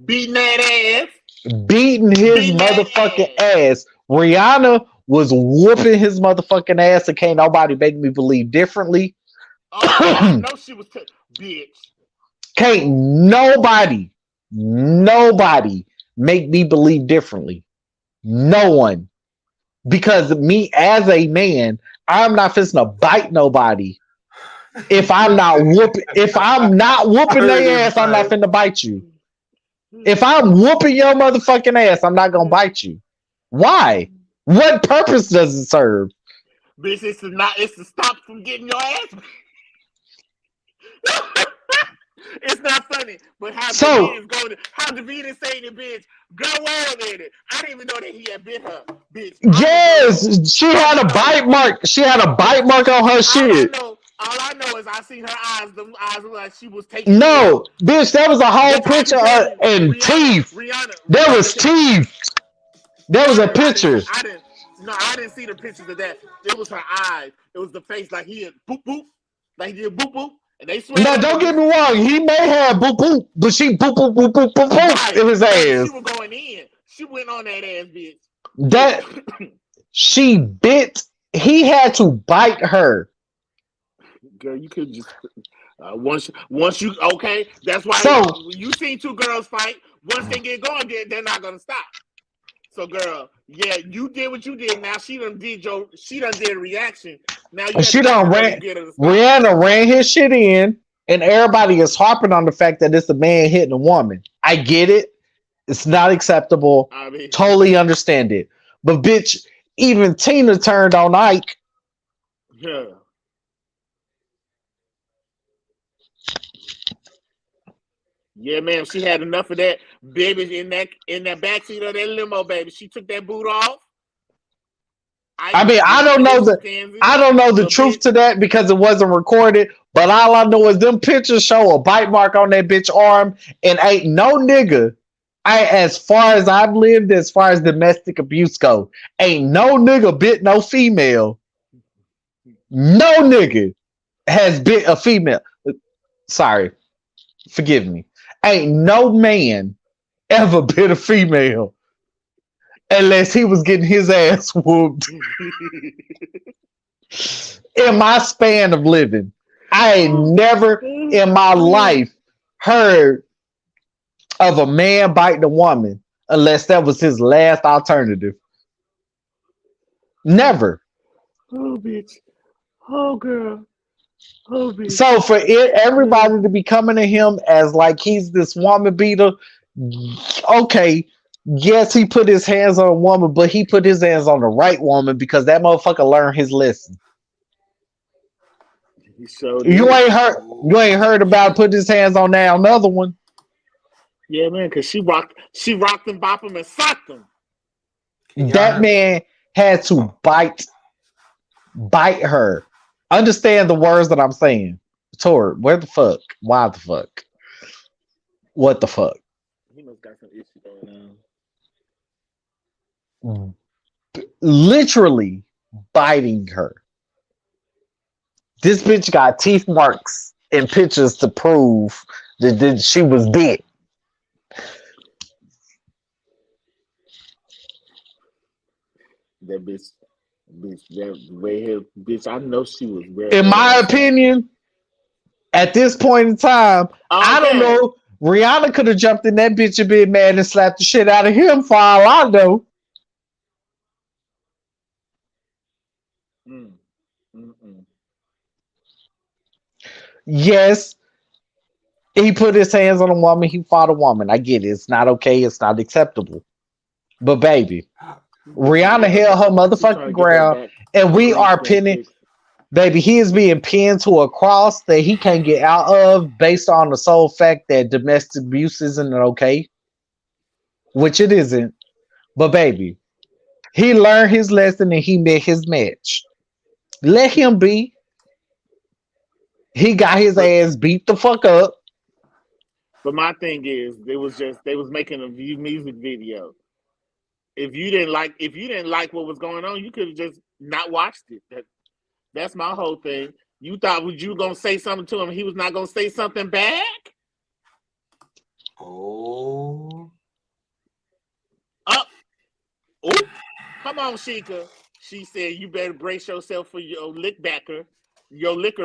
Beating that ass. Beating his motherfucking ass. Rihanna was whooping his motherfucking ass, and can't nobody make me believe differently. Oh, I know she was bitch. Can't nobody make me believe differently. No one. Because me as a man, I'm not fixing to bite nobody. If I'm not whooping their ass, I'm not finna bite you. If I'm whooping your motherfucking ass, I'm not gonna bite you. Why? What purpose does it serve? Bitch, it's to stop from getting your ass. It's not funny, but how David is saying it, bitch, go well in it. I didn't even know that he had bit her, bitch. Yes, she had a bite mark. She had a bite mark on her shit. All I know is I seen her eyes. Them eyes look like she was taking. No, bitch, that was a whole picture and teeth. There was teeth. There was a picture. I didn't see the pictures of that. It was her eyes. It was the face, like he had boop boop, like he did boop boop. Now, don't get me wrong. He may have boop boop, but she boop boop boop boop boop boop in his ass. She was going in. She went on that ass, bitch. That she bit. He had to bite her. Girl, you could just once you okay. That's why you seen two girls fight. Once they get going, they're not gonna stop. So, girl, yeah, you did what you did. Now she done did a reaction. Now Rihanna ran his shit in, and everybody is harping on the fact that it's a man hitting a woman. I get it. It's not acceptable. Totally understand it. But bitch, even Tina turned on Ike. Yeah. Yeah, ma'am. She had enough of that, baby, in that backseat of that limo, baby. She took that boot off. I don't know the truth to that because it wasn't recorded. But all I know is them pictures show a bite mark on that bitch arm, and ain't no nigga. As far as I've lived, as far as domestic abuse go, ain't no nigga bit no female. No nigga has bit a female. Sorry, forgive me. Ain't no man ever bit a female unless he was getting his ass whooped. In my span of living, I ain't never in my life heard of a man biting a woman unless that was his last alternative. Never. Oh, bitch. Oh, girl. Oh, bitch. So for everybody to be coming to him as like he's this woman beater, okay, yes, he put his hands on a woman, but he put his hands on the right woman because that motherfucker learned his lesson. You ain't heard about putting his hands on that another one. Yeah, man, because she rocked him, bop him, and socked him. That man had to bite her. Understand the words that I'm saying. Tor, where the fuck? Why the fuck? What the fuck? He must got some issue going on. Literally biting her. This bitch got teeth marks and pictures to prove that she was bit. That bitch Bitch, that way here, bitch. I know she was very. In my opinion, at this point in time, I don't know. Rihanna could have jumped in that bitch and been mad and slapped the shit out of him for all I know. Yes, he put his hands on a woman. He fought a woman. I get it. It's not okay. It's not acceptable. But baby, Rihanna held her motherfucking ground, and we are pinning. Baby, he is being pinned to a cross that he can't get out of based on the sole fact that domestic abuse isn't okay, which it isn't. But baby, he learned his lesson and he met his match. Let him be. He got his ass beat the fuck up. But my thing is, they was making a music video. If you didn't like what was going on, you could have just not watched it. That's my whole thing. You thought you were gonna say something to him, he was not gonna say something back? Oh. Up. Oh. Come on, Sheikah. She said you better brace yourself for your liquor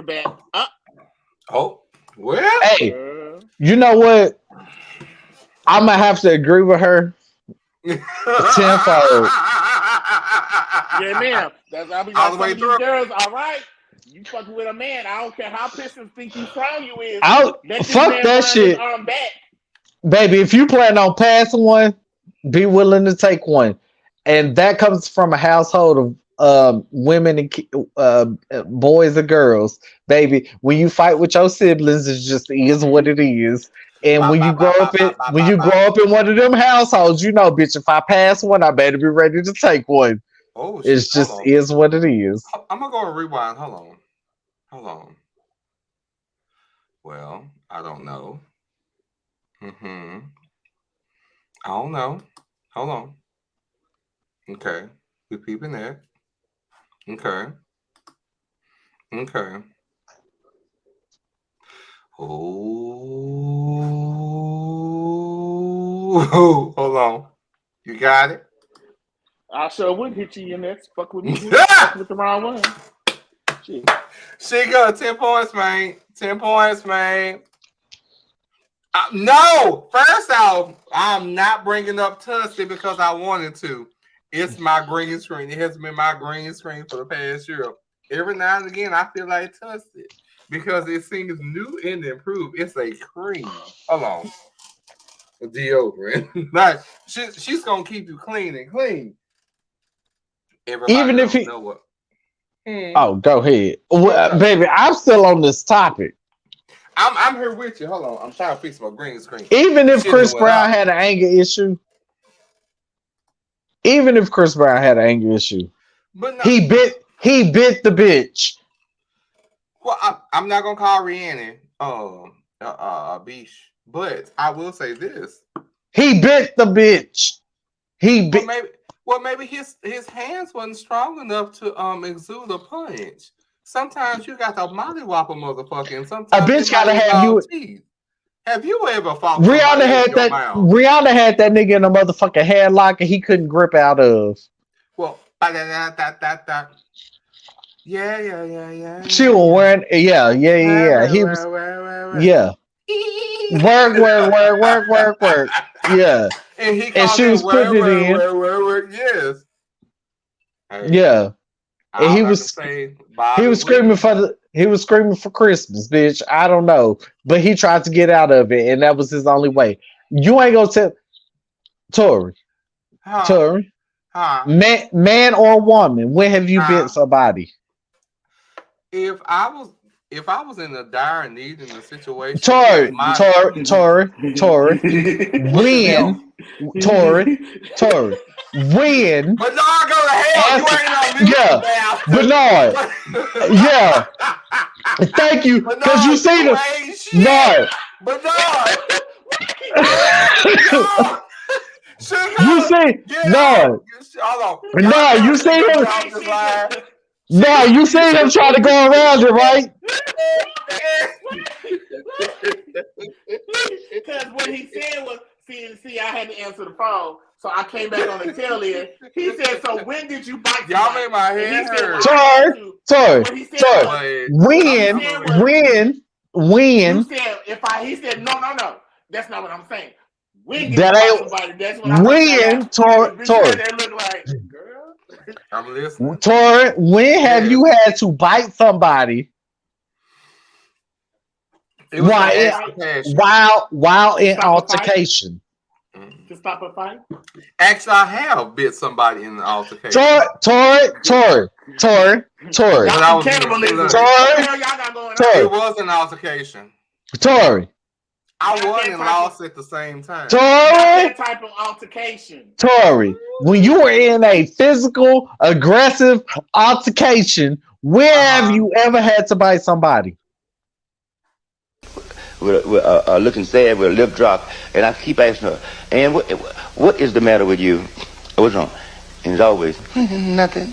back. Up. Oh. Well. Hey, you know what? I'm gonna have to agree with her. Tenfold. Yeah, ma'am. That's how we got some of these girls. All right, you fucking with a man. I don't care how pissed think you strong you is. Fuck that shit, baby. If you plan on passing one, be willing to take one, and that comes from a household of women and boys and girls. Baby, when you fight with your siblings, it just is what it is. And when you grow up in one of them households, you know, bitch, if I pass one, I better be ready to take one. Oh, shit. It's just is what it is. I'm gonna go and rewind. Hold on. Well, I don't know. I don't know. Hold on. Okay, we peeping that. Okay. Oh, hold on. You got it? I sure would hit you in that. Fuck with me. Fuck with the wrong one. Shit. She got 10 points, man. 10 points, man. No! First off, I'm not bringing up Tussie because I wanted to. It's my green screen. It has been my green screen for the past year. Every now and again, I feel like Tussie because it seems new and improved. It's a cream. Hold on. Deodorant. Like, she's going to keep you clean and clean. Everybody even if he know what. Oh, go ahead. Well, baby, I'm still on this topic. I'm here with you. Hold on. I'm trying to fix my green screen. Even if Chris Brown had an anger issue. But no, he bit the bitch. Well, I'm not gonna call Rihanna a beach, but I will say this. He bit the bitch. Maybe his hands wasn't strong enough to exude a punch. Sometimes you got to mollywop a motherfucker, and sometimes a bitch gotta have you. Teeth. Have you ever fought? Rihanna had that. Rihanna had that nigga in a motherfucking headlock, and he couldn't grip out of. Well, yeah. She was wearing, yeah. He was, yeah. Work. Yeah. And she was putting it in. Yes. Yeah. And he was screaming for Christmas, bitch. I don't know, but he tried to get out of it, and that was his only way. You ain't gonna tell Tori, man or woman. When have you bit somebody? If I was in a dire need in a situation, Tori, when, Bernard, go to hell. You ain't on music. Yeah, Bernard. Yeah. Thank you, because you see the Bernard. You see, no, you see him. No, you see him trying to go around it, right? Because what he said was, See, I had to answer the phone, so I came back on the tail end. He said, "So when did you bite?" Y'all made my head hurt. Sorry. When? You said he said no. That's not what I'm saying. When did That you ain't- bite somebody? That's what I'm saying. Tori. Look like, girl. I'm listening. Tori, when have you had to bite somebody? It was while in altercation. To stop a fight? Actually, I have bit somebody in the altercation. Tori. Y'all cannibalism. It was an altercation. Tori. I won and lost at the same time. Tori. That type of altercation. Tori, when you were in a physical, aggressive altercation, when have you ever had to bite somebody? With looking sad with a lip drop, and I keep asking her, "And what is the matter with you? What's wrong?" And it's always nothing.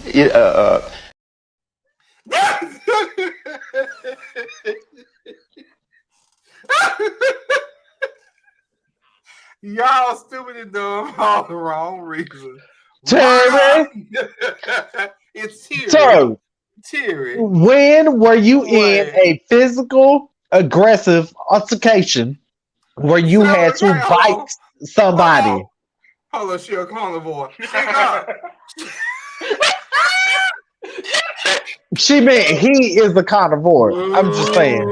Y'all stupid and dumb for all the wrong reasons. Terry, it's Terry. Terry. When were you in a physical, aggressive altercation where you had to bite somebody? Hold on, she'll carnivore. She meant he is a carnivore. I'm just saying.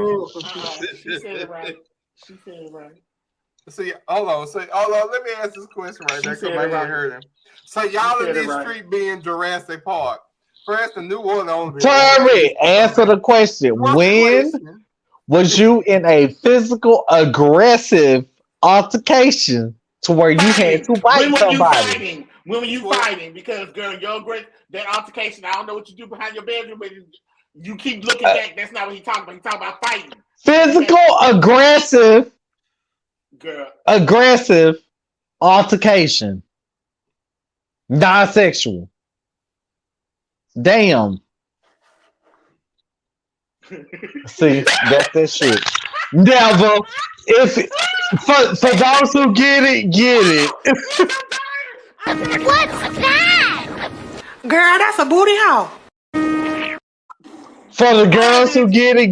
She said it right. See, hold on. Let me ask this question right there because my head hurting. So y'all in this street being Jurassic Park. First, the New Orleans. Terry, answer the question. When was you in a physical, aggressive altercation to where you had to bite somebody? When were you fighting? Because, girl, that altercation, I don't know what you do behind your bedroom, but you keep looking back. That's not what he's talking about. He's talking about fighting. Physical, aggressive altercation. Non-sexual. Damn. See, that's that shit. Never. For those who get it. What's that? Girl, that's a booty hole. For the girls who get it.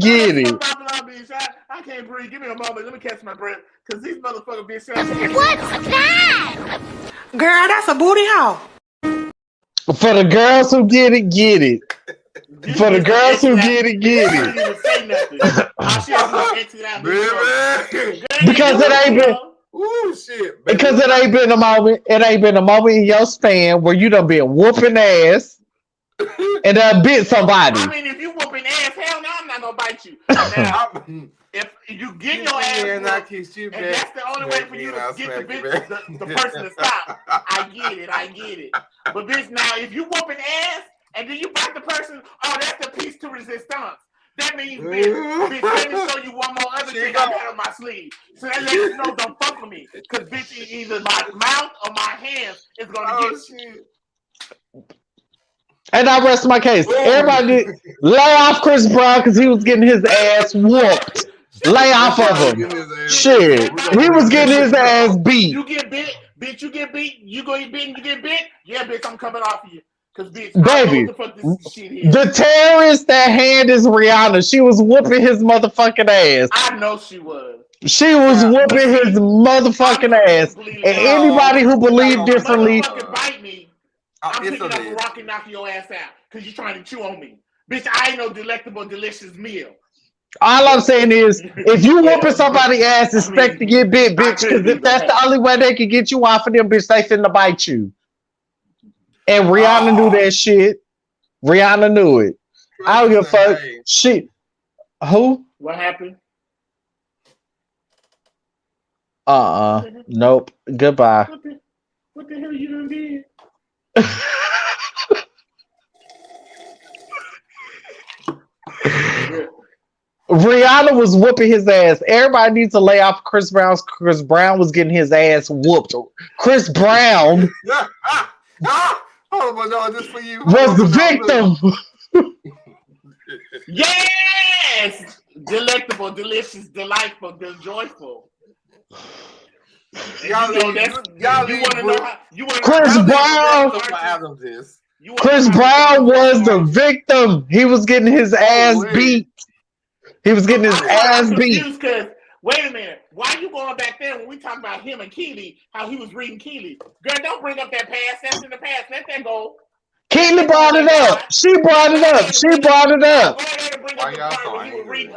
I can't breathe. Give me a moment. Let me catch my breath. Because these motherfuckers be saying, what's that? Girl, that's a booty hole. For the girls who get it. For the girls who get it. Because it ain't been. Ooh, shit. Baby. Because it ain't been a moment. It ain't been a moment in your span where you done been whooping ass and done bit somebody. I mean, if you whooping ass, hell no, I'm not gonna bite you. Now, if you get your ass whooped, and that's the only way for you to get the person to stop. I get it. But bitch, now if you whooping ass and then you bite the person, oh, that's the piece to resistance. That means, bitch, let me show you one more other thing I got on my sleeve. So that lets you know don't fuck with me. Because, bitch, either my mouth or my hands is going to get you. And I rest my case. Everybody lay off Chris Brown because he was getting his ass whooped. Lay off of him. Shit. He was getting his ass beat. You get bit, bitch, you get beat. You go get bit and you get bit. Yeah, bitch, I'm coming off of you. Bitch, baby, the terrorist that hand is Rihanna. She was whooping his motherfucking ass. I know she was. She was whooping his motherfucking ass. And anybody who believed differently, bite me, I'm picking up a rock and knocking your ass out because you're trying to chew on me, bitch. I ain't no delectable, delicious meal. All I'm saying is, if you whooping somebody's ass, expect to get bit, bitch. Because if that's the only way they can get you off of them, bitch, they finna bite you. And Rihanna knew that shit. Rihanna knew it. I don't give a fuck. She, who? What happened? Nope. Goodbye. What the hell you done did? Rihanna was whooping his ass. Everybody needs to lay off Chris Brown. Chris Brown was getting his ass whooped. Chris Brown. Oh my God, this for you. Was the victim. Yes! Delectable, delicious, delightful, joyful. Y'all you want to know how? You want Chris Brown. Chris Brown was the victim. He was getting his ass beat. He was getting his ass beat. Because wait a minute, why you going back there when we talk about him and Keely? How he was reading Keely? Girl, don't bring up that past. That's in the past. Let that go. Keely brought it up. She brought it up. She brought it up. Why y'all so angry?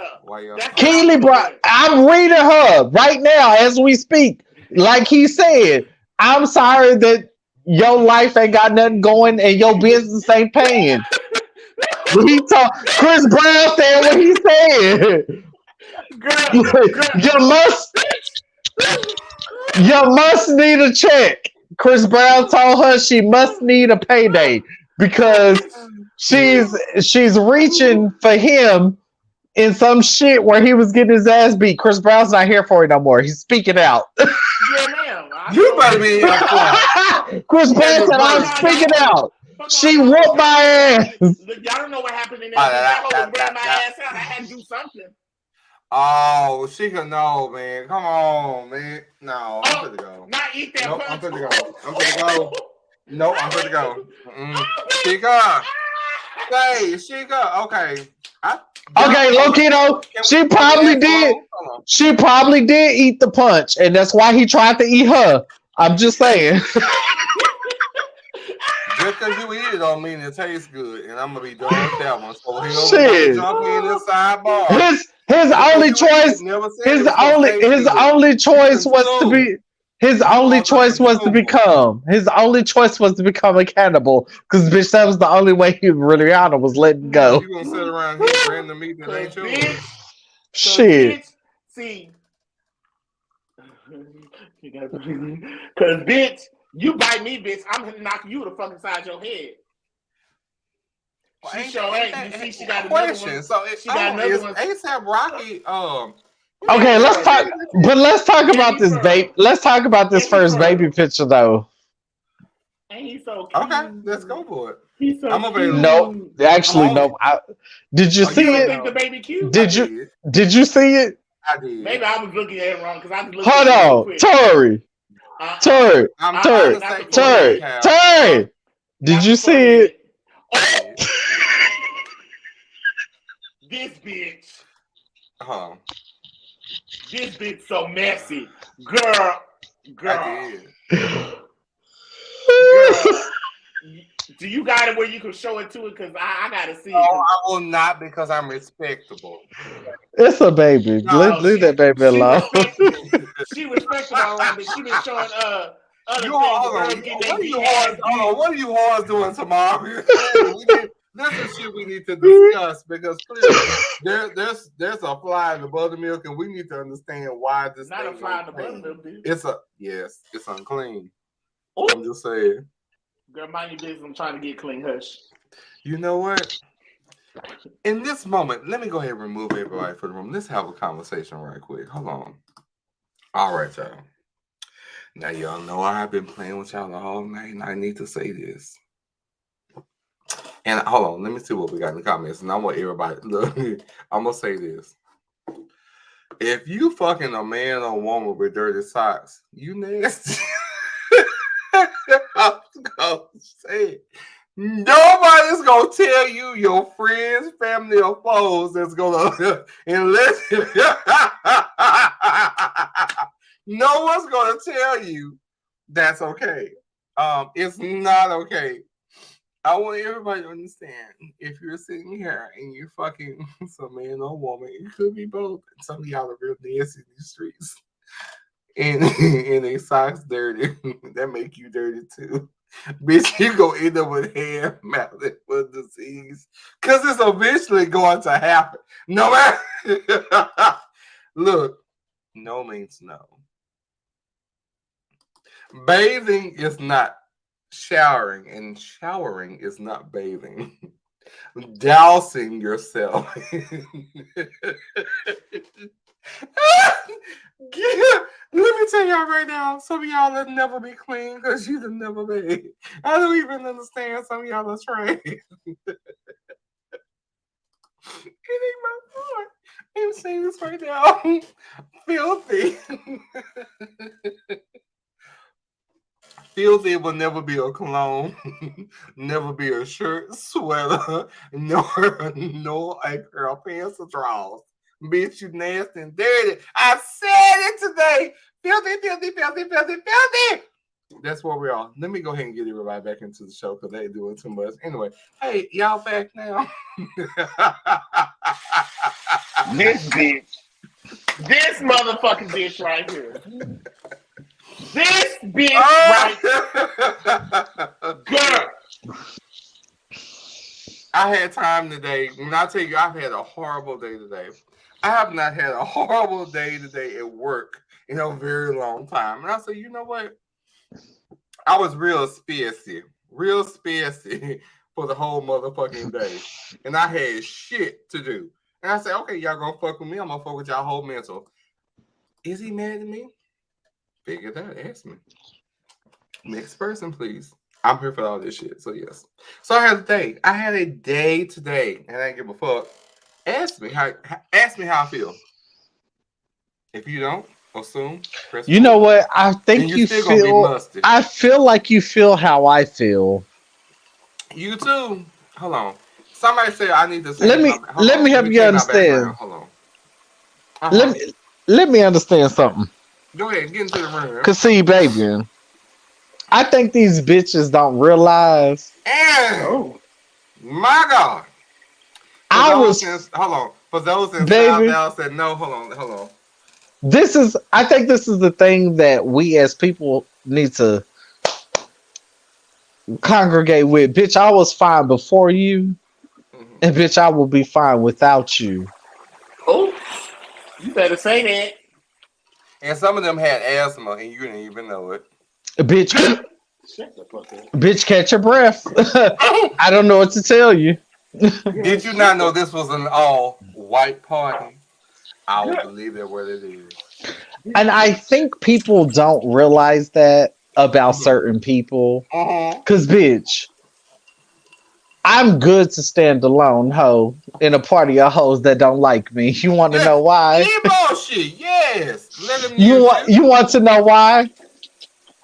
Keely brought. I'm reading her right now as we speak. Like he said, I'm sorry that your life ain't got nothing going and your business ain't paying. He talk. Chris Brown said what he said. You must need a check. Chris Brown told her she must need a payday because she's reaching for him in some shit where he was getting his ass beat. Chris Brown's not here for it no more. He's speaking out. Yeah, ma'am. You better be Chris Brown said, I'm speaking out. She whooped my ass. Y'all don't know what happened in there. That hoe was bringing my ass out. I had to do something. Oh, she could know, man. Come on, man. No, I'm good to go. Not eat that punch. I'm good to go. I'm good to go. No, I'm good to go. Sheikah. Hey, Sheikah. Okay. Okay, Lokito. She probably did. She probably did eat the punch, and that's why he tried to eat her. I'm just saying. Just because you eat it don't mean it tastes good, and I'm gonna be done with that one. So he'll jump in the sidebar. His only choice. His only choice was to be. His only choice was to become. His only choice was to become a cannibal, because bitch, that was the only way he really was letting go. You gonna sit around here brand the meat that ain't yours? Shit. See, because bitch, you bite me, bitch, I'm gonna knock you the fucking side your head. Well, she sure ain't. You see, she got question. Another one. So she got another one. ASAP Rocky. Okay, let's talk. But let's talk about this baby. Let's talk about this first baby picture, though. Ain't he so cute? Okay, let's go for it. He's so I'm available. No, actually, no. Did you see it? Think the baby cute? Did you see it? I did. Maybe I was looking at it wrong because I was looking. Hold on, Tori. Did you see it? This bitch. Uh-huh. This bitch so messy. Girl. I did. Girl. Do you got it where you can show it to it? Because I gotta see it. No, I will not because I'm respectable. It's a baby. No, leave that baby alone. She respectable, but she been showing other things. What are you whores doing tomorrow? This is shit we need to discuss because clearly there's a fly in the buttermilk, and we need to understand why this. Not a fly in the buttermilk, dude. It's unclean. Ooh. I'm just saying. Girl, mind your business. I'm trying to get clean. Hush. You know what? In this moment, let me go ahead and remove everybody from the room. Let's have a conversation right quick. Hold on. All right, y'all. Now y'all know I've been playing with y'all all night, and I need to say this. And hold on, let me see what we got in the comments. And I want everybody, look, I'm going to say this. If you fucking a man or woman with dirty socks, you nasty. I'm going to say it. Nobody's going to tell you, your friends, family, or foes that's going to, unless, no one's going to tell you that's okay. It's not okay. I want everybody to understand, if you're sitting here and you're fucking some man or woman, it could be both. Some of y'all are real nasty in these streets. And they socks dirty. That make you dirty too. Bitch, you gonna end up with hair, mouth, and foot disease. Because it's eventually going to happen. No matter. Look, no means no. Bathing is not showering, and showering is not bathing. Dousing yourself. Let me tell y'all right now, some of y'all will never be clean because you've never bathed. I don't even understand some of y'all are trained. It ain't my fault. I'm saying this right now. Filthy. Filthy will never be a cologne, never be a shirt, sweater, no a pair of pants or drawers. Bitch, you nasty and dirty. I said it today. Filthy, filthy, filthy, filthy, filthy. That's where we are. Let me go ahead and get everybody back into the show because they doing too much. Anyway, hey, y'all back now. This bitch. This motherfucking bitch right here. This bitch right here. I had time today. When I tell you, I've had a horrible day today. I have not had a horrible day today at work in a very long time. And I said, you know what? I was real spacey for the whole motherfucking day. And I had shit to do. And I said, okay, y'all gonna fuck with me. I'm gonna fuck with y'all whole mental. Is he mad at me? Figure that. Ask me. Next person, please. I'm here for all this shit. So yes. So I had a day. I had a day today, and I didn't give a fuck. Ask me how I feel. If you don't, assume. You know what? I think you feel. I feel like you feel how I feel. You too. Hold on. Somebody said I need to. Let me help you understand. Hold on. Let me understand something. Go ahead, get into the room. Cause see, baby, I think these bitches don't realize. Oh my God! Hold on. For those in South said no. Hold on. I think this is the thing that we as people need to congregate with. Bitch, I was fine before you, and bitch, I will be fine without you. Oh, you better say that. And some of them had asthma, and you didn't even know it. Bitch, bitch, catch your breath. I don't know what to tell you. Did you not know this was an all-white party? I will believe it what it is. And I think people don't realize that about certain people. Because, bitch, I'm good to stand alone, ho, in a party of hoes that don't like me. You want to know why? Bullshit, yes. Let them you want to know why?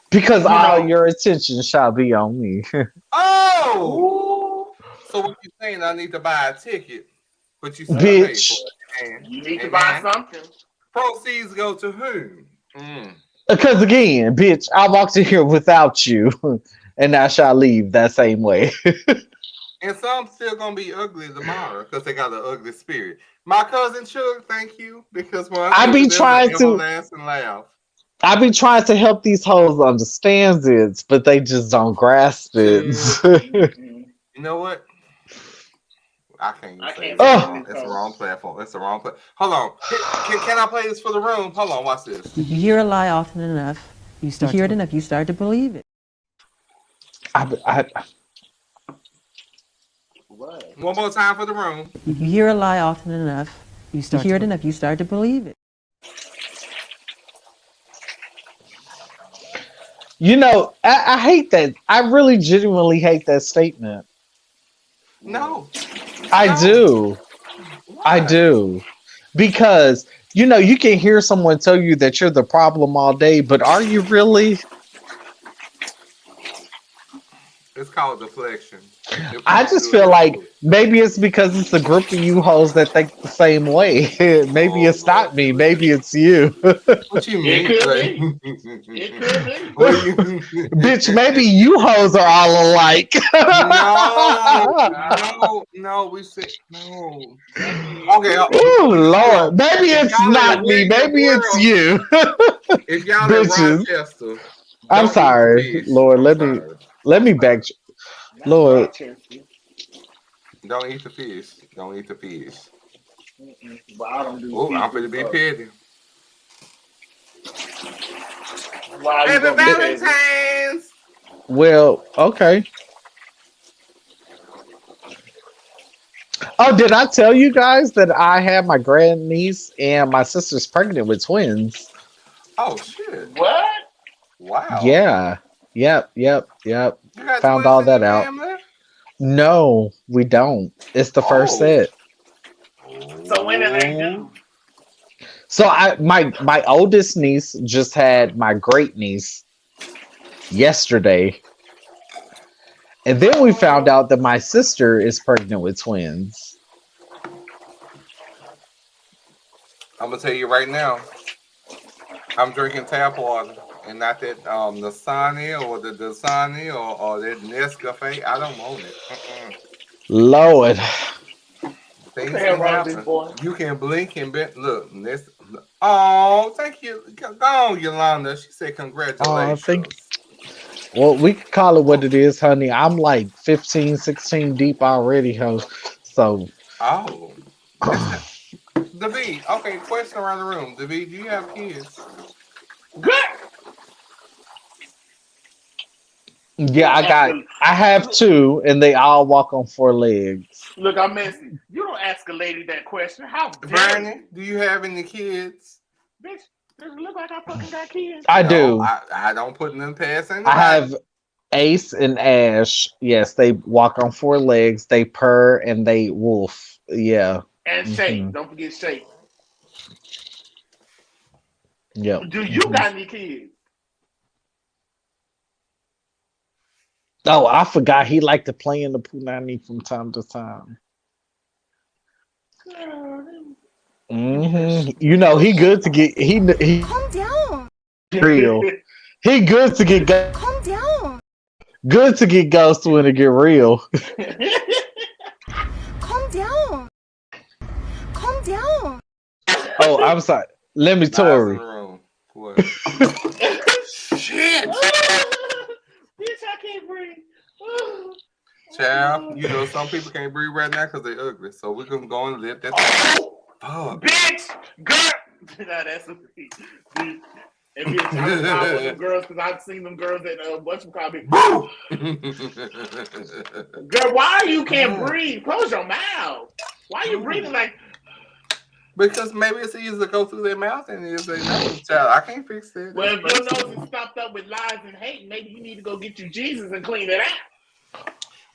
Because all your attention shall be on me. Oh! So what you saying? I need to buy a ticket, but you still bitch. Pay for it. You need to buy something. Proceeds go to whom? Because again, bitch, I walked in here without you, and I shall leave that same way. And some still gonna be ugly tomorrow because they got an ugly spirit. My cousin Chuck, thank you, because when I be trying to laugh. I be trying to help these hoes understand it, but they just don't grasp it. You know what? I can't say it. It's the wrong platform. It's the wrong platform. Hold on. Can I play this for the room? Hold on. Watch this. You hear a lie often enough. You hear it enough. You start to believe it. What? One more time for the room. You hear a lie often enough. You hear it enough. You start to believe it. You know, I hate that. I really genuinely hate that statement. No. I do. Why? I do. Because, you know, you can hear someone tell you that you're the problem all day, but are you really? It's called deflection. I just feel like maybe it's because it's a group of you hoes that think the same way. Maybe it's not me. Maybe it's you. What you mean? It could be. Bitch, maybe you hoes are all alike. No, we said no. Okay. Oh Lord, maybe it's not me. Maybe it's you. If y'all in Rochester, I'm sorry, Lord. Let me back. Lord, don't eat the fish. Don't eat the fish. But I don't do. Oh, I'm finna be petty. Happy Valentine's. Well, okay. Oh, did I tell you guys that I have my grandniece and my sister's pregnant with twins? Oh shit! What? Wow. Yeah. Yep. Found all that out. Family? No, we don't. It's the first set. So when are they due? So my oldest niece just had my great niece yesterday. And then we found out that my sister is pregnant with twins. I'm gonna tell you right now, I'm drinking tap water and not that Dasani or the Dasani or that Nescafe. I don't want it. Lord. Things can happen. You can blink and bet. Look, this. Oh, thank you. Go on, Yolanda. She said congratulations. Well, we can call it what it is, honey. I'm like 15, 16 deep already, ho. So. Oh. David, okay, question around the room. David, do you have kids? Good. Yeah, I have two, and they all walk on four legs. Look, I'm messy. You don't ask a lady that question. How dare Bernie, do you have any kids? Bitch, does it look like I fucking got kids? I do. I don't put them past anybody. I have Ace and Ash. Yes, they walk on four legs. They purr and they wolf. Yeah. And Shake. Don't forget Shake. Yeah. Do you got any kids? Oh, I forgot he liked to play in the punani from time to time. You know, he good to get he Calm down. real. He good to get Calm down. good to get ghost when it get real. Calm down. Calm down. Oh, I'm sorry. Let me Tori. Shit. Bitch, I can't breathe. Child, you know some people can't breathe right now because they're ugly. So we're gonna go and let that. Oh, bitch, girl. Nah, that's a bitch. And bitch, I'm proud of them girls because I've seen them girls at whatchamacallit. Girl, why you can't breathe? Close your mouth. Why are you breathing like? Because maybe it's easier to go through their mouth and it's their nose. Child, I can't fix that. Well, if your nose is stopped up with lies and hate, maybe you need to go get you Jesus and clean it out.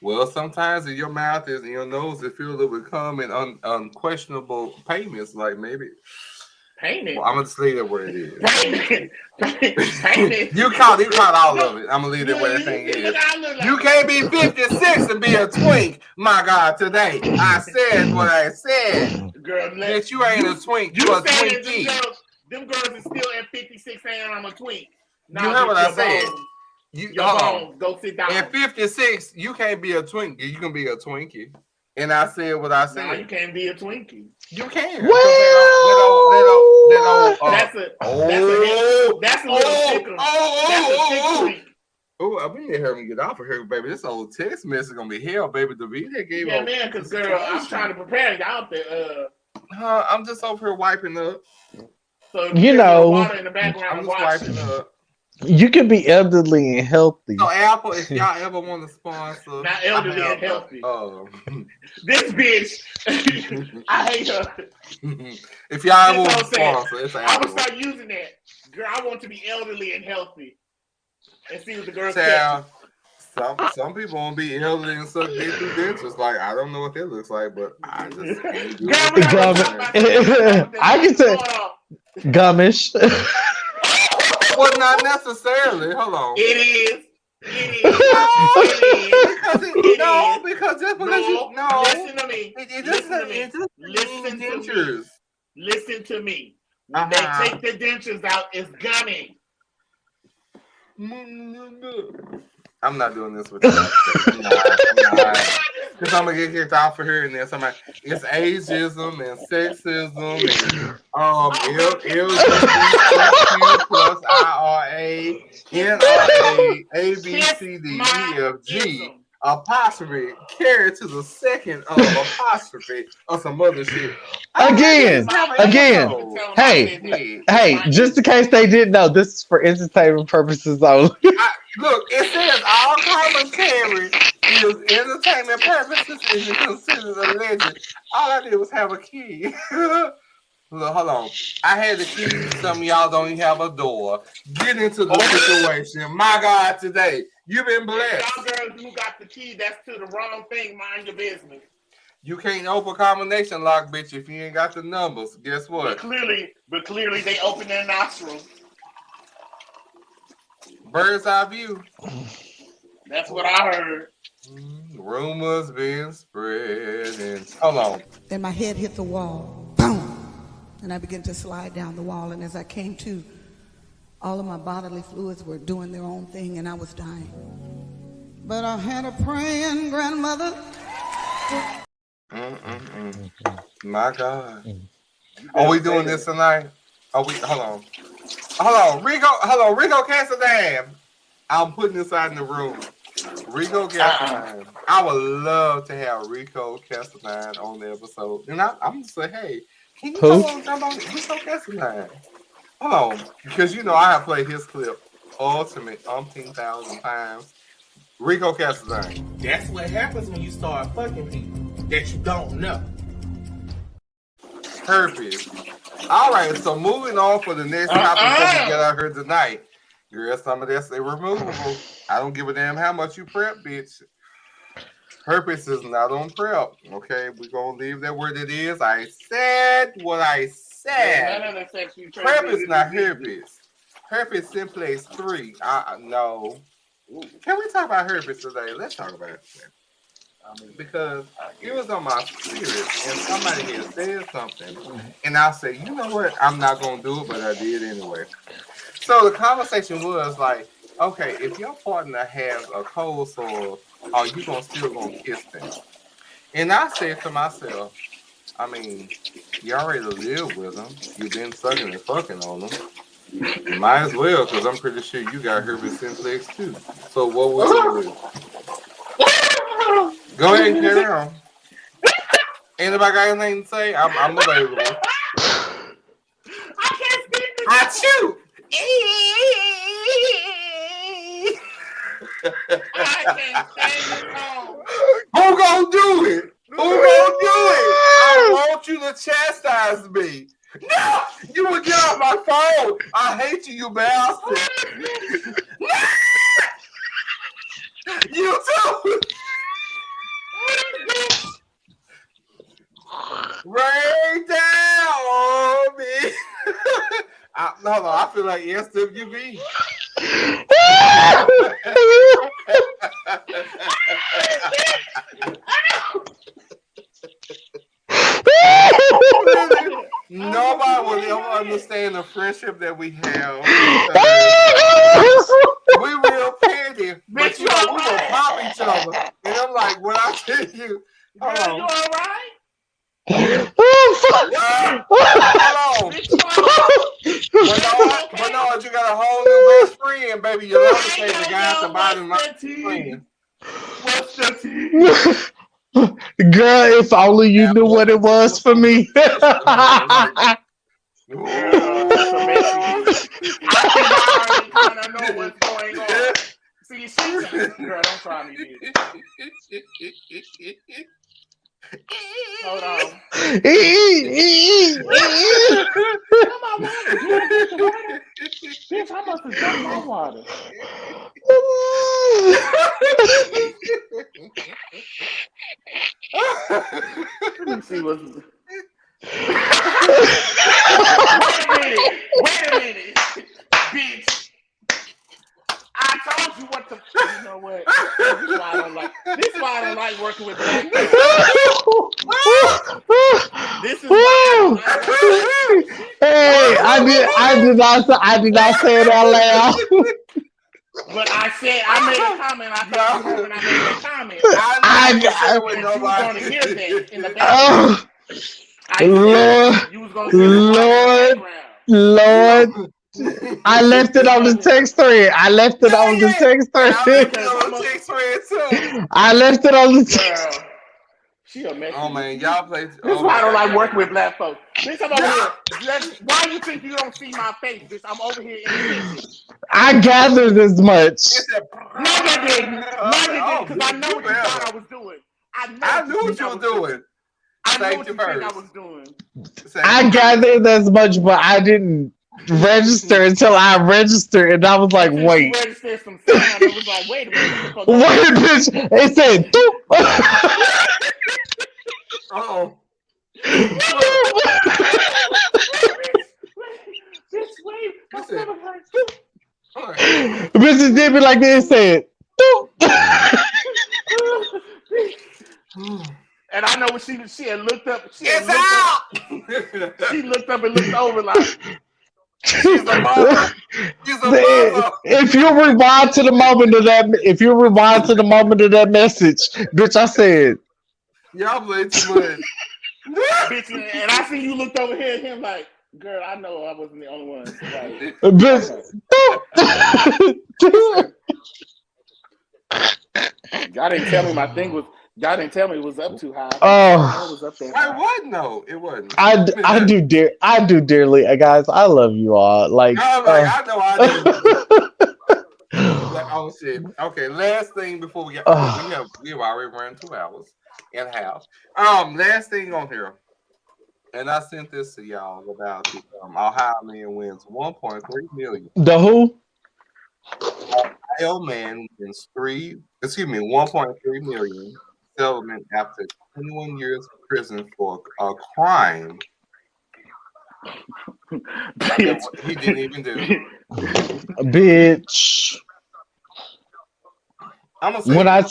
Well, sometimes in your mouth is in your nose, it feels it would come in unquestionable payments, like maybe. Payment. Well, I'm gonna just leave it where it is. Payment. You caught all of it. I'm gonna leave it where that thing is. You can't be 56 and be a twink, my God. Today I said what I said. Girl, that you ain't a twink. You a twinkie. Them girls are still at 56 saying I'm a twink. You heard what I said. Your bones, go sit down. At 56, you can't be a twinkie. You can be a twinkie. And I said what I said. No, you can't be a twinkie. You can. Well, that's a little tickle. Oh, I mean, they heard me get off of here, baby. This old text message gonna be hell, baby. David gave up. Yeah, man, because girl, I'm trying to prepare you out there. I'm just over here wiping up. So you know, water in the background, I'm just wiping up. You can be elderly and healthy. So Apple, if y'all ever want to sponsor, not elderly and healthy. This bitch, I hate her. If y'all ever want to sponsor, it's I'm gonna start using that. Girl, I want to be elderly and healthy. And see what the girls say. Some people won't be elderly and suck dick through dentures. Like, I don't know what that looks like, but I just can't do it. I can say gummish. Well, not necessarily. Hold on. It is. Because just because listen to me. Listen to me. When they take the dentures out, it's gummy. I'm not doing this with you. Because I'm gonna get kicked off for hearing this. It's ageism and sexism and LGBTQ plus IRA, NRA, ABCDEFG, apostrophe carried to the second apostrophe or some other shit. Again. Hey, just in case they didn't know, this is for entertainment purposes only. Look, it says all commentary is entertainment purposes and is considered a legend. All I did was have a key. Look, hold on. I had the key. Some of y'all don't even have a door. Get into the situation. My God, today. You've been blessed. Y'all girls who got the key, that's to the wrong thing. Mind your business. You can't open combination lock, bitch, if you ain't got the numbers. Guess what? But clearly they open their nostrils. Bird's eye view. That's what I heard. Rumors been spreading. Hold on. Then my head hit the wall. Boom! And I began to slide down the wall. And as I came to, all of my bodily fluids were doing their own thing, and I was dying. But I had a praying grandmother. My God. Are we doing this tonight? Hold on. Rico Casadam. I'm putting this out in the room. Rico Casadam. I would love to have Rico Casadam on the episode. And I'm going to say, hey, can you come on Rico Casadam? Hold on. Because you know I have played his clip ultimate 1,000 times. Rico Casadam. That's what happens when you start fucking people that you don't know. Herpes. All right, so moving on for the next topic that we get out here tonight. Girl, some of that's removable. I don't give a damn how much you prep, bitch. Herpes is not on prep. Okay, we're gonna leave that where it is. I said what I said. Prep is not herpes. Herpes simplex 3. No. Can we talk about herpes today? Let's talk about it today. Because it was on my spirit and somebody had said something, and I said, you know what, I'm not gonna do it, but I did anyway. So the conversation was like, okay, if your partner has a cold sore, are you still gonna kiss them? And I said to myself, I mean, you already live with them, you've been sucking and fucking on them, you might as well, because I'm pretty sure you got herpes simplex too. So what would you do? Go ahead and carry on. Anybody got anything to say? I'm available. I can't speak to I chew. I can't stand it all. Who gonna do it? Who gonna do it? I want you to chastise me. No! You would get off my phone. I hate you, you bastard. You too. Rain down on me. Hold on, I feel like SWV. Nobody will ever understand the friendship that we have. We real petty, but you know, we will pop each other. And I'm like, when I tell you, hold on. You all right? Hold on. Bernard, you got a whole new best friend, baby. You love to say the guy to buy my friend. What's the tea? Girl, if only you knew what it was for me. I know what's going on. See, girl, don't try me, bitch. Hold on. Bitch, I must have drunk my water. Let me see what's. Wait a minute, bitch. I told you what the. You know what? This is why I don't like working with black people. This is why. Hey, I did not say it out loud. But I made a comment. I thought when I made that comment, I was going to hear that in the background. Lord, I left it on the text thread. I left it on the text thread. I left it on the text. Oh man, y'all play. This is why I don't like working with black folks. Bitch, I'm over here. Why do you think you don't see my face? Bitch, I'm over here in the kitchen. I gathered as much. No, I didn't. Because I know what you thought I was doing. I knew what you were doing. I know what you think I was doing. I gathered as much, but I didn't register until I registered, and I was like, wait. Registered some sound. It was like, wait a minute. Wait, bitch. It said, Oh. Bitches did me like this. Said. And I know when she had looked up. She looked up and looked over like. She's a mother. If you rewind to the moment of that, message, bitch, I said, y'all play too much. Bitch, and I see you looked over here at him like, girl, I know I wasn't the only one. Like, bitch. Y'all didn't tell me my thing was. Y'all didn't tell me it was up too high. Oh, it was up there. It wasn't. No, it wasn't. I do dearly, guys. I love you all. Like, I know I do. Like, oh shit. Okay, last thing before we get, we've already run 2 hours and a half. Last thing on here, and I sent this to y'all about the Ohio man wins 1.3 million. The who? Ohio man wins 1.3 million. Settlement after 21 years in prison for a crime he didn't even do. Bitch. When I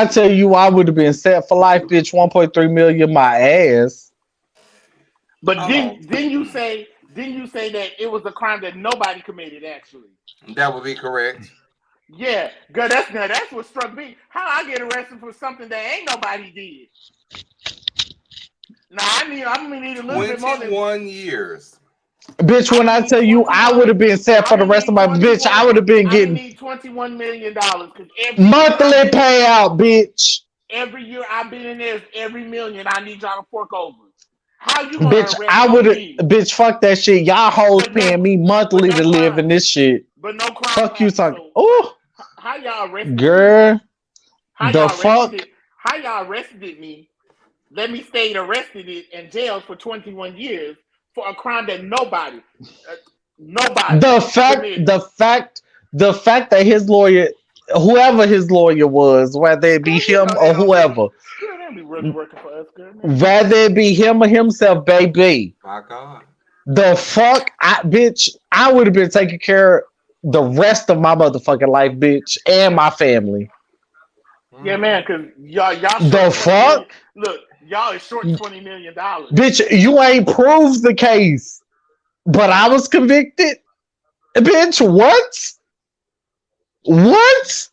tell you I would have been set for life, bitch, 1.3 million my ass. But didn't you say that it was a crime that nobody committed actually? That would be correct. Yeah, girl, that's what struck me. How I get arrested for something that ain't nobody did? Now I'm gonna need a little bit more than 21 years. Bitch, when I tell you I would have been set for the rest of my bitch, I would have been getting $21 million because monthly payout, bitch. Every year I've been in there, every million I need y'all to fork over. How you gonna bitch? I would have, bitch. Fuck that shit. Y'all hoes paying me monthly to live in this shit. But no crime. Fuck you, talking. Oh, how y'all arrested girl? Me? How y'all arrested me? Let me stay arrested in jail for 21 years for a crime that nobody. The fact that his lawyer, whoever his lawyer was, whether it be him or whoever, whether it be him or himself, baby. My God. The fuck, bitch, I would have been taking care of the rest of my motherfucking life, bitch, and my family. Yeah, man, because y'all the fuck? Look, y'all is short $20 million. Bitch, you ain't proved the case, but I was convicted. Bitch, what? What?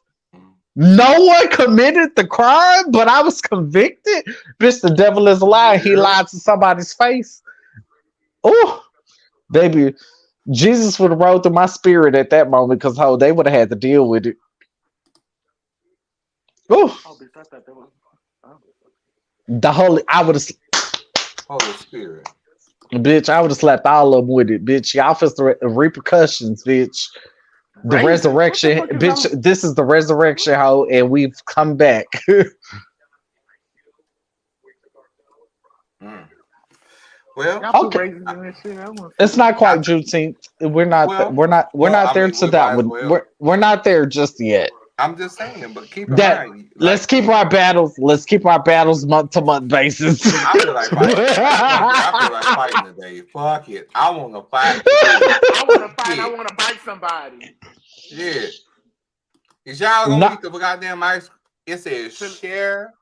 No one committed the crime, but I was convicted? Bitch, the devil is a lie. He lied to somebody's face. Oh, baby, Jesus would have rolled through my spirit at that moment because they would have had to deal with it. Oh, I would have. Holy Spirit. Bitch, I would have slapped all of them with it, bitch. Y'all face the repercussions, bitch. The resurrection, bitch. This is the resurrection, hoe, and we've come back. Well, okay. It's not quite Juneteenth. We're not. We're not there to that one. We're not there just yet. I'm just saying, but keep in mind. Let's keep our battles. Let's keep our battles month to month basis. I feel like fighting today. Fuck it. I want to fight. I want to fight. I want to bite somebody. Yeah. Is y'all gonna eat the goddamn ice? It says share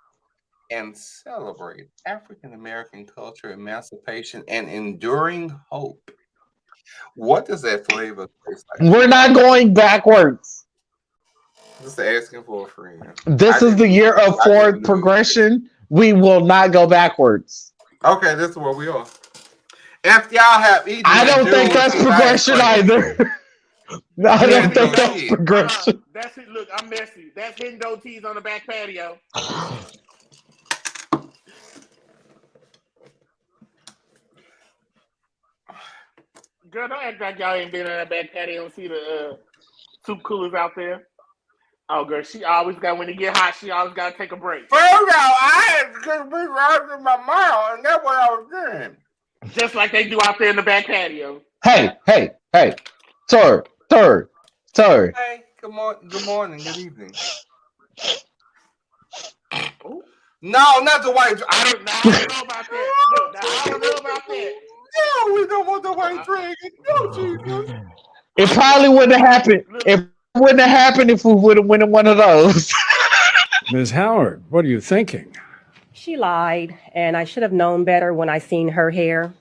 and celebrate African American culture, emancipation, and enduring hope. What does that flavor taste like? We're not going backwards. Just asking for a friend. This is the year of forward progression. We will not go backwards. Okay, this is where we are. If y'all have eaten, I don't think that's progression either. I don't think that's progression. That's it. Look, I'm messy. That's hidden dough teas on the back patio. Girl, don't act like y'all ain't been on that back patio and see the soup coolers out there. Oh, girl, she always got, when it get hot, she always got to take a break. First of all, I had to be right in my mouth, and that's what I was doing. Just like they do out there in the back patio. Hey. Sir. Hey, good morning, good evening. No, not the white. I don't know about that. Look, I don't know about that. No, we don't want the white dragon. No, Jesus. It probably wouldn't have happened. It wouldn't have happened if we would have won one of those. Ms. Howard, what are you thinking? She lied, and I should have known better when I seen her hair.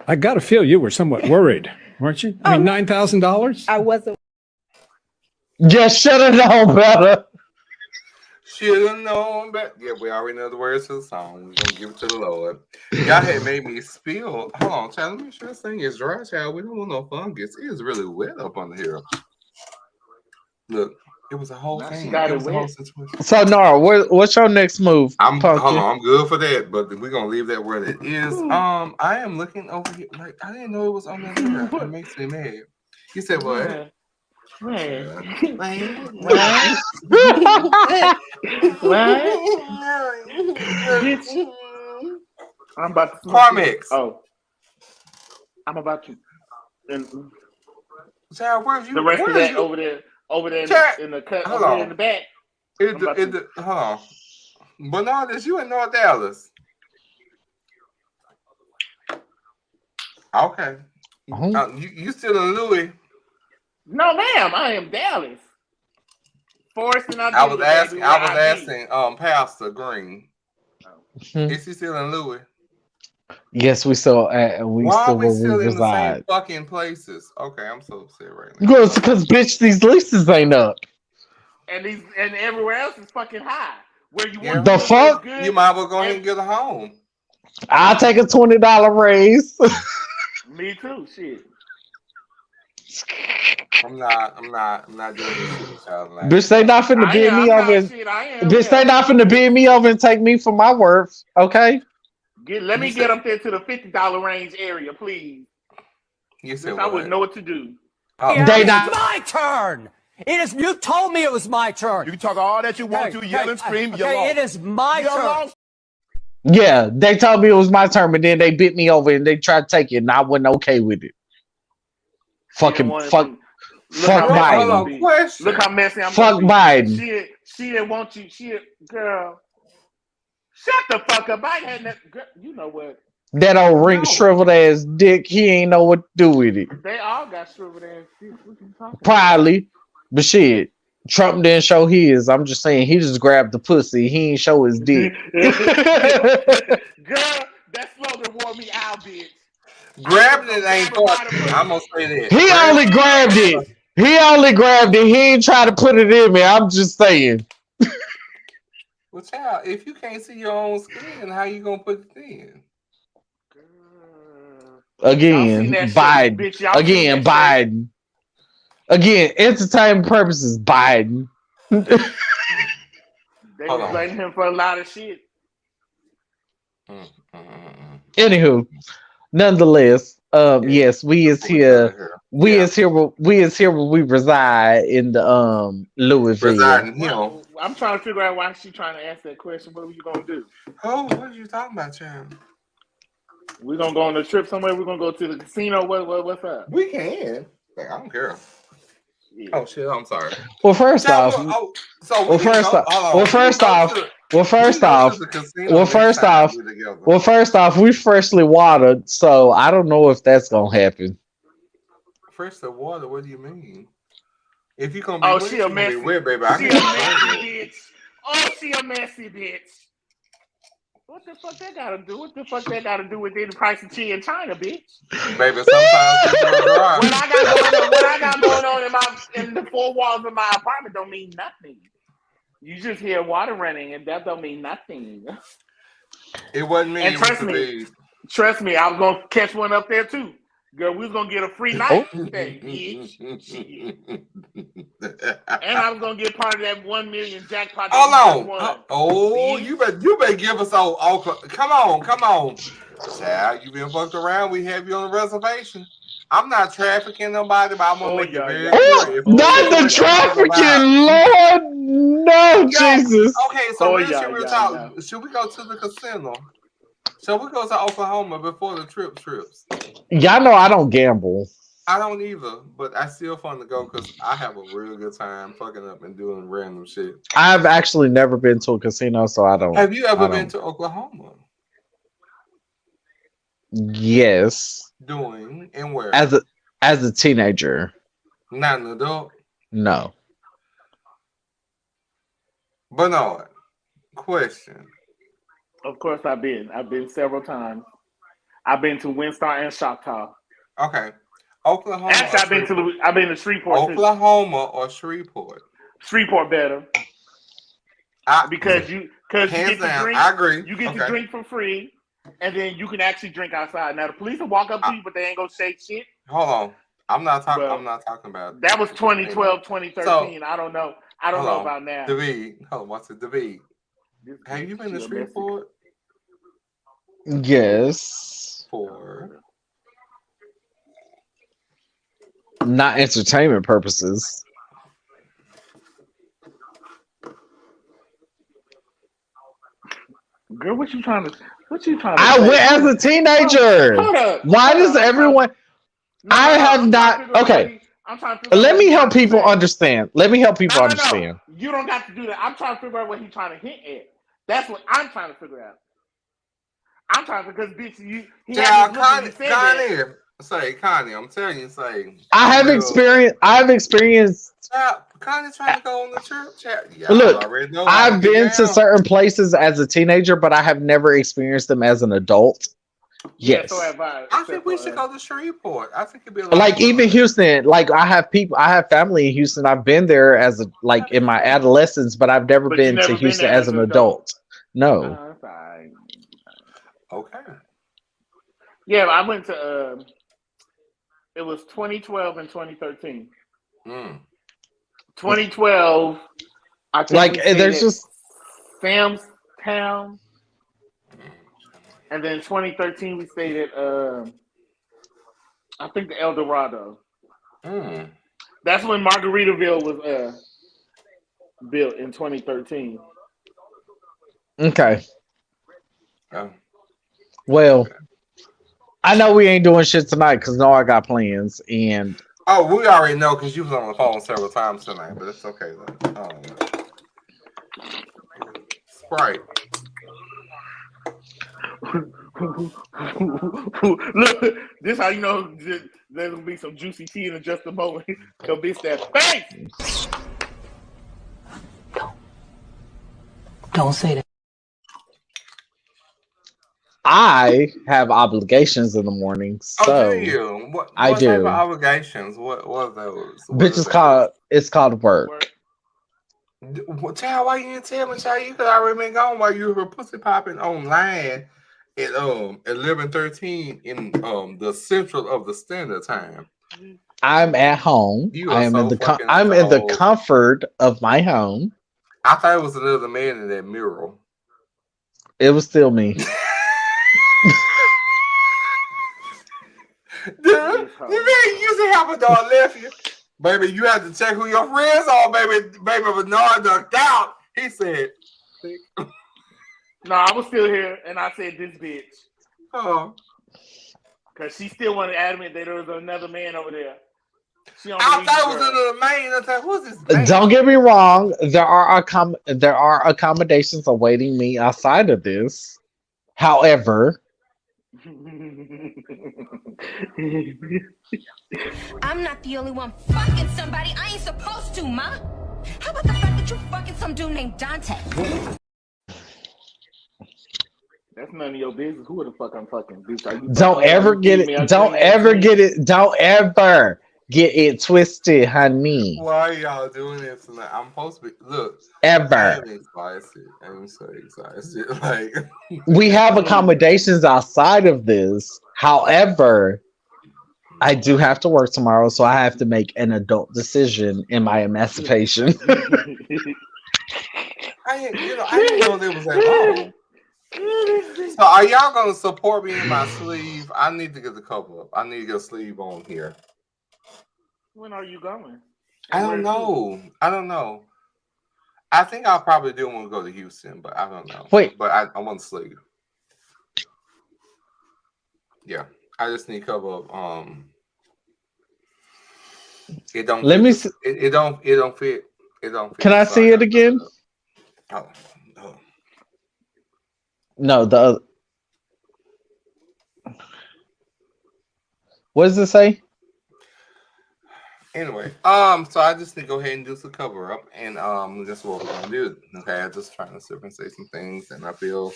I got to feel you were somewhat worried, weren't you? I mean, $9,000? I wasn't. Just should have known better. Should have known better. Yeah, we already know the words to the song. We're gonna give it to the Lord. Y'all had made me spill. Hold on, child. Let me make sure this thing is dry, child. We don't want no fungus. It is really wet up under here. Look, it was a whole thing. It was a whole situation. So, Nora, what's your next move? Hold on, I'm good for that, but we're gonna leave that where it is. I am looking over here. Like, I didn't know it was on there. It makes me mad. You said what? What? I'm about to Carmex. Oh, I'm about to. Child, where's you? The rest of that over there in the cut, over there in the back. Hold on. Bernardus, you in North Dallas? Okay. You still in Louis? No, ma'am. I am Dallas. Forest and I was asking Pastor Green. Is he still in Louis? Yes, we still Why are we still in the reside. same fucking places? Okay, I'm so upset right now. Because bitch, these leases ain't up. And everywhere else is fucking high. Where you want the fuck? You might as well go ahead and get a home. I'll take a $20 raise. Me too. Shit. I'm not doing this. Bitch, they not finna bid me over. Bitch, they not finna bid me over and take me for my worth. Okay. Let me get up there to the $50 range area, please. You said I wouldn't know what to do. It's my turn. You told me it was my turn. You can talk all that you want to, yell and scream. Okay, it is my turn. Yeah, they told me it was my turn, but then they bit me over and they tried to take it, and I wasn't okay with it. Fuck Biden. Look how messy I'm. Fuck Biden. She didn't want you. Girl. Shut the fuck up. I had that. You know what? That old ring shriveled ass dick. He ain't know what to do with it. They all got shriveled ass dick. What you talking Probably, but shit. Trump didn't show his. I'm just saying he just grabbed the pussy. He ain't show his dick. Girl, that slogan wore me out, bitch. Grabbing it ain't fucking. I'm gonna say that. He only grabbed it. He ain't trying to put it in me. I'm just saying. Well, child, if you can't see your own skin, how you gonna put it in? Again, Biden. Biden. Again, entertainment purposes, Biden. They was blaming him for a lot of shit. Anywho, nonetheless, yes, we is here. We is here where we reside in the Louisville. I'm trying to figure out why she's trying to ask that question. What are you gonna do? Oh, what are you talking about, child? We're gonna go on a trip somewhere. We're gonna go to the casino. What's up? We can. Like, I don't care. Yeah. Oh shit! I'm sorry. Well, first off, we freshly watered, so I don't know if that's gonna happen. Freshly water? What do you mean? If you gonna be she a messy baby. She a messy bitch. Oh, she a messy bitch. What the fuck that gotta do? What the fuck that gotta do with the price of tea in China, bitch? Baby, sometimes what I got going on in the four walls of my apartment don't mean nothing. You just hear water running, and that don't mean nothing. It wasn't me. And trust me, I was gonna catch one up there too. Girl, we was gonna get a free night stay, bitch. And I was gonna get part of that 1 million jackpot. Hold on. Oh, you better give us all. Come on. Child, you been fucked around. We have you on the reservation. I'm not trafficking nobody, but I'm gonna make you very clear. Not the trafficking, Lord. No, Jesus. Okay, so should we go to the casino? Shall we go to Oklahoma before the trips? Y'all know I don't gamble. I don't either, but I still fun to go because I have a real good time fucking up and doing random shit. I've actually never been to a casino, so I don't. Have you ever been to Oklahoma? Yes. Doing and where? As a teenager. Not an adult? No. Bernard, question. Of course I've been. I've been several times. I've been to Windstar and Choctaw. Okay. Oklahoma. Actually, I've been to Shreveport. Oklahoma or Shreveport? Shreveport better. Because you get to drink. I agree. You get to drink for free, and then you can actually drink outside. Now the police will walk up to you, but they ain't gonna say shit. Hold on. I'm not talking about that. Was 2012, 2013. So, I don't know. I don't know about now. David, hold on. What's it, David? Have you been to Shreveport? Yes. For not entertainment purposes. Girl, what you trying to I went as a teenager. Hold up. Why does everyone I have not okay. Let me help people understand. Let me help people understand. No. You don't got to do that. I'm trying to figure out what he's trying to hint at. That's what I'm trying to figure out. I'm trying to because bitch, Connie, I'm telling you, I have experienced. Connie's trying to go on the trip chat. Look, I've been to certain places as a teenager, but I have never experienced them as an adult. Yes, so have I think we should go to Shreveport. I think it'd be like even Houston. Like I have family in Houston. I've been there as in my adolescence, but I've never been to Houston as an adult. No. Okay. Yeah, I went to. It was 2012 and 2013. 2012, I think there's just Sam's Town, and then 2013 we stayed at I think the El Dorado. That's when Margaritaville was built in 2013. Okay. Well, I know we ain't doing shit tonight because I got plans and. Oh, we already know because you was on the phone several times tonight, but it's okay though. Sprite. Look, this how you know there's gonna be some juicy tea in just a moment. Go bitch that face. Don't say that. I have obligations in the morning, so do you? What I do. Type of obligations? What are those? Bitch, it's called work. Child, why you didn't tell me, child? You could already been gone while you were pussy popping online at 11:13 in the central of the standard time. I'm at home. I'm in the comfort of my home. I thought it was another man in that mural. It was still me. Dude, you didn't used to have a dog left you. Baby, you have to check who your friends are, baby. Baby, Bernard ducked out. He said, no, I was still here, and I said this bitch. Oh. Because she still wanted to admit that there was another man over there. I thought it was another man. I thought, who's this man? Don't get me wrong. There are accommodations awaiting me outside of this. However, I'm not the only one fucking somebody I ain't supposed to, ma. How about the fact that you fucking some dude named Dante? That's none of your business. Who the fuck I'm fucking, bitch? Don't ever get it twisted, honey. Why are y'all doing this tonight? I'm supposed to be ever. I'm so excited. Like we have accommodations outside of this. However, I do have to work tomorrow, so I have to make an adult decision in my emancipation. I didn't know there was that long. So are y'all gonna support me in my sleeve? I need to get the cover up. I need to get a sleeve on here. When are you going? I don't know. I think I'll probably do want to go to Houston, but I don't know. Wait. But I want to sleep. Yeah. I just need cover up. It don't. Let me see. It don't. It don't fit. It don't fit. Can I see it again? Oh, no. No, the other. What does it say? Anyway, so I just need to go ahead and do some cover up, and that's what we're gonna do. Okay, I'm just trying to sip and say some things, and I feel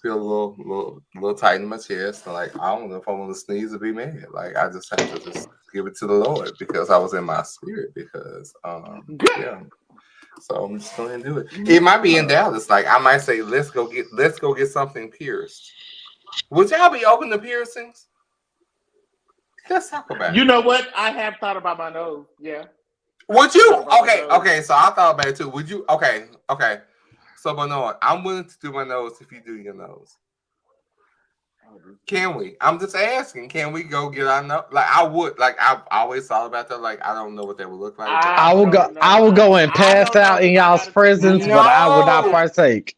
a little tight in my chest. And like, I don't know if I want to sneeze or be mad. Like, I just have to just give it to the Lord because I was in my spirit. Because yeah. So I'm just going to do it. It might be in Dallas. Like, I might say, let's go get something pierced. Would y'all be open to piercings? Let's talk about it. You know what? I have thought about my nose. Yeah. Would you? Okay. So I thought about it too. Would you? Okay. So, Bernard, I'm willing to do my nose if you do your nose. Can we? I'm just asking. Can we go get our nose? Like, I would. Like, I've always thought about that. Like, I don't know what that would look like. I will go and pass out in y'all's presence, but I would not partake.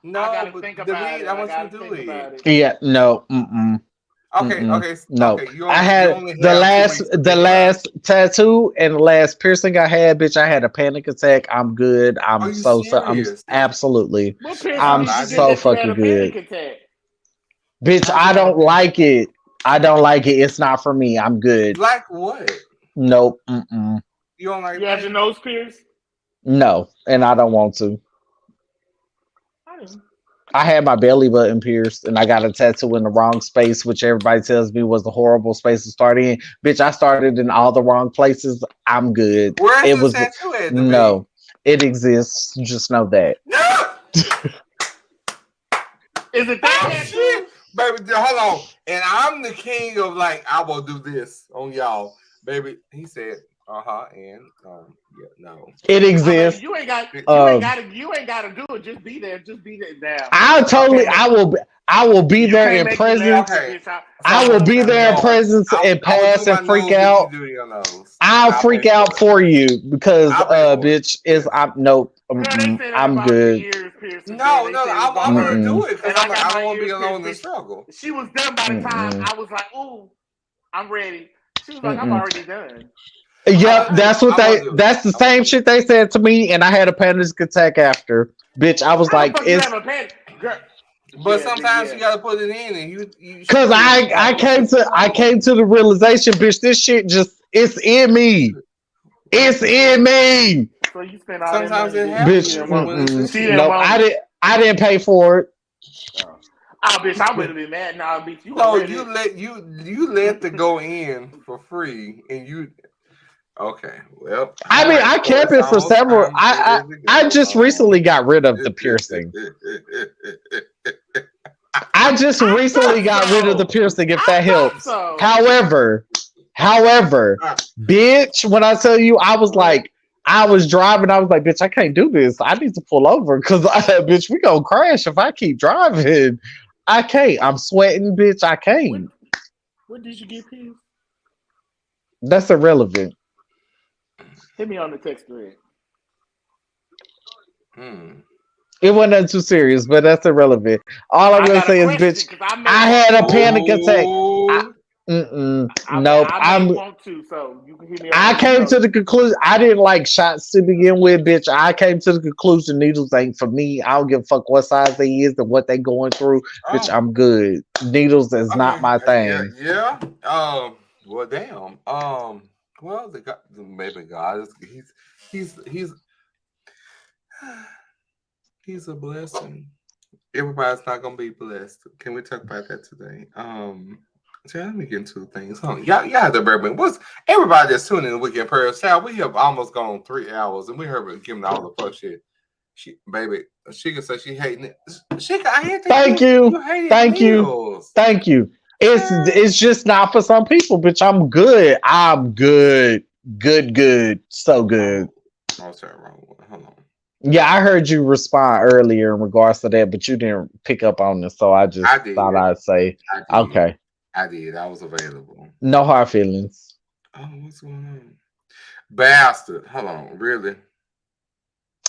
No, but David, I want you to do it. Yeah. No. Mm-mm. Okay. No. Okay, I had the last tattoo and the last piercing I had, bitch. I had a panic attack. I'm good. I'm absolutely. I'm so fucking good. Bitch, I don't like it. It's not for me. I'm good. Like what? Nope. Mm-mm. You don't like? You have your nose pierced? No, and I don't want to. I had my belly button pierced and I got a tattoo in the wrong space, which everybody tells me was a horrible space to start in. Bitch, I started in all the wrong places. I'm good. Where's the tattoo at? No, it exists. Just know that. No! Is it that shit? Baby, hold on. And I'm the king of like, I will do this on y'all. Baby, he said, and yeah, no. It exists. You ain't got to do it. Just be there. Now. I will be there in presence. I will be there in presence and pass and freak out. I'll freak out for you because bitch I'm good. No, I want her to do it because I don't want to be alone in the struggle. She was done by the time I was like, ooh, I'm ready. She was like, I'm already done. Yep, that's the same shit they said to me, and I had a panic attack after. Bitch, I was like, but sometimes you gotta put it in, and you because I came to the realization, bitch, this shit it's in me. It's in me. So you spend all sometimes that it happens. Bitch, no, I didn't pay for it. Bitch, I would have been mad. Nah, bitch, you let the go in for free, and you. Okay, well. I mean, I kept it for several. I just recently got rid of the piercing. I just recently got rid of the piercing, if that helps. However, bitch, when I tell you, I was driving, I was like, bitch, I can't do this. I need to pull over because, bitch, we gonna crash if I keep driving. I can't. I'm sweating, bitch. I can't. What did you get pierced? That's irrelevant. Hit me on the text thread. It wasn't too serious, but that's irrelevant. All I'm gonna say is, bitch, I had a panic attack. Nope. I came to the conclusion I didn't like shots to begin with, bitch. I came to the conclusion needles ain't for me. I don't give a fuck what size they is and what they going through. Bitch, I'm good. Needles is not my thing. Yeah. Well, damn. Well, maybe God is he's a blessing. Everybody's not gonna be blessed. Can we talk about that today? Let me get into things. Y'all have the bourbon. What's everybody that's tuning in the Weekend Prayer Child? We have almost gone 3 hours, and we heard her giving all the fuck shit. She can say she hating it. I hate that. Thank you. It's just not for some people, bitch. I'm good. Good. So good. Oh, sorry, wrong one. Hold on. Yeah, I heard you respond earlier in regards to that, but you didn't pick up on it, so I thought I'd say, okay. I did. I was available. No hard feelings. Oh, what's going on? Bastard. Hold on. Really?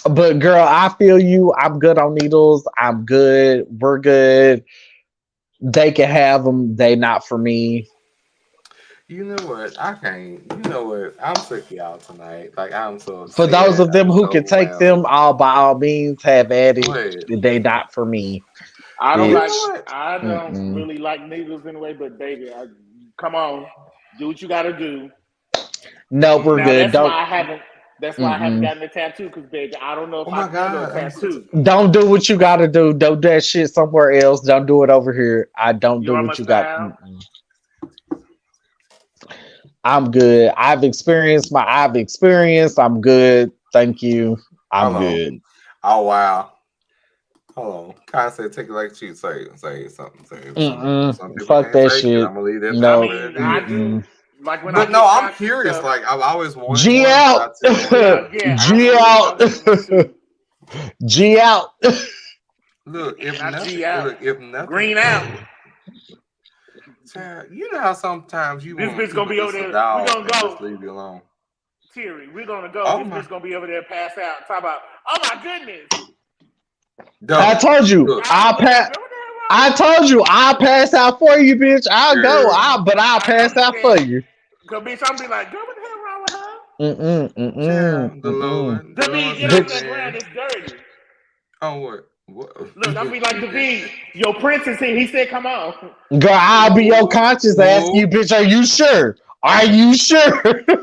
But girl, I feel you. I'm good on needles. I'm good. We're good. They can have them. They not for me. You know what? I can't. You know what? I'm sick of y'all tonight. Like I'm so upset. For those of them who can take them, all by all means have at it. They not for me. I don't really like niggas anyway. But baby, come on, do what you got to do. No, we're good. That's why I haven't. That's why I haven't gotten a tattoo, because baby, I don't know if I can handle a tattoo. Don't do what you gotta do. Don't do that shit somewhere else. Don't do it over here. I don't do what you got. I'm good. I've experienced. I'm good. Thank you. I'm good. Oh wow. Hold on. Kai said take it like cheat. Say something. Fuck that shit. I'm gonna leave that. No. I do. Like when but no, I'm curious. Stuff. Like I've always wanted. G out. G out. G out. Look, if nothing, G out. Look, if nothing, green out. You know how sometimes you this bitch gonna be over there. We're gonna go. Just leave you alone. Terry, we're gonna go. This bitch gonna be over there, pass out. Talk about. Oh my goodness. I told you. I told you. I'll pass out for you, bitch. I'll go. But I'll pass out for you. Cause bitch, I'm be like, girl, what the hell wrong with her? The Lord. The bitch get off that ground. It's dirty. Oh what? Look, I'm be like, David, your prince is here. He said, come on. Girl, I'll be your conscience asking you, bitch, are you sure? Are you sure? And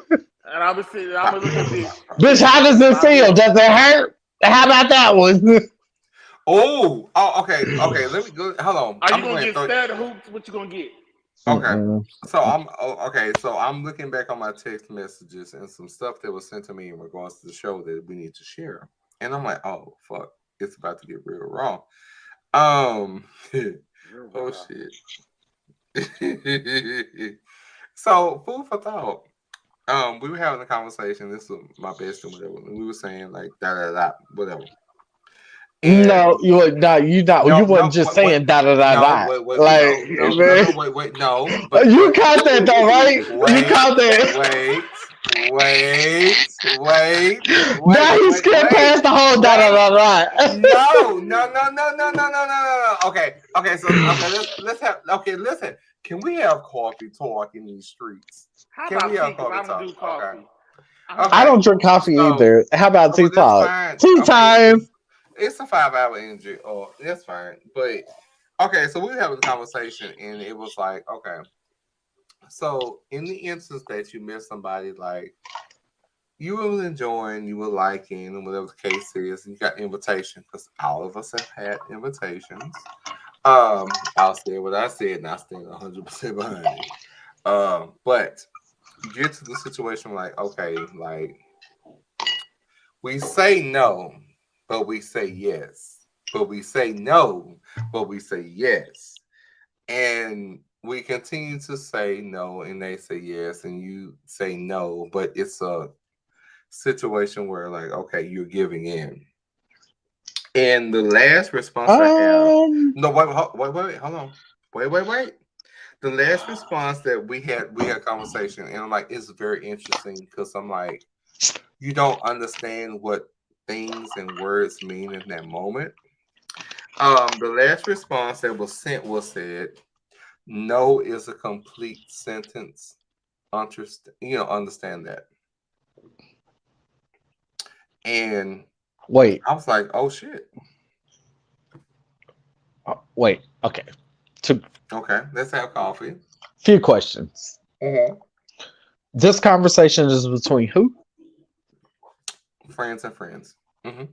I'm gonna look at this. Bitch, how does it feel? Does it hurt? How about that one? Oh, okay. Let me go. Hold on. Are you gonna get stud hoops? What you gonna get? Okay. So I'm looking back on my text messages and some stuff that was sent to me in regards to the show that we need to share. And I'm like, oh fuck, it's about to get real wrong. Oh shit. So food for thought. We were having a conversation. This was my best and whatever. And we were saying like whatever. And no, you wasn't just saying da. Like, wait, no. But, you caught that though, right? You caught that. Wait. Now he skipped past the whole da. No. Okay. So let's have. Okay, listen. Can we have coffee talk in these streets? Can we have coffee talk? Okay. I don't drink coffee either. How about tea talk? Tea time. It's a 5-hour energy. Oh, that's fine. But okay, so we were having a conversation, and it was like, okay. So in the instance that you met somebody like you were enjoying, you were liking, and whatever the case is, you got invitation, because all of us have had invitations. I'll say what I said, and I stand 100% behind it. But you get to the situation like, okay, like we say no, but we say yes. But we say no, but we say yes. And we continue to say no, and they say yes, and you say no, but it's a situation where, like, okay, you're giving in. And the last response I have, no, wait, hold on. Wait. The last response that we had a conversation, and I'm like, it's very interesting because I'm like, you don't understand what things and words mean in that moment. The last response that was sent was said, no is a complete sentence. Understand that. And wait, I was like, oh shit. Wait, okay. Okay, let's have coffee. Few questions. Mm-hmm. This conversation is between who? Friends and friends. Mm-hmm.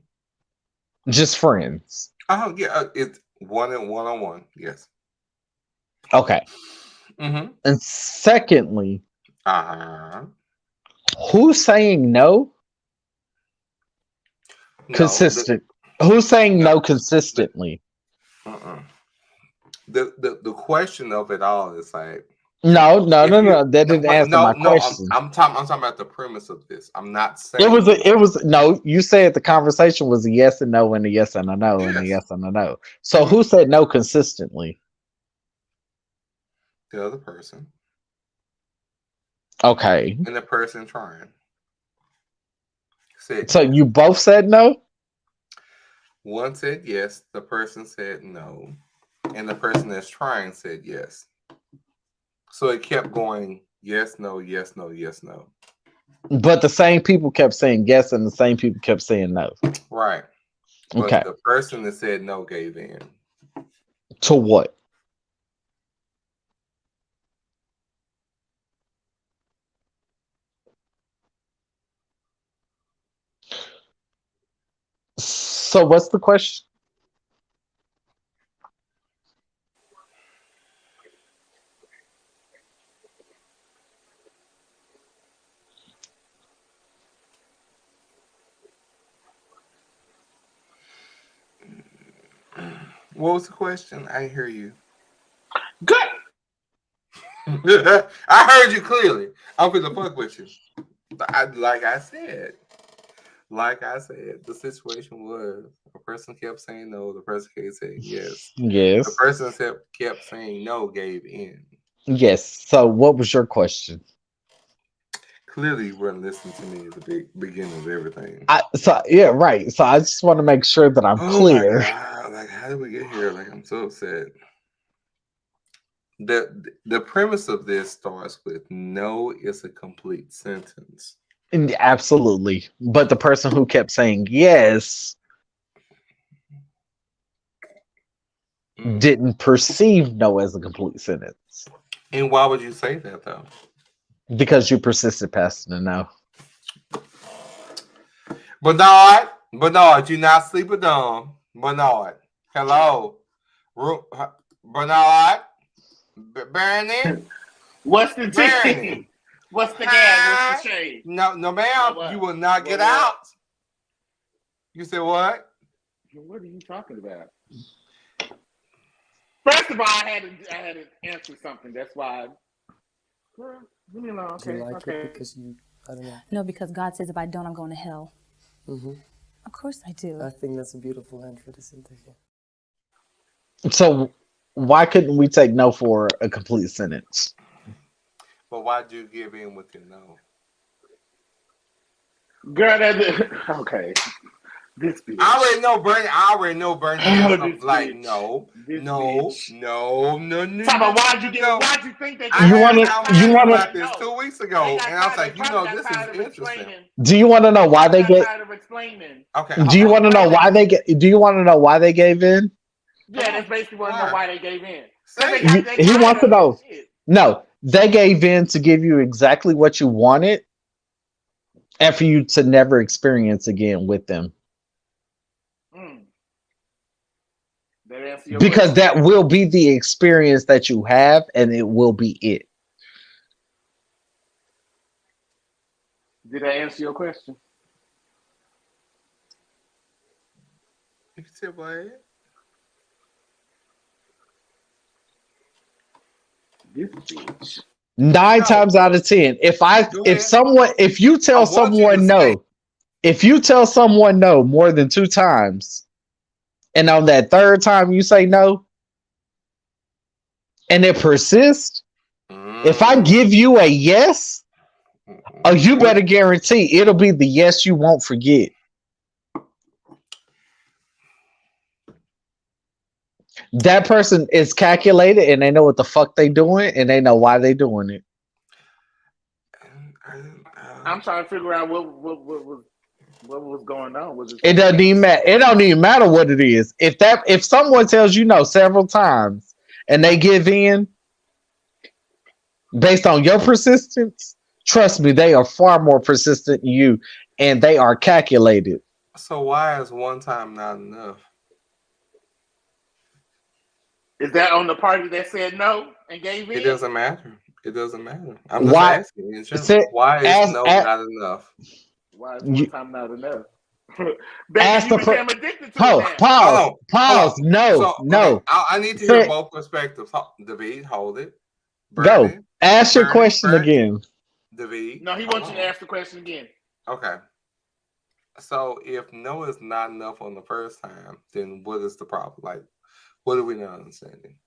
Just friends. Oh yeah, it's one-on-one. Yes. Okay. Mm-hmm. And secondly, who's saying no? Consistent. Who's saying no consistently? The question of it all is like, no. That didn't answer my question. I'm talking about the premise of this. I'm not saying it was no. You said the conversation was a yes and no, and a yes and a no, and a yes and a no. So who said no consistently? The other person. Okay. And the person trying. So you both said no? One said yes, the person said no, and the person that's trying said yes. So it kept going Yes, no, yes, no, yes, no. But the same people kept saying yes, and the same people kept saying no. Right. But Okay. the person that said no gave in. To what? So what's the question? What was the question? I didn't hear you. Good. I heard you clearly. I'm gonna fuck with you. Like I said, the situation was a person kept saying no, the person kept saying yes. Yes. The person kept saying no, gave in. Yes. So what was your question? Clearly, you weren't listening to me at the beginning of everything. Yeah, right. So I just want to make sure that I'm clear. My God. Like, how did we get here? Like, I'm so upset. The premise of this starts with no is a complete sentence. Absolutely. But the person who kept saying yes didn't perceive no as a complete sentence. And why would you say that, though? Because you persisted past the no. Bernard, you not sleeping dumb. Bernard, hello. Bernard, Bernie. What's the ticket? What's the gas? What's the shade? No, ma'am. You will not get out. You said what? What are you talking about? First of all, I had to answer something. That's why. Girl, leave me alone. Okay. You like it because I don't know. No, because God says if I don't, I'm going to hell. Mm-hmm. Of course I do. I think that's a beautiful answer to Cynthia. So why couldn't we take no for a complete sentence? But why'd you give in with your no? Girl, okay. This bitch. I already know Bernie. Like, no. Talk about why'd you think that you want to about this 2 weeks ago, and I was like, this is interesting. Do you want to know why they gave? Okay. Do you want to know why they get? Do you want to know why they gave in? Yeah, that's basically want to know why they gave in. He wants to know. No, they gave in to give you exactly what you wanted, and for you to never experience again with them. Because that will be the experience that you have, and it will be it. Did I answer your question? You can say what? This bitch. 9 times out of 10, if you tell someone no more than 2 times, and on that 3rd time you say no, and it persists, if I give you a yes, you better guarantee it'll be the yes you won't forget. That person is calculated, and they know what the fuck they doing, and they know why they doing it. I'm trying to figure out what was going on. It doesn't even matter. It don't even matter what it is. If someone tells you no several times and they give in based on your persistence, trust me, they are far more persistent than you, and they are calculated. So why is 1 time not enough? Is that on the party that said no and gave in? It doesn't matter. I'm just asking. Why is no not enough? Why is 1 time not enough? Ask the pause. No. I need to hear both perspectives. David, hold it. Bernie, go. Ask your question again. David. No, he wants you to ask the question again. Okay. So if no is not enough on the first time, then what is the problem? Like, what are we not understanding?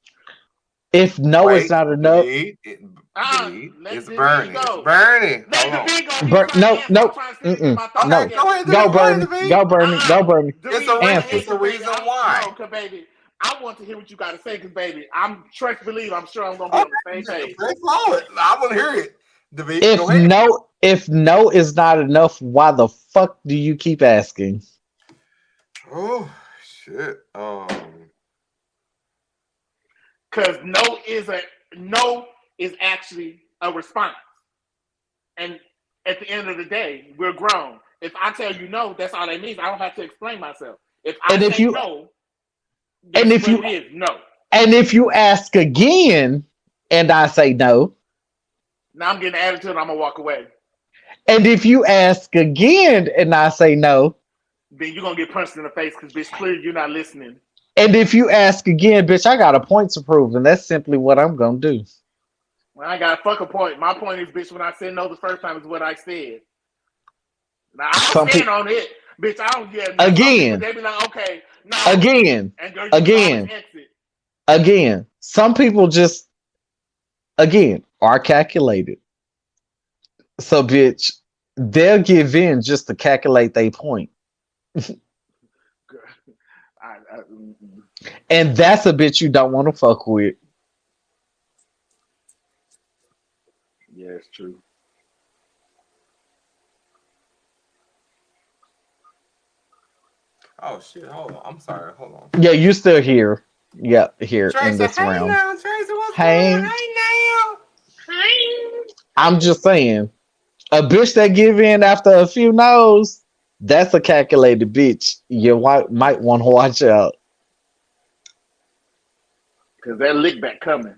If no is not enough, it's Bernie. No. Go Bernie. It's the reason why. No, baby, I want to hear what you got to say, because baby, I'm sure I'm gonna be on the same page. I want to hear it. If no is not enough, why the fuck do you keep asking? Oh shit. Because no is actually a response. And at the end of the day, we're grown. If I tell you no, that's all that means. I don't have to explain myself. If I say no, and if you it is no. And if you ask again and I say no. Now I'm getting an attitude and I'm gonna walk away. And if you ask again and I say no, then you're gonna get punched in the face because bitch, clearly you're not listening. And if you ask again, bitch, I got a point to prove, and that's simply what I'm gonna do. Well, I got a fucking point. My point is, bitch, when I said no the first time is what I said. Now I don't stand on it, bitch. I don't get again. They be like, okay, no. Again. And girl, Again. Some people just are calculated. So, bitch, they'll give in just to calculate their point. And that's a bitch you don't want to fuck with. Yeah, it's true. Oh shit! Hold on. I'm sorry. Hold on. Yeah, you still here. Yeah, here Tracy, in this realm. Now, Tracy, what's hey. Going on? Hey now. Hi. I'm just saying, a bitch that give in after a few no's, that's a calculated bitch. You might want to watch out. Because that lick back coming.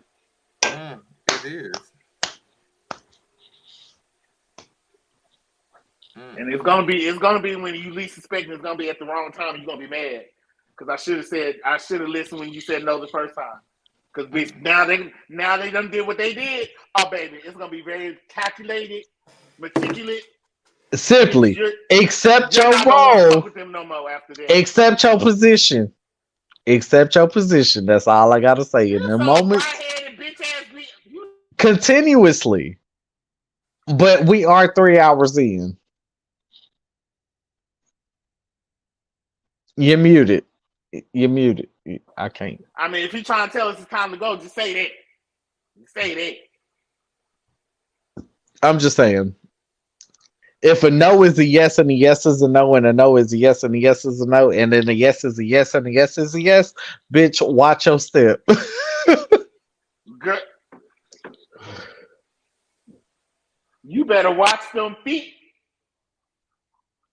It is. And it's gonna be when you least suspect it's gonna be at the wrong time. You're gonna be mad because I should have listened when you said no the first time. Because bitch, now they done did what they did. Oh baby, it's gonna be very calculated, meticulous. Simply accept your role. Accept your position. Accept your position. That's all I gotta say. In the moment, continuously. But we are 3 hours in. You're muted. You're muted. I can't. I mean, if you're trying to tell us it's time to go, just say that. Just say that. I'm just saying. If a no is a yes and a yes is a no and a no is a yes and a yes is a no and then a yes is a yes and a yes is a yes, bitch, watch your step. Girl, you better watch them feet.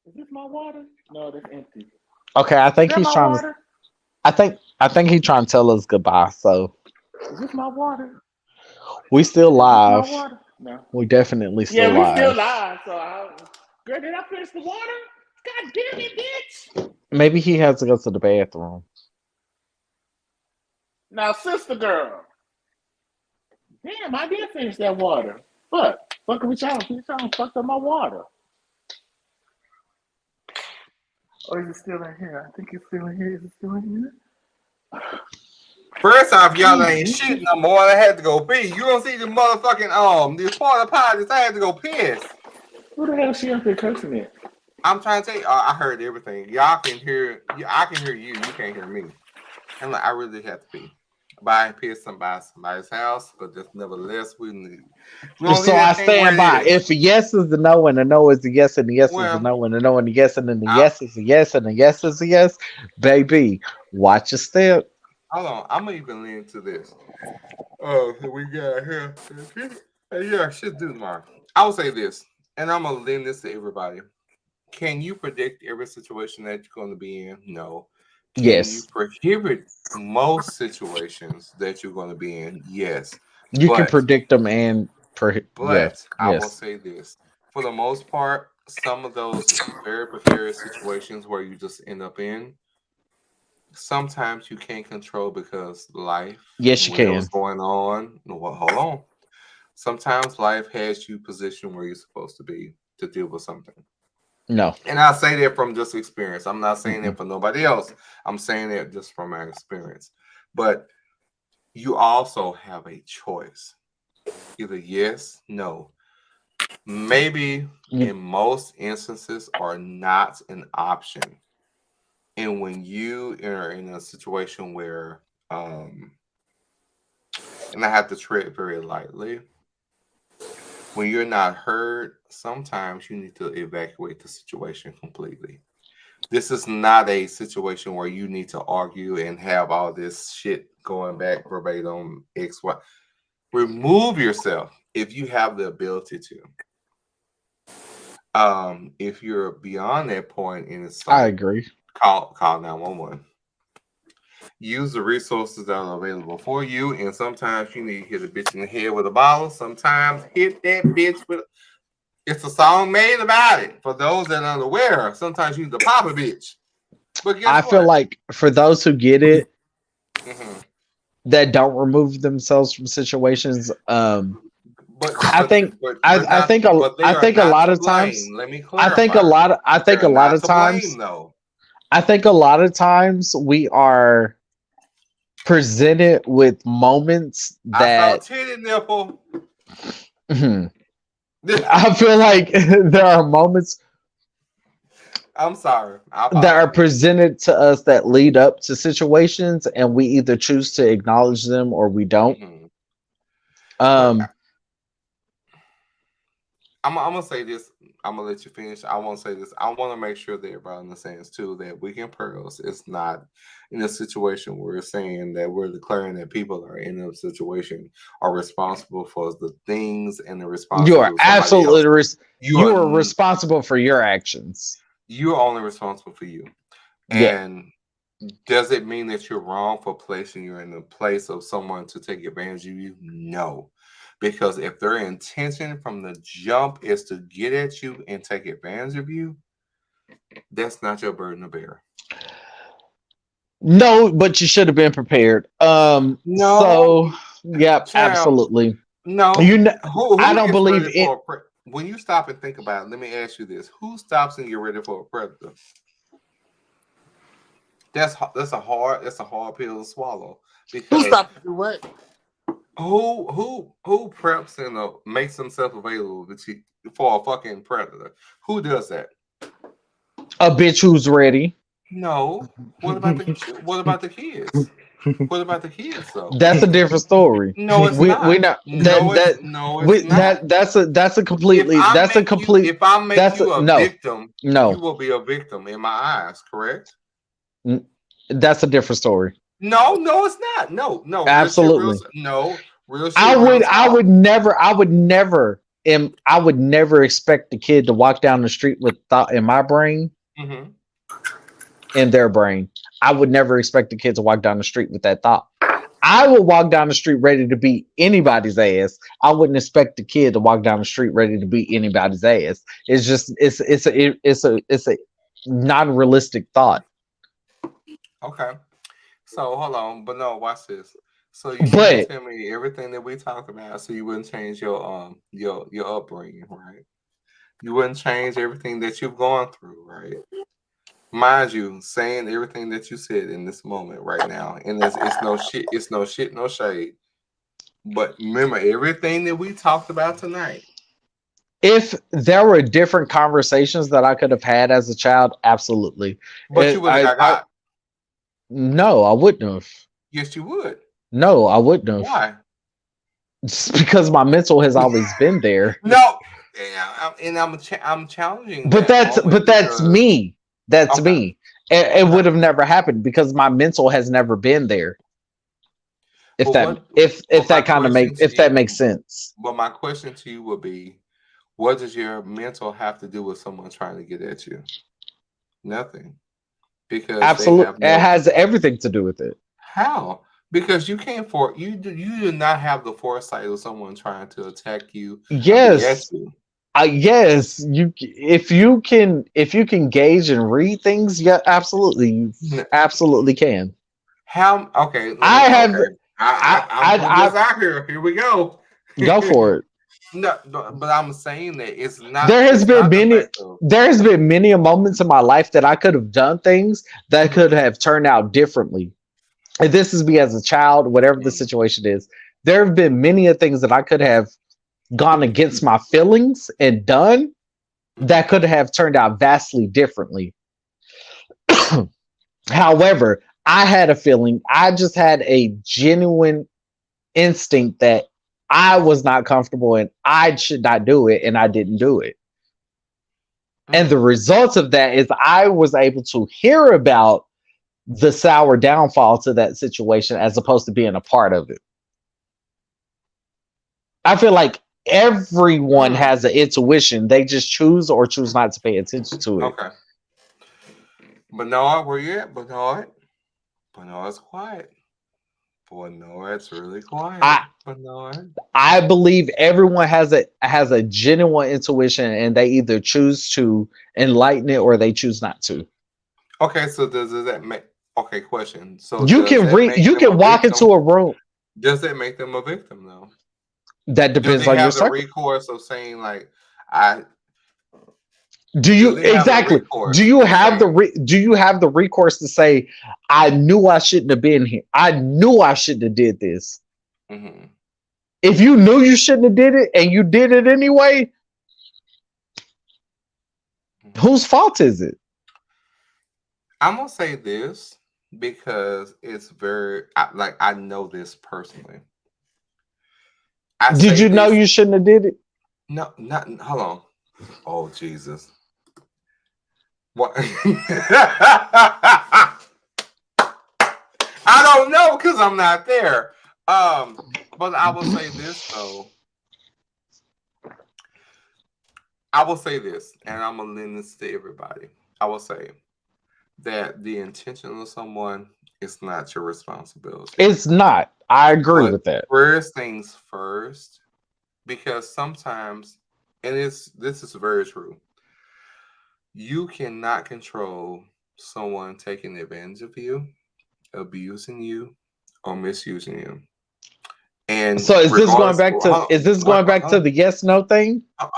Is this my water? No, that's empty. Okay, I think he's trying to. I think he's trying to tell us goodbye. So. Is this my water? We still live. No. We definitely still live. Yeah, we still live. So, girl, did I finish the water? God damn it, bitch! Maybe he has to go to the bathroom. Now, sister girl. Damn, I did finish that water. Fuck. Fucking with y'all. Y'all fucked up my water. Or is it still in here? I think it's still in here. Is it still in here? First off, y'all ain't shit no more. I had to go pee. You don't see the motherfucking this porta potties. I had to go piss. Who the hell is she up there cursing at? I'm trying to tell you. I heard everything. Y'all can hear. I can hear you. You can't hear me. And like, I really had to pee. But I pissed somebody's house. But just nevertheless, we so I stand by. If a yes is a no and a no is a yes and a yes is a no and a no and a yes and then the yes is a yes and a yes is a yes, baby, watch your step. Hold on, I'm gonna even lean into this. Oh, we got here. Yeah, shit, do tomorrow. I will say this, and I'm gonna lean this to everybody. Can you predict every situation that you're gonna be in? No. Can you prohibit most situations that you're gonna be in? Yes. You can predict them and I will say this: for the most part, some of those very precarious situations where you just end up in. Sometimes you can't control because life. Yes, you can. What's going on? Well, hold on. Sometimes life has you positioned where you're supposed to be to deal with something. No. And I say that from just experience. I'm not saying that for nobody else. I'm saying that just from my experience. But you also have a choice. Either yes, no. Maybe in most instances are not an option. And when you are in a situation where, and I have to tread very lightly, when you're not heard, sometimes you need to evacuate the situation completely. This is not a situation where you need to argue and have all this shit going back verbatim, X, Y. Remove yourself if you have the ability to. If you're beyond that point and it's like, I agree. Call 911. Use the resources that are available for you, and sometimes you need to hit a bitch in the head with a bottle. Sometimes hit that bitch with. It's a song made about it. For those that are unaware, sometimes you need to pop a bitch. But I feel like for those who get it, that don't remove themselves from situations, I think a lot of times. Let me I think a lot of times we are presented with moments that I saw titty nipple. I feel like there are moments I'm sorry. that are presented to us that lead up to situations, and we either choose to acknowledge them or we don't. I'm gonna say this. I'm gonna let you finish. I want to say this. I want to make sure that everybody understands too that Weekend Pearls is not in a situation where we're saying that we're declaring that people are in a situation are responsible for the things and the responsibility. You are absolutely you are responsible for your actions. You're only responsible for you. And does it mean that you're wrong for placing you in the place of someone to take advantage of you? No. Because if their intention from the jump is to get at you and take advantage of you, that's not your burden to bear. No, but you should have been prepared. No. So, yeah, absolutely. No. Who I don't believe it. When you stop and think about it, let me ask you this: who stops and get ready for a predator? That's a hard pill to swallow. Who stops to do what? Who preps and makes himself available for a fucking predator? Who does that? A bitch who's ready. No. What about the kids? What about the kids though? That's a different story. No, it's not. We're not. That's a completely. If I make you a victim, no, you will be a victim in my eyes. Correct? That's a different story. No, it's not. No. Absolutely. Real shit, I would never expect the kid to walk down the street with thought in my brain, in their brain. I would never expect the kid to walk down the street with that thought. I would walk down the street ready to beat anybody's ass. I wouldn't expect the kid to walk down the street ready to beat anybody's ass. It's just it's a non-realistic thought. Okay. So hold on, but no, watch this. So you can tell me everything that we talk about, so you wouldn't change your upbringing, right? You wouldn't change everything that you've gone through, right? Mind you, saying everything that you said in this moment right now, and it's no shit, no shade. But remember everything that we talked about tonight. If there were different conversations that I could have had as a child, absolutely. But you would have got. No, I wouldn't have. Yes, you would. No, I wouldn't have. Why? Just because my mental has always been there. No, and I'm challenging. But that's me. That's me. It would have never happened because my mental has never been there. If that makes sense. But my question to you would be, what does your mental have to do with someone trying to get at you? Nothing. Because absolutely, it has everything to do with it. How? Because you can't you do not have the foresight of someone trying to attack you. Yes. Yes, if you can gauge and read things, yeah, absolutely, you absolutely can. How? Okay, I'm out here. Here we go. Go for it. No, but I'm saying that it's not. There has been many moments in my life that I could have done things that could have turned out differently. And this is me as a child, whatever the situation is. There have been many things that I could have gone against my feelings and done that could have turned out vastly differently. However, I had a feeling, I just had a genuine instinct that I was not comfortable and I should not do it, and I didn't do it. And the result of that is I was able to hear about the sour downfall to that situation as opposed to being a part of it. I feel like everyone has an intuition. They just choose or choose not to pay attention to it. Okay. Bernard, where you at? Bernard? Bernard's quiet. Bernard's really quiet. Bernard. I believe everyone has a genuine intuition, and they either choose to enlighten it or they choose not to. Okay, so does that make? Okay, question. So you can walk into a room. Does that make them a victim though? That depends on your circumstance. Recourse of saying like Do you have the recourse to say, I knew I shouldn't have been here. I knew I shouldn't have did this. Mm-hmm. If you knew you shouldn't have did it and you did it anyway, whose fault is it? I'm gonna say this because it's I know this personally. Did you know you shouldn't have did it? No, not hold on. Oh Jesus. What? I don't know because I'm not there. But I will say this though. I will say this, and I'm gonna lend this to everybody. I will say that the intention of someone is not your responsibility. It's not. I agree with that. First things first, because sometimes, and this is very true. You cannot control someone taking advantage of you, abusing you, or misusing you. And so is this going back to the yes no thing? No.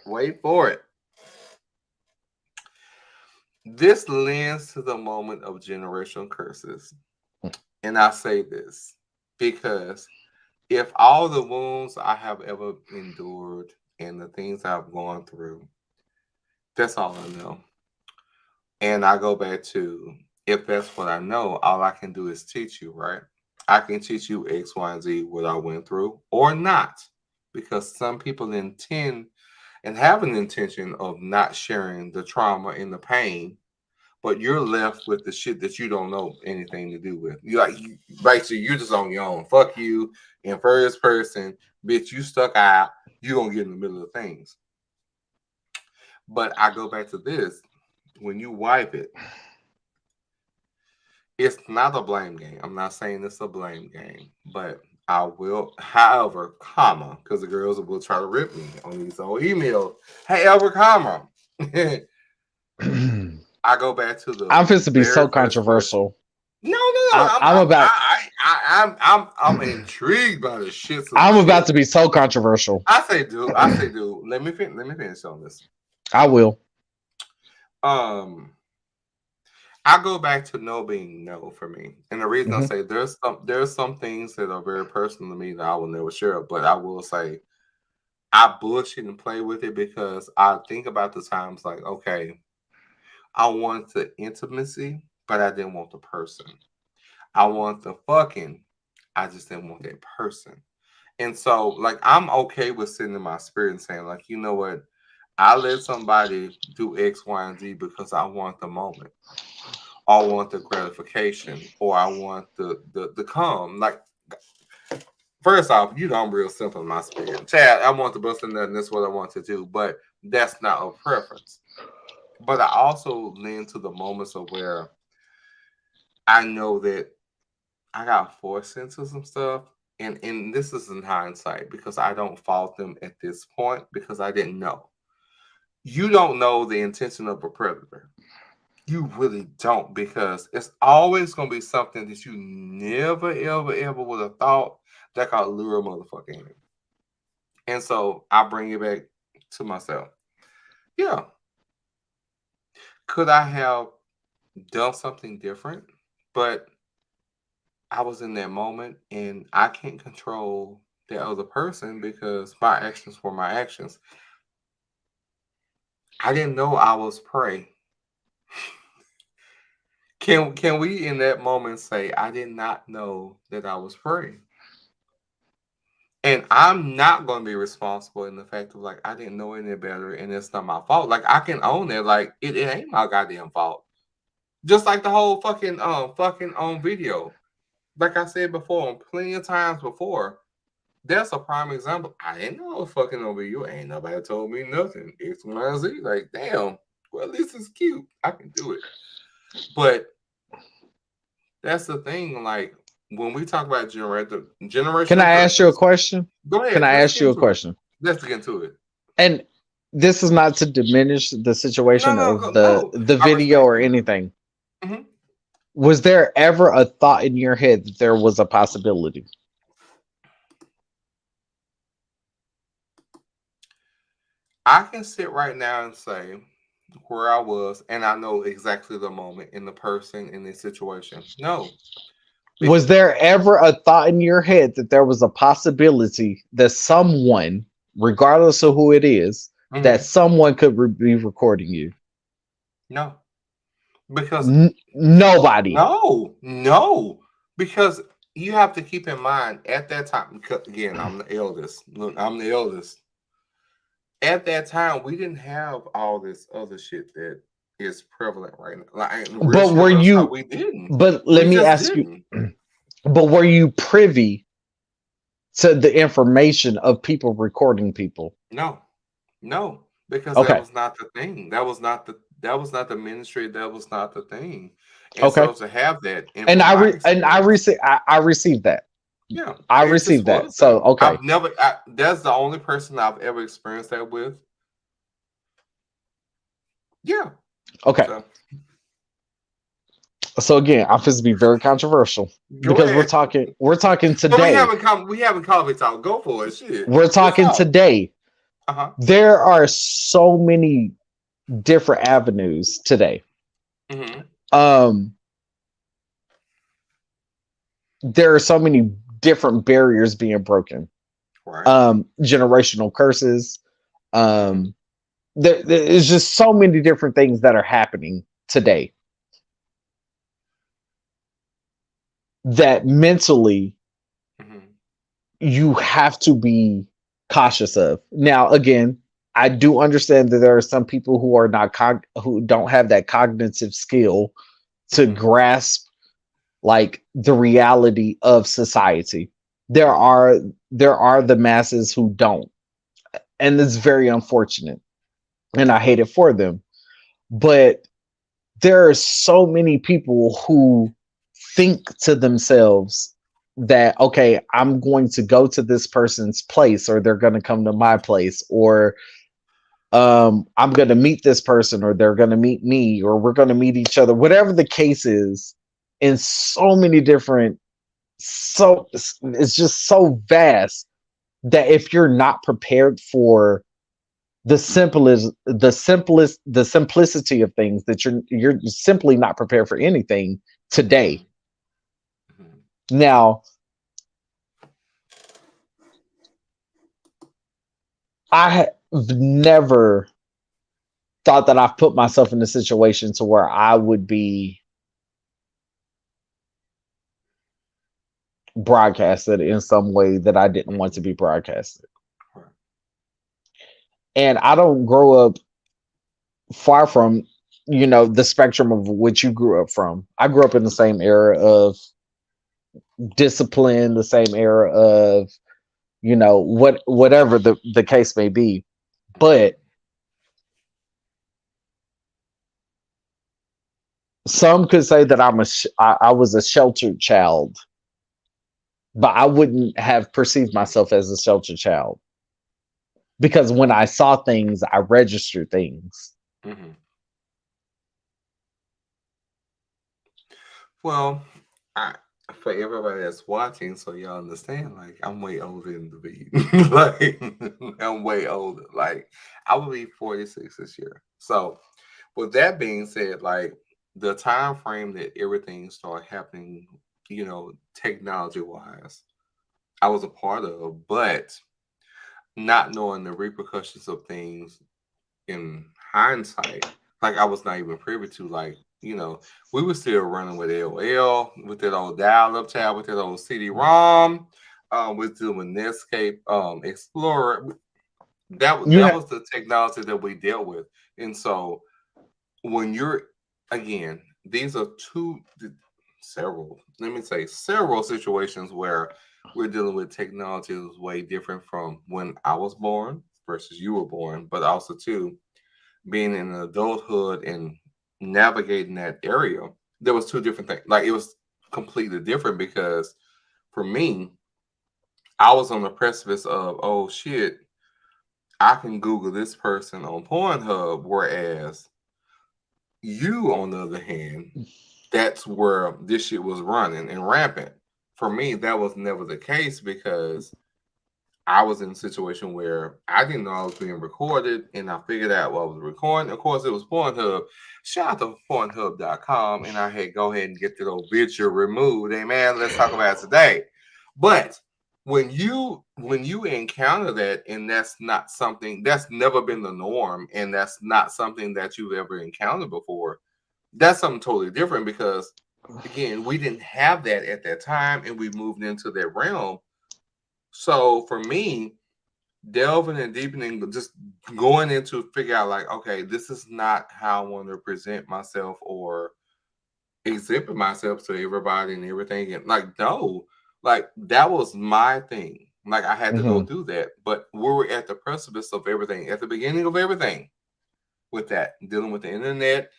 Wait for it. This lends to the moment of generational curses. And I say this because if all the wounds I have ever endured and the things I've gone through, that's all I know. And I go back to, if that's what I know, all I can do is teach you, right? I can teach you X, Y, and Z, what I went through, or not. Because some people intend and have an intention of not sharing the trauma and the pain, but you're left with the shit that you don't know anything to do with. Basically, you're just on your own. Fuck you. In first person, bitch, you stuck out. You're going to get in the middle of things. But I go back to this. When you wipe it, it's not a blame game. I'm not saying it's a blame game, but I will, however, because the girls will try to rip me on these old emails. However, I go back to the. I'm supposed to be so controversial. No. I'm intrigued by the shit. I'm about to be so controversial. I say, dude. Let me finish on this. I will. I go back to no being no for me, and the reason I say there's some things that are very personal to me that I will never share, but I will say I bullshit and play with it because I think about the times like, okay, I want the intimacy, but I didn't want the person. I want the fucking, I just didn't want that person. And so, like, I'm okay with sitting in my spirit and saying, like, you know what? I let somebody do X, Y, and Z because I want the moment. I want the gratification, or I want the calm. Like, first off, I'm real simple in my spirit. Chad, I want the bust and that's what I want to do, but that's not a preference. But I also lean to the moments of where I know that I got forced into some stuff. And this is in hindsight because I don't fault them at this point because I didn't know. You don't know the intention of a predator. You really don't, because it's always going to be something that you never, ever, ever would have thought that could lure a motherfucker in. And so I bring it back to myself. Yeah. Could I have done something different? But I was in that moment and I can't control the other person because my actions were my actions. I didn't know I was prey. Can we in that moment say, I did not know that I was prey? And I'm not going to be responsible in the fact of like, I didn't know any better and it's not my fault. Like, I can own it. Like, it ain't my goddamn fault. Just like the whole fucking video. Like I said before, plenty of times before, that's a prime example. I didn't know I was fucking over you. Ain't nobody told me nothing. X, Y, Z. Like, damn. Well, this is cute. I can do it. But that's the thing. Like, when we talk about generation. Can I ask you a question? Go ahead. Can I ask you a question? Let's get into it. And this is not to diminish the situation of the video or anything. Mm-hmm. Was there ever a thought in your head that there was a possibility? I can sit right now and say where I was, and I know exactly the moment in the person in this situation. No. Was there ever a thought in your head that there was a possibility that someone, regardless of who it is, that someone could be recording you? No. Because nobody. No. Because you have to keep in mind at that time, again, I'm the eldest. Look, I'm the eldest. At that time, we didn't have all this other shit that is prevalent right now. Like, but were you? We didn't. But let me ask you. But were you privy to the information of people recording people? No, because that was not the thing. That was not the ministry. That was not the thing. And so to have that, and I received that. Yeah, I received that. So okay, that's the only person I've ever experienced that with. Yeah. Okay. So again, I'm supposed to be very controversial because we're talking today. But we haven't coffee talk. Go for it. Shit. We're talking today. There are so many different avenues today. Mm-hmm. There are so many different barriers being broken. Right. Generational curses. There's just so many different things that are happening today that mentally you have to be cautious of. Now, again, I do understand that there are some people who are not who don't have that cognitive skill to grasp like the reality of society. There are the masses who don't, and it's very unfortunate, and I hate it for them. But there are so many people who think to themselves that, okay, I'm going to go to this person's place, or they're going to come to my place, or I'm going to meet this person, or they're going to meet me, or we're going to meet each other, whatever the case is, in so many different, it's just so vast that if you're not prepared for the simplicity of things, that you're simply not prepared for anything today. Now, I have never thought that I've put myself in a situation to where I would be broadcasted in some way that I didn't want to be broadcasted. And I don't grow up far from, the spectrum of which you grew up from. I grew up in the same era of discipline, the same era of, whatever the case may be. But some could say that I was a sheltered child, but I wouldn't have perceived myself as a sheltered child, because when I saw things, I registered things. Mm-hmm. Well, for everybody that's watching, so y'all understand, like, I'm way older than the beat. Like, I'm way older. Like, I will be 46 this year. So, with that being said, like, the time frame that everything started happening, technology-wise, I was a part of, but not knowing the repercussions of things in hindsight, like, I was not even privy to, like, you know, we were still running with AOL, with that old dial-up tab, with that old CD-ROM, with the Netscape Explorer. That was the technology that we dealt with. And so when you're, again, these are several situations where we're dealing with technology that's way different from when I was born versus you were born, but also too being in adulthood and navigating that area. There was two different things. Like, it was completely different because for me, I was on the precipice of, oh shit, I can Google this person on Pornhub, whereas you, on the other hand, that's where this shit was running and rampant. For me, that was never the case because I was in a situation where I didn't know I was being recorded, and I figured out what I was recording. Of course, it was Pornhub. Shout out to Pornhub.com, and I had go ahead and get that old video removed. Hey, man, let's talk about it today. But when you encounter that, and that's not something that's never been the norm, and that's not something that you've ever encountered before, that's something totally different because, again, we didn't have that at that time, and we moved into that realm. So for me, delving and deepening, just going into figure out like, okay, this is not how I want to present myself or exhibit myself to everybody and everything. And like, no, like that was my thing. Like I had to go through that. But we were at the precipice of everything, at the beginning of everything with that, dealing with the internet,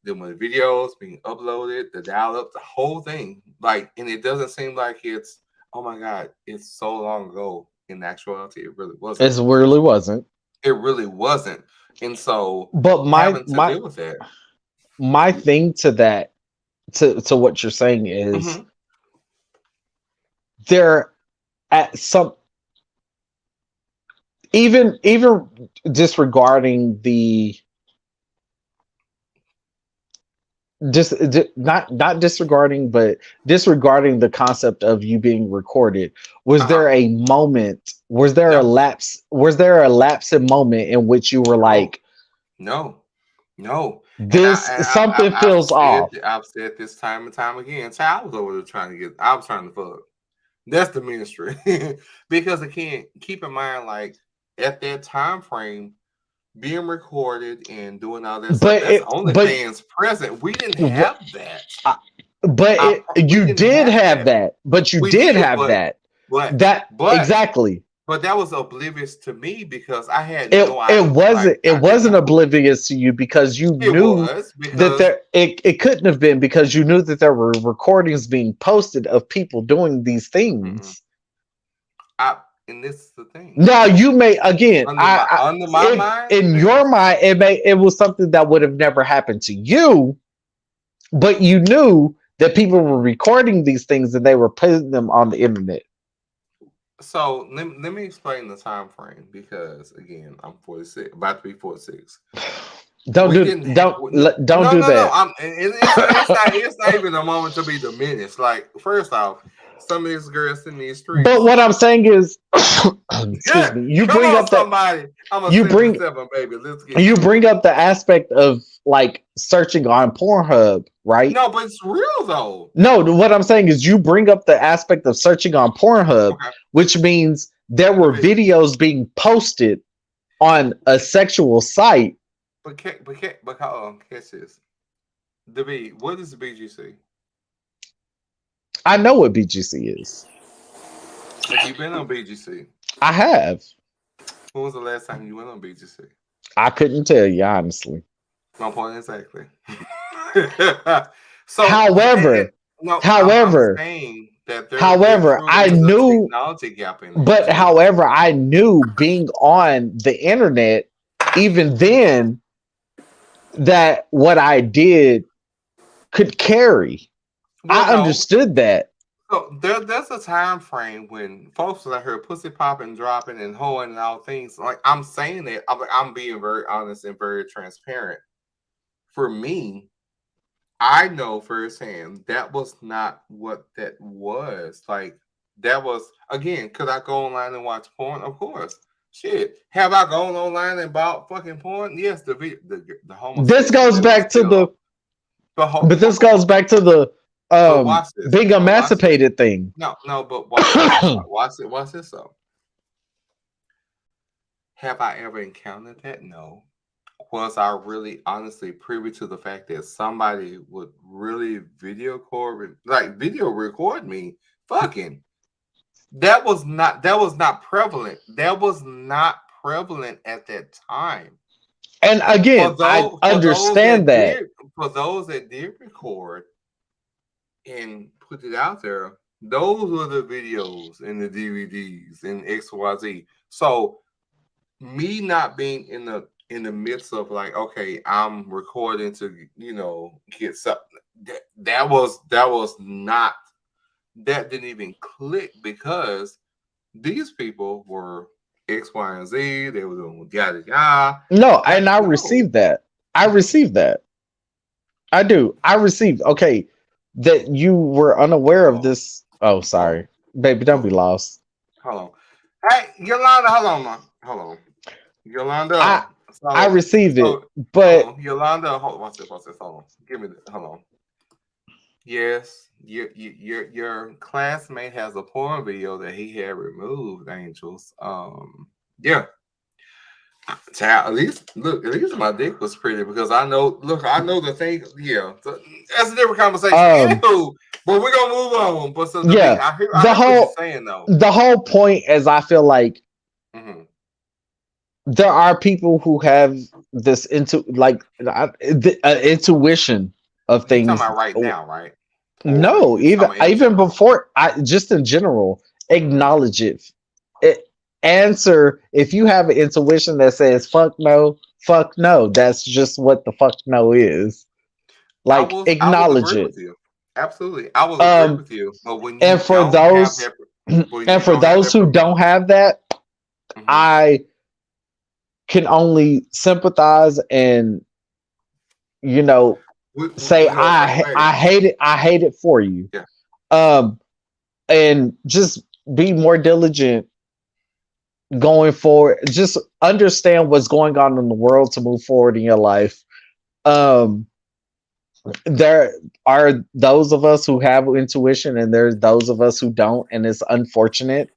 dealing with videos being uploaded, the dial-up, the whole thing. Like, and it doesn't seem like it's, oh my God, it's so long ago. In actuality, it really wasn't. It really wasn't. It really wasn't. And so, but deal with that. My thing to that, to what you're saying is, there at some, even disregarding the. Not disregarding, but disregarding the concept of you being recorded. Was there a moment? Was there a lapse? Was there a lapse in moment in which you were like, no. This something feels off. I've said this time and time again. So I was over there I was trying to fuck. That's the ministry. Because again, keep in mind, like at that time frame, being recorded and doing all that stuff, that's only fans present. We didn't have that. You did have that. But you did have that. Exactly. But that was oblivious to me because I had no idea. It wasn't oblivious to you because you knew that it couldn't have been because you knew that there were recordings being posted of people doing these things. And this is the thing. Now you may again under my mind, in your mind, it was something that would have never happened to you, but you knew that people were recording these things and they were putting them on the internet. So let me explain the time frame because again, I'm 46, about to be 46. Don't do that. No. It's not even a moment to be diminished. Like first off, some of these girls in these streets. But what I'm saying is, excuse me, you bring up somebody. You bring up the aspect of like searching on Pornhub, right? No, but it's real though. No, what I'm saying is you bring up the aspect of searching on Pornhub, which means there were videos being posted on a sexual site. But catch this. What is the BGC? I know what BGC is. Have you been on BGC? I have. When was the last time you went on BGC? I couldn't tell you, honestly. My point exactly. However, I knew technology gap in but however, I knew being on the internet, even then, that what I did could carry. I understood that. So there's a time frame when folks that heard pussy popping, dropping, and hoeing and all things. Like I'm saying that I'm being very honest and very transparent. For me, I know firsthand that was not what that was. Like that was again. Could I go online and watch porn? Of course. Shit. Have I gone online and bought fucking porn? Yes. The homo. This goes back to the. But this goes back to the being emancipated thing. No, but watch this though. Have I ever encountered that? No. Was I really honestly privy to the fact that somebody would really video record me fucking? That was not prevalent. That was not prevalent at that time. And again, I understand that. For those that did record and put it out there, those were the videos and the DVDs and XYZ. So me not being in the midst of like, okay, I'm recording to, get something. That didn't even click because these people were X, Y, and Z. They were doing yada yada. No, and I received that. I received that. I do. I received. Okay, that you were unaware of this. Oh, sorry, baby. Don't be lost. Hold on. Hey, Yolanda. Hold on. Yolanda. I received it, but Yolanda. What's this? Hold on. Give me this. Hold on. Yes, your classmate has a porn video that he had removed, Angels. Yeah. Child, at least my dick was pretty because I know the thing. Yeah, that's a different conversation. Anywho, but we're gonna move on. But so I hear what you're saying though. The whole point is, I feel like there are people who have this intuition of things. You're talking about right now, right? No, even before. Just in general, acknowledge it. Answer if you have an intuition that says fuck no. That's just what the fuck no is. Like, acknowledge it. Absolutely, I will agree with you. But when you for those who don't have that, I can only sympathize and say I hate it. I hate it for you. Yeah. And just be more diligent going forward. Just understand what's going on in the world to move forward in your life. There are those of us who have intuition, and there's those of us who don't, and it's unfortunate.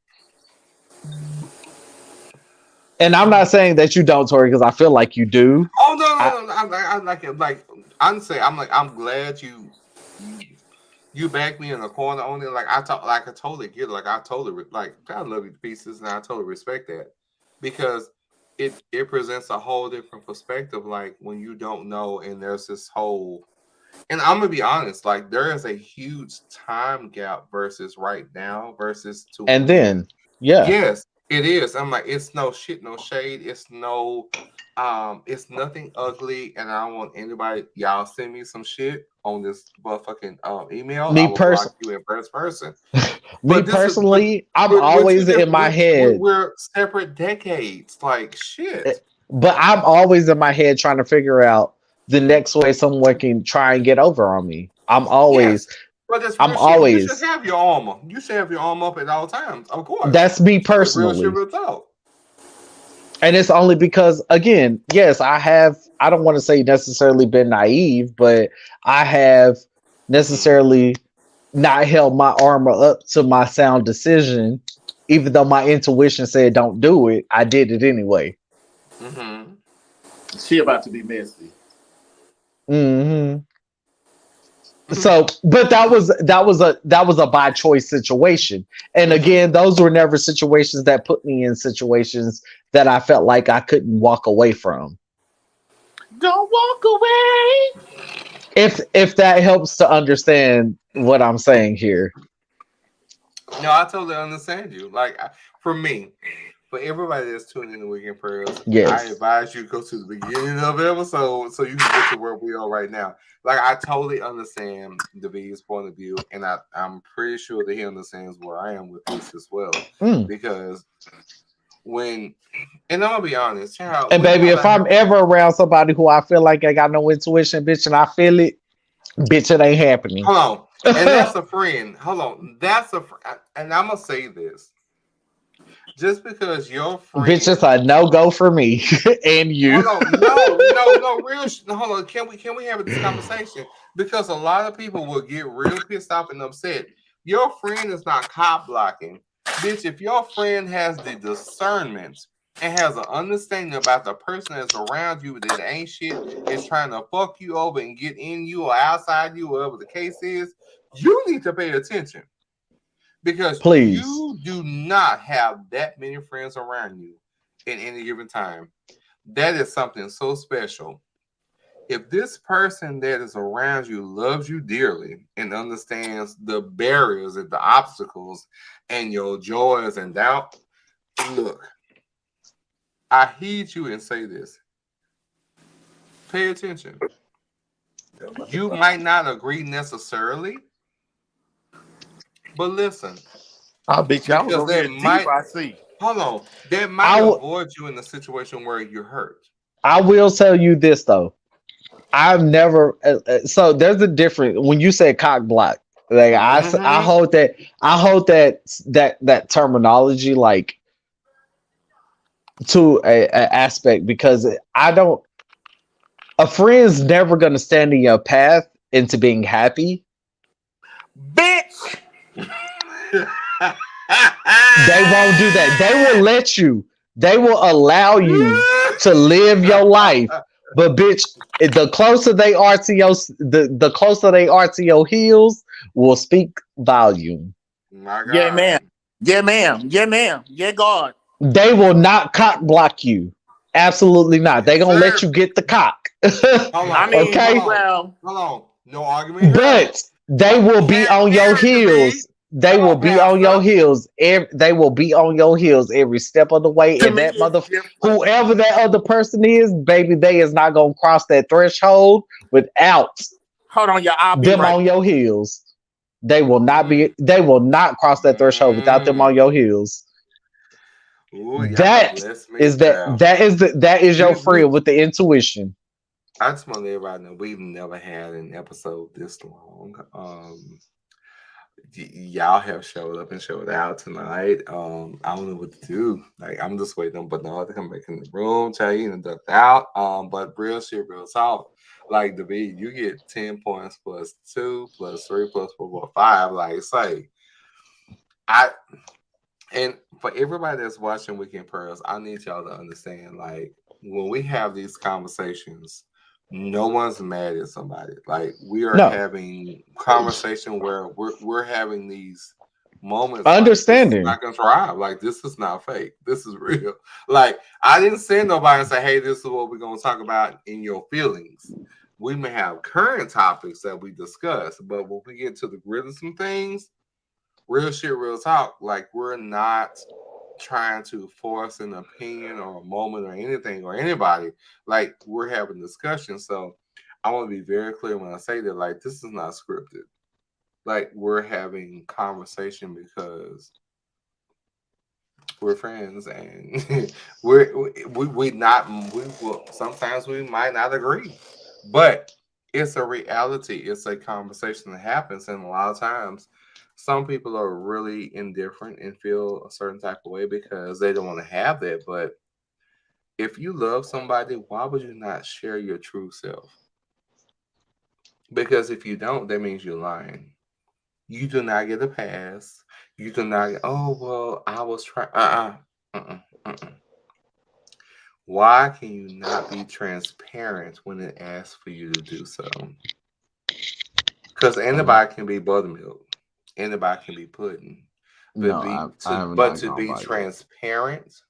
And I'm not saying that you don't, Tori, because I feel like you do. Oh no! I'm like honestly, I'm glad you back me in the corner on it. Like I totally get it. Like I love you to pieces, and I totally respect that because it presents a whole different perspective. Like when you don't know, and there's this whole. And I'm gonna be honest. Like there is a huge time gap versus right now versus to. And then, yeah. Yes. It is. I'm like, it's no shit, no shade. It's no, it's nothing ugly. And I don't want anybody, y'all send me some shit on this motherfucking email. Me personally, you in first person. Me personally, I'm always in my head. We're separate decades, like shit. But I'm always in my head trying to figure out the next way someone can try and get over on me. I'm always. Yes. I'm always. You should have your armor. You should have your arm up at all times, of course. That's me personally. And it's only because, again, yes, I have. I don't want to say necessarily been naive, but I have necessarily not held my armor up to my sound decision, even though my intuition said don't do it. I did it anyway. Mm-hmm. She about to be messy. Mm-hmm. So, but that was a by choice situation. And again, those were never situations that put me in situations that I felt like I couldn't walk away from. Don't walk away. If that helps to understand what I'm saying here. No, I totally understand you. Like for me, for everybody that's tuning in the Weekend Prayers, yes. I advise you to go to the beginning of the episode so you can get to where we are right now. Like I totally understand the V's point of view, and I'm pretty sure that he understands where I am with this as well. Because and I'm gonna be honest, child. And baby, if I'm ever around somebody who I feel like I got no intuition, bitch, and I feel it, bitch, it ain't happening. Hold on, and that's a friend. Hold on, that's a friend, and I'm gonna say this. Just because your friend, bitch, it's a no go for me and you. Hold on, no, real. Hold on, can we have this conversation? Because a lot of people will get real pissed off and upset. Your friend is not cop blocking, bitch. If your friend has the discernment and has an understanding about the person that's around you that ain't shit, is trying to fuck you over and get in you or outside you, whatever the case is, you need to pay attention. Because you do not have that many friends around you at any given time. That is something so special. If this person that is around you loves you dearly and understands the barriers and the obstacles and your joys and doubt, look, I heed you and say this. Pay attention. You might not agree necessarily, but listen. I'll bet you I was over there deep, I see. Hold on. That might avoid you in a situation where you're hurt. I will tell you this, though. I've never... so there's a difference. When you say cock block, like I hold that terminology like to a aspect, because I don't... A friend's never going to stand in your path into being happy. Bitch! They won't do that. They will let you. They will allow you to live your life. But bitch, the closer they are to your the closer they are to your heels will speak volume. My God. Yeah, ma'am. Yeah, ma'am. Yeah, ma'am. Yeah, God. They will not cock block you. Absolutely not. They're gonna let you get the cock. Hold on. I mean, okay. Hold on. No argument. But they will be on your heels. They will be on your heels. They will be on your heels every step of the way. And that whoever that other person is, baby, they is not gonna cross that threshold without them on your heels. They will not be. They will not cross that threshold without them on your heels. Ooh, that is your friend with the intuition. I just want everybody to know we've never had an episode this long. Y'all have showed up and showed out tonight. I don't know what to do. Like, I'm just waiting on Bernard to come back in the room, tell you and duck out. But real shit, real talk. Like, David, you get 10 points plus 2 plus 3 plus 4 plus 5. Like, say, and for everybody that's watching Weekend Pearls, I need y'all to understand, like, when we have these conversations, no one's mad at somebody. Like, we are having conversation where we're having these moments. Understanding. Like, this is not contrived. Like, this is not fake. This is real. Like, I didn't send nobody and say, hey, this is what we're going to talk about in your feelings. We may have current topics that we discuss, but when we get to the grit of some things, real shit, real talk, like, we're not trying to force an opinion or a moment or anything or anybody. Like, we're having discussion. So I want to be very clear when I say that, like, this is not scripted. Like, we're having conversation because we're friends, and sometimes we might not agree, but it's a reality. It's a conversation that happens, and a lot of times some people are really indifferent and feel a certain type of way because they don't want to have that. But if you love somebody, why would you not share your true self? Because if you don't, that means you're lying. You do not get a pass. You do not get, oh, well, I was trying. Why can you not be transparent when it asks for you to do so? Because anybody can be buttermilk. Anybody can be pudding. But to be transparent,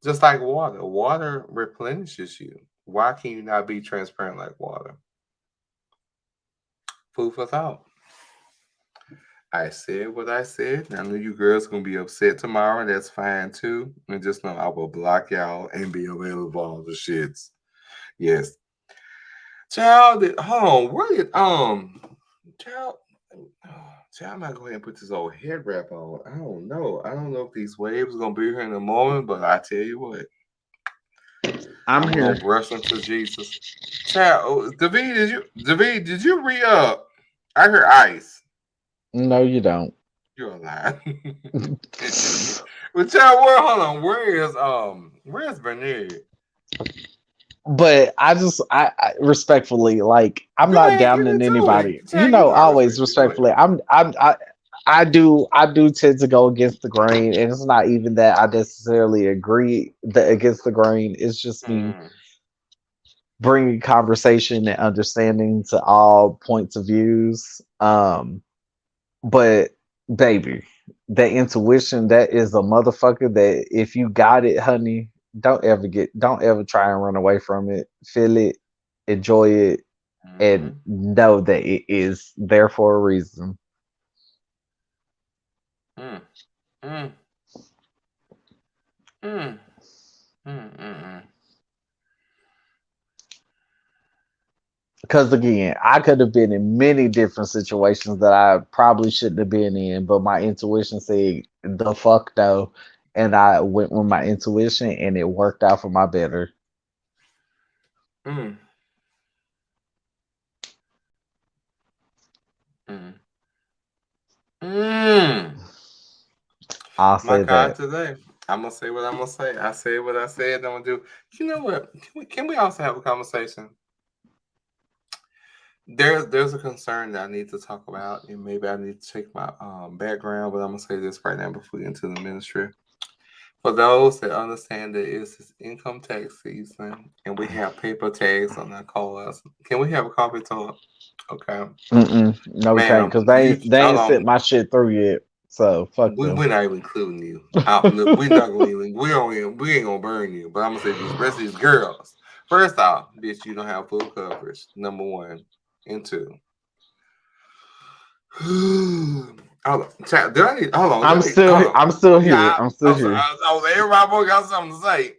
just like water replenishes you. Why can you not be transparent like water? Food for thought. I said what I said. I know you girls gonna be upset tomorrow. That's fine too. And just know I will block y'all and be available for all the shits. Yes. Child, hold on. Where did child, I'm not going to put this old head wrap on. I don't know. I don't know if these waves are gonna be here in a moment, but I tell you what. I'm here. Gonna brush into Jesus. Child, David, did you re-up? I hear ice. No, you don't. You're a lie. But child, hold on. Where's Bernard? But I respectfully, like, I'm not downing anybody. Always respectfully. I do tend to go against the grain, and it's not even that I necessarily agree against the grain. It's just me bringing conversation and understanding to all points of views. But baby, that intuition, that is a motherfucker that if you got it, honey, don't ever try and run away from it. Feel it, enjoy it, and know that it is there for a reason. Because again, I could have been in many different situations that I probably shouldn't have been in, but my intuition said the fuck no, and I went with my intuition, and it worked out for my better. I'll say that. Today, I'm gonna say what I'm gonna say. I said what I said. I'm gonna do. You know what? Can we also have a conversation? There's a concern that I need to talk about, and maybe I need to check my background. But I'm gonna say this right now before we get into the ministry. For those that understand that it's income tax season, and we have paper tags on our cars, can we have a coffee talk? Okay. No, we can't, because they ain't sent my shit through yet. So fuck them. We're not even including you. We're not gonna even. We ain't gonna burn you. But I'm gonna say the rest of these girls. First off, bitch, you don't have full coverage. Number one, and two. Hold on. I'm still here. I'm still here. Everybody got something to say.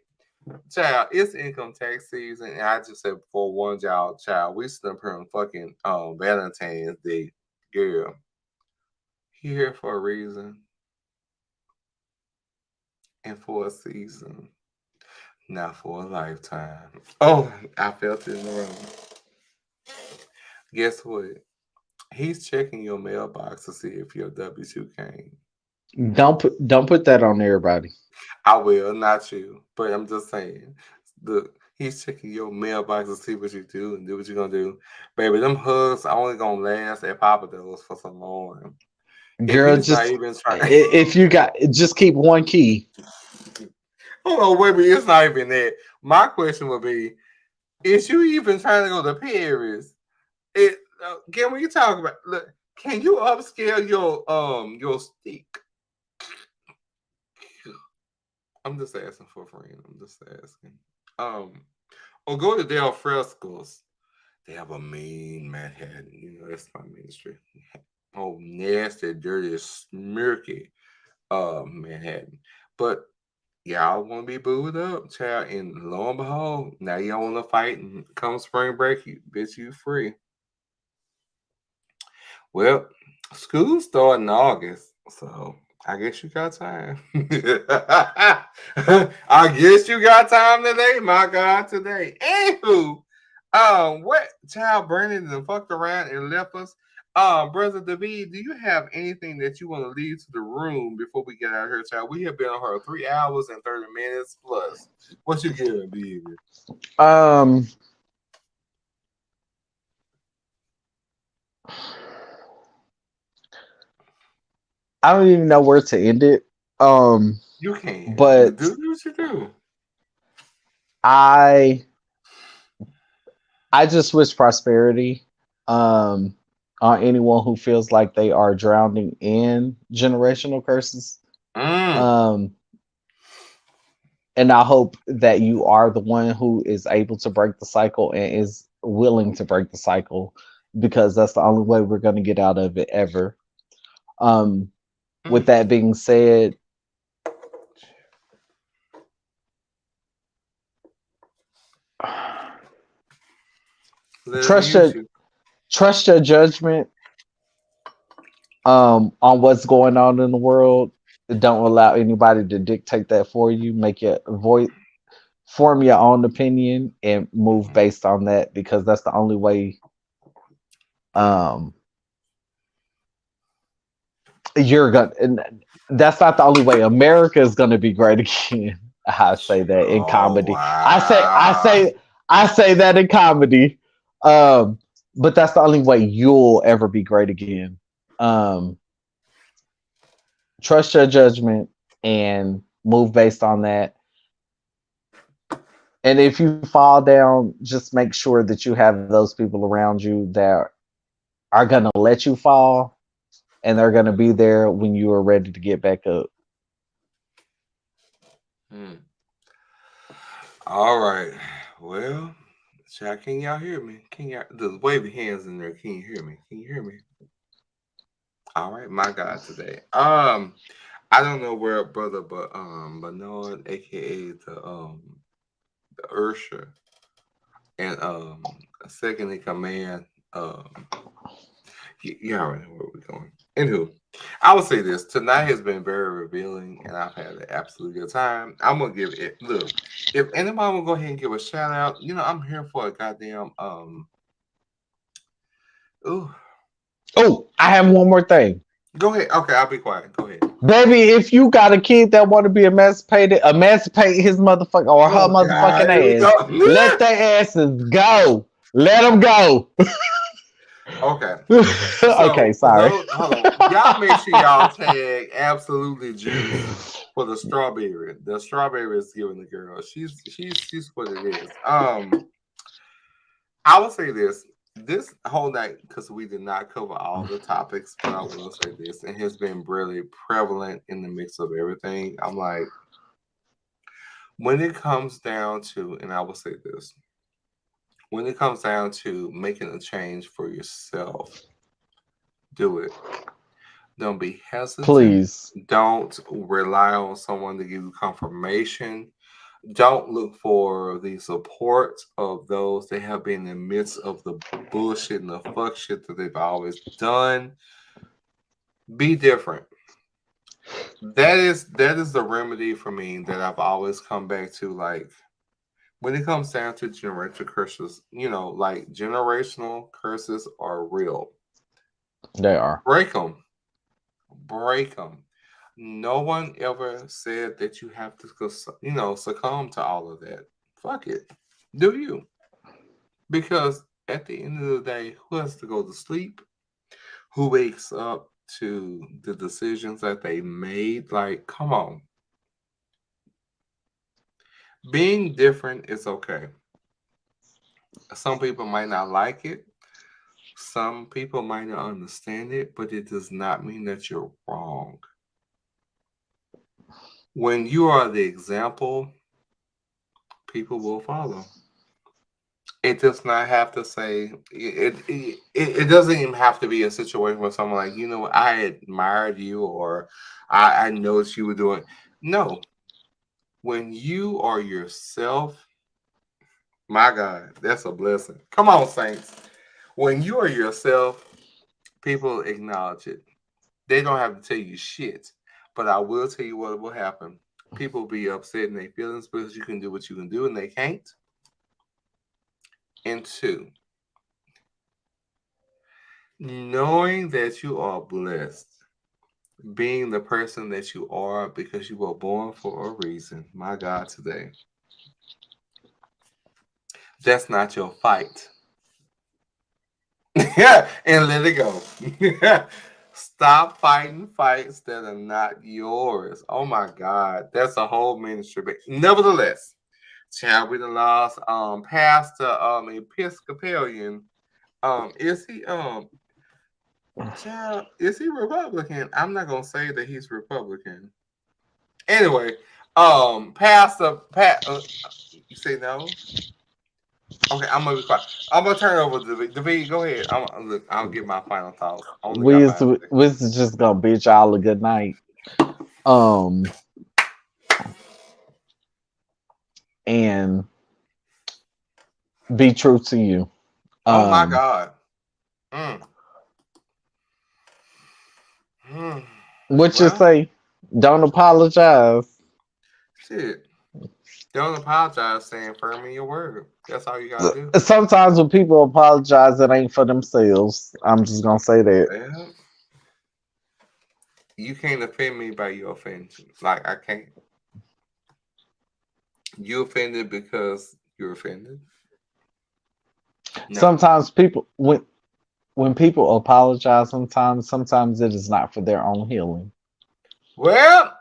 Child, it's income tax season, and I just said before one child, we still on fucking Valentine's Day, girl. Here for a reason and for a season, not for a lifetime. Oh, I felt it in the room. Guess what? He's checking your mailbox to see if your W-2 came. Don't put that on everybody. I will, not you. But I'm just saying, he's checking your mailbox to see what you do and do what you're gonna do. Baby, them hugs are only gonna last at Papa Do's for so long. Girl, if you got, just keep one key. Hold on, wait a minute. It's not even that. My question would be, is you even trying to go to Paris? Can we talk about? Look, can you upscale your stick? I'm just asking for a friend. I'm just asking. Or go to Del Fresco's. They have a mean Manhattan. You know, that's my ministry. Oh, nasty, dirty, smirky Manhattan. But y'all want to be booed up, child. And lo and behold, now y'all want to fight, and come spring break, you free. Well, school starting in August, so I guess you got time. I guess you got time today, my God, today. Anywho, what child Brandon done fucked around and left us? Brother David, do you have anything that you want to leave to the room before we get out of here, child? We have been on her 3 hours and 30 minutes plus. What you giving, baby? I don't even know where to end it. You can, but do what you do. I just wish prosperity on anyone who feels like they are drowning in generational curses. And I hope that you are the one who is able to break the cycle and is willing to break the cycle, because that's the only way we're going to get out of it ever. With that being said, trust your judgment on what's going on in the world. Don't allow anybody to dictate that for you. Form your own opinion and move based on that, because that's the only way you're gonna. And that's not the only way. America is gonna be great again. I say that in comedy. Wow. I say that in comedy. But that's the only way you'll ever be great again. Trust your judgment and move based on that. And if you fall down, just make sure that you have those people around you that are going to let you fall and they're going to be there when you are ready to get back up. All right. Well, can y'all hear me? Can y'all wave your hands in there? Can you hear me? Can you hear me? All right, my God today. I don't know where brother, but Bernard, aka the Ursha, and second in command. You already know where we're going. Anywho, I will say this: tonight has been very revealing, and I've had an absolutely good time. I'm gonna give it. Look, if anybody will go ahead and give a shout out, I'm here for a goddamn. Oh, I have one more thing. Go ahead. Okay, I'll be quiet. Go ahead. Baby, if you got a kid that want to be emancipate his motherfucker or her motherfucking ass, let their asses go. Let them go. Okay. Okay, sorry. Hold on. Y'all make sure y'all tag absolutely juice for the strawberry. The strawberry is giving the girl. She's what it is. I will say this whole night, because we did not cover all the topics, but I will say this, it has been really prevalent in the mix of everything. I'm like, when it comes down to, and I will say this, when it comes down to making a change for yourself, do it. Don't be hesitant. Please. Don't rely on someone to give you confirmation. Don't look for the support of those that have been in the midst of the bullshit and the fuck shit that they've always done. Be different. That is the remedy for me that I've always come back to. Like, when it comes down to generational curses, like generational curses are real. They are. Break them. Break them. No one ever said that you have to, succumb to all of that. Fuck it. Do you? Because at the end of the day, who has to go to sleep? Who wakes up to the decisions that they made? Like, come on. Being different is okay. Some people might not like it. Some people might not understand it, but it does not mean that you're wrong. When you are the example, people will follow. It does not have to say, it doesn't even have to be a situation where someone like, I admired you or I noticed you were doing. No. When you are yourself, my God, that's a blessing. Come on, saints. When you are yourself, people acknowledge it. They don't have to tell you shit. But I will tell you what will happen. People will be upset in their feelings because you can do what you can do and they can't. And two, knowing that you are blessed, being the person that you are because you were born for a reason. My God, today. That's not your fight. And let it go. Stop fighting fights that are not yours. Oh my God, that's a whole ministry. But nevertheless, child, we done lost Pastor Episcopalian. Is he child, is he Republican? I'm not gonna say that he's Republican. Anyway, Pastor Pat, you say no? Okay, I'm gonna be quiet. I'm gonna turn it over to David. Go ahead. I'll give my final thoughts. We is just gonna bid y'all a good night. And be true to you. Oh my God. What you say? Don't apologize. Shit. Don't apologize, saying firm in your word. That's all you gotta do. Sometimes when people apologize, it ain't for themselves. I'm just gonna say that. You can't offend me by your offension. Like, I can't. You offended because you're offended? No. Sometimes people, when people apologize, sometimes it is not for their own healing. Well,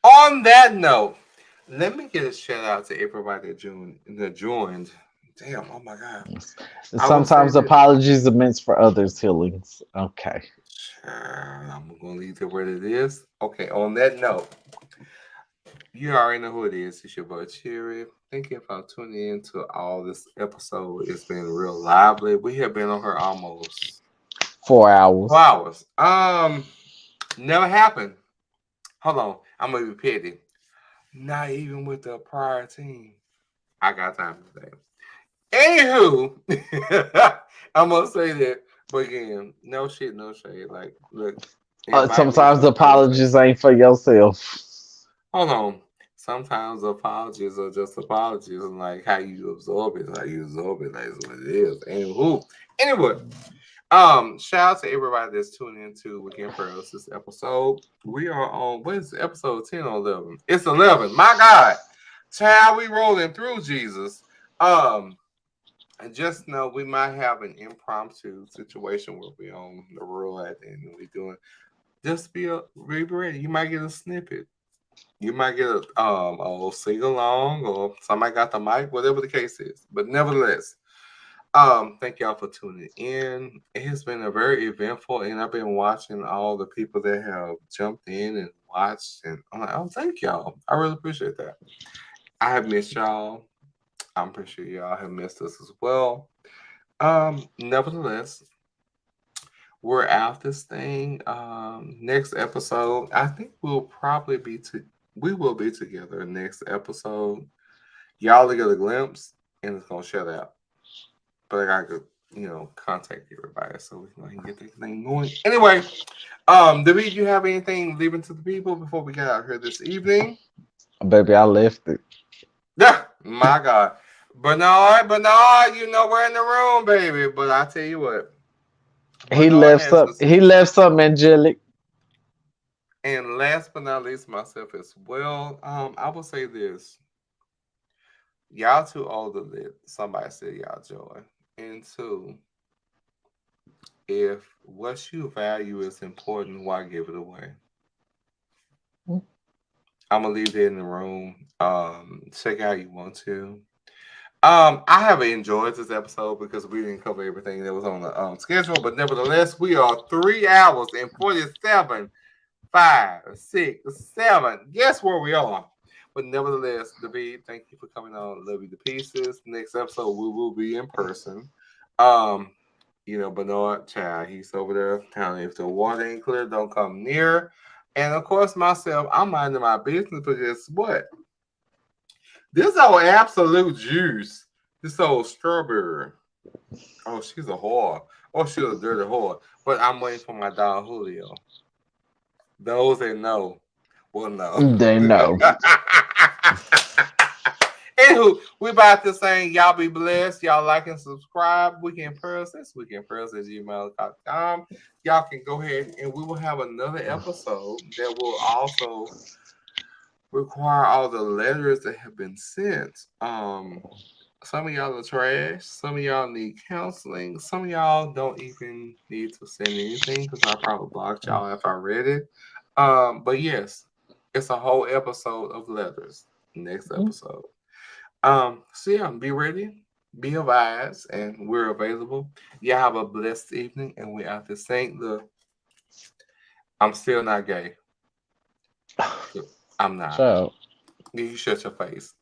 on that note, let me get a shout out to everybody that joined. Damn, oh my God. Sometimes apologies are meant for others' healings. Okay. I'm going to leave it where it is. Okay, on that note, you already know who it is. It's your boy Cherry. Thank you for tuning in to all this episode. It's been real lively. We have been on her almost 4 hours. 4 hours. Never happened. Hold on. I'm going to be petty. Not even with the prior team. I got time today. Anywho, I'm going to say that. But again, no shit, no shade. Like, look. Sometimes apologies ain't for yourself. Hold on. Sometimes apologies are just apologies, and like how you absorb it, that's what it is. Anyway, shout out to everybody that's tuning into Weekend Pearls this episode. We are on, what is it, episode 10 or 11? It's 11. My God. Child, we rolling through, Jesus. And just know we might have an impromptu situation where we're on the road and we're doing. Just be ready. You might get a snippet. You might get a sing along, or somebody got the mic, whatever the case is. But nevertheless, thank y'all for tuning in. It has been a very eventful, and I've been watching all the people that have jumped in and watched, and I'm like, oh, thank y'all. I really appreciate that. I have missed y'all. I'm pretty sure y'all have missed us as well. Nevertheless, we're out this thing. Next episode, I think we'll be together next episode. Y'all will get a glimpse, and it's gonna shut out. But I gotta, contact everybody so we can get this thing going. Anyway, David, you have anything leaving to the people before we get out here this evening? Baby, I left it. Yeah, my God. Bernard, we're in the room, baby. But I tell you what. He left something angelic. And last but not least, myself as well. I will say this. Y'all too old to let somebody say y'all joy. And two, if what you value is important, why give it away? I'm gonna leave it in the room. Check out you want to. I have enjoyed this episode because we didn't cover everything that was on the schedule, but nevertheless, we are 3 hours and 47, 5, 6, 7. Guess where we are? But nevertheless, David, thank you for coming on. Love you to pieces. Next episode, we will be in person. Bernard, child, he's over there telling if the water ain't clear, don't come near. And of course, myself, I'm minding my business because what? This old absolute juice. This old strawberry. Oh, she's a whore. Oh, she's a dirty whore. But I'm waiting for my dog Julio. Those that know will know. They know. Anywho, we about to say y'all be blessed. Y'all like and subscribe. Weekend Pearls. That's weekendpearls@gmail.com. Y'all can go ahead and we will have another episode that will also require all the letters that have been sent. Some of y'all are trash. Some of y'all need counseling. Some of y'all don't even need to send anything because I probably blocked y'all if I read it. But yes, it's a whole episode of letters. Next episode. So yeah, be ready, be advised, and we're available. Y'all have a blessed evening, and we out this thing. Look, I'm still not gay. I'm not. So. You shut your face.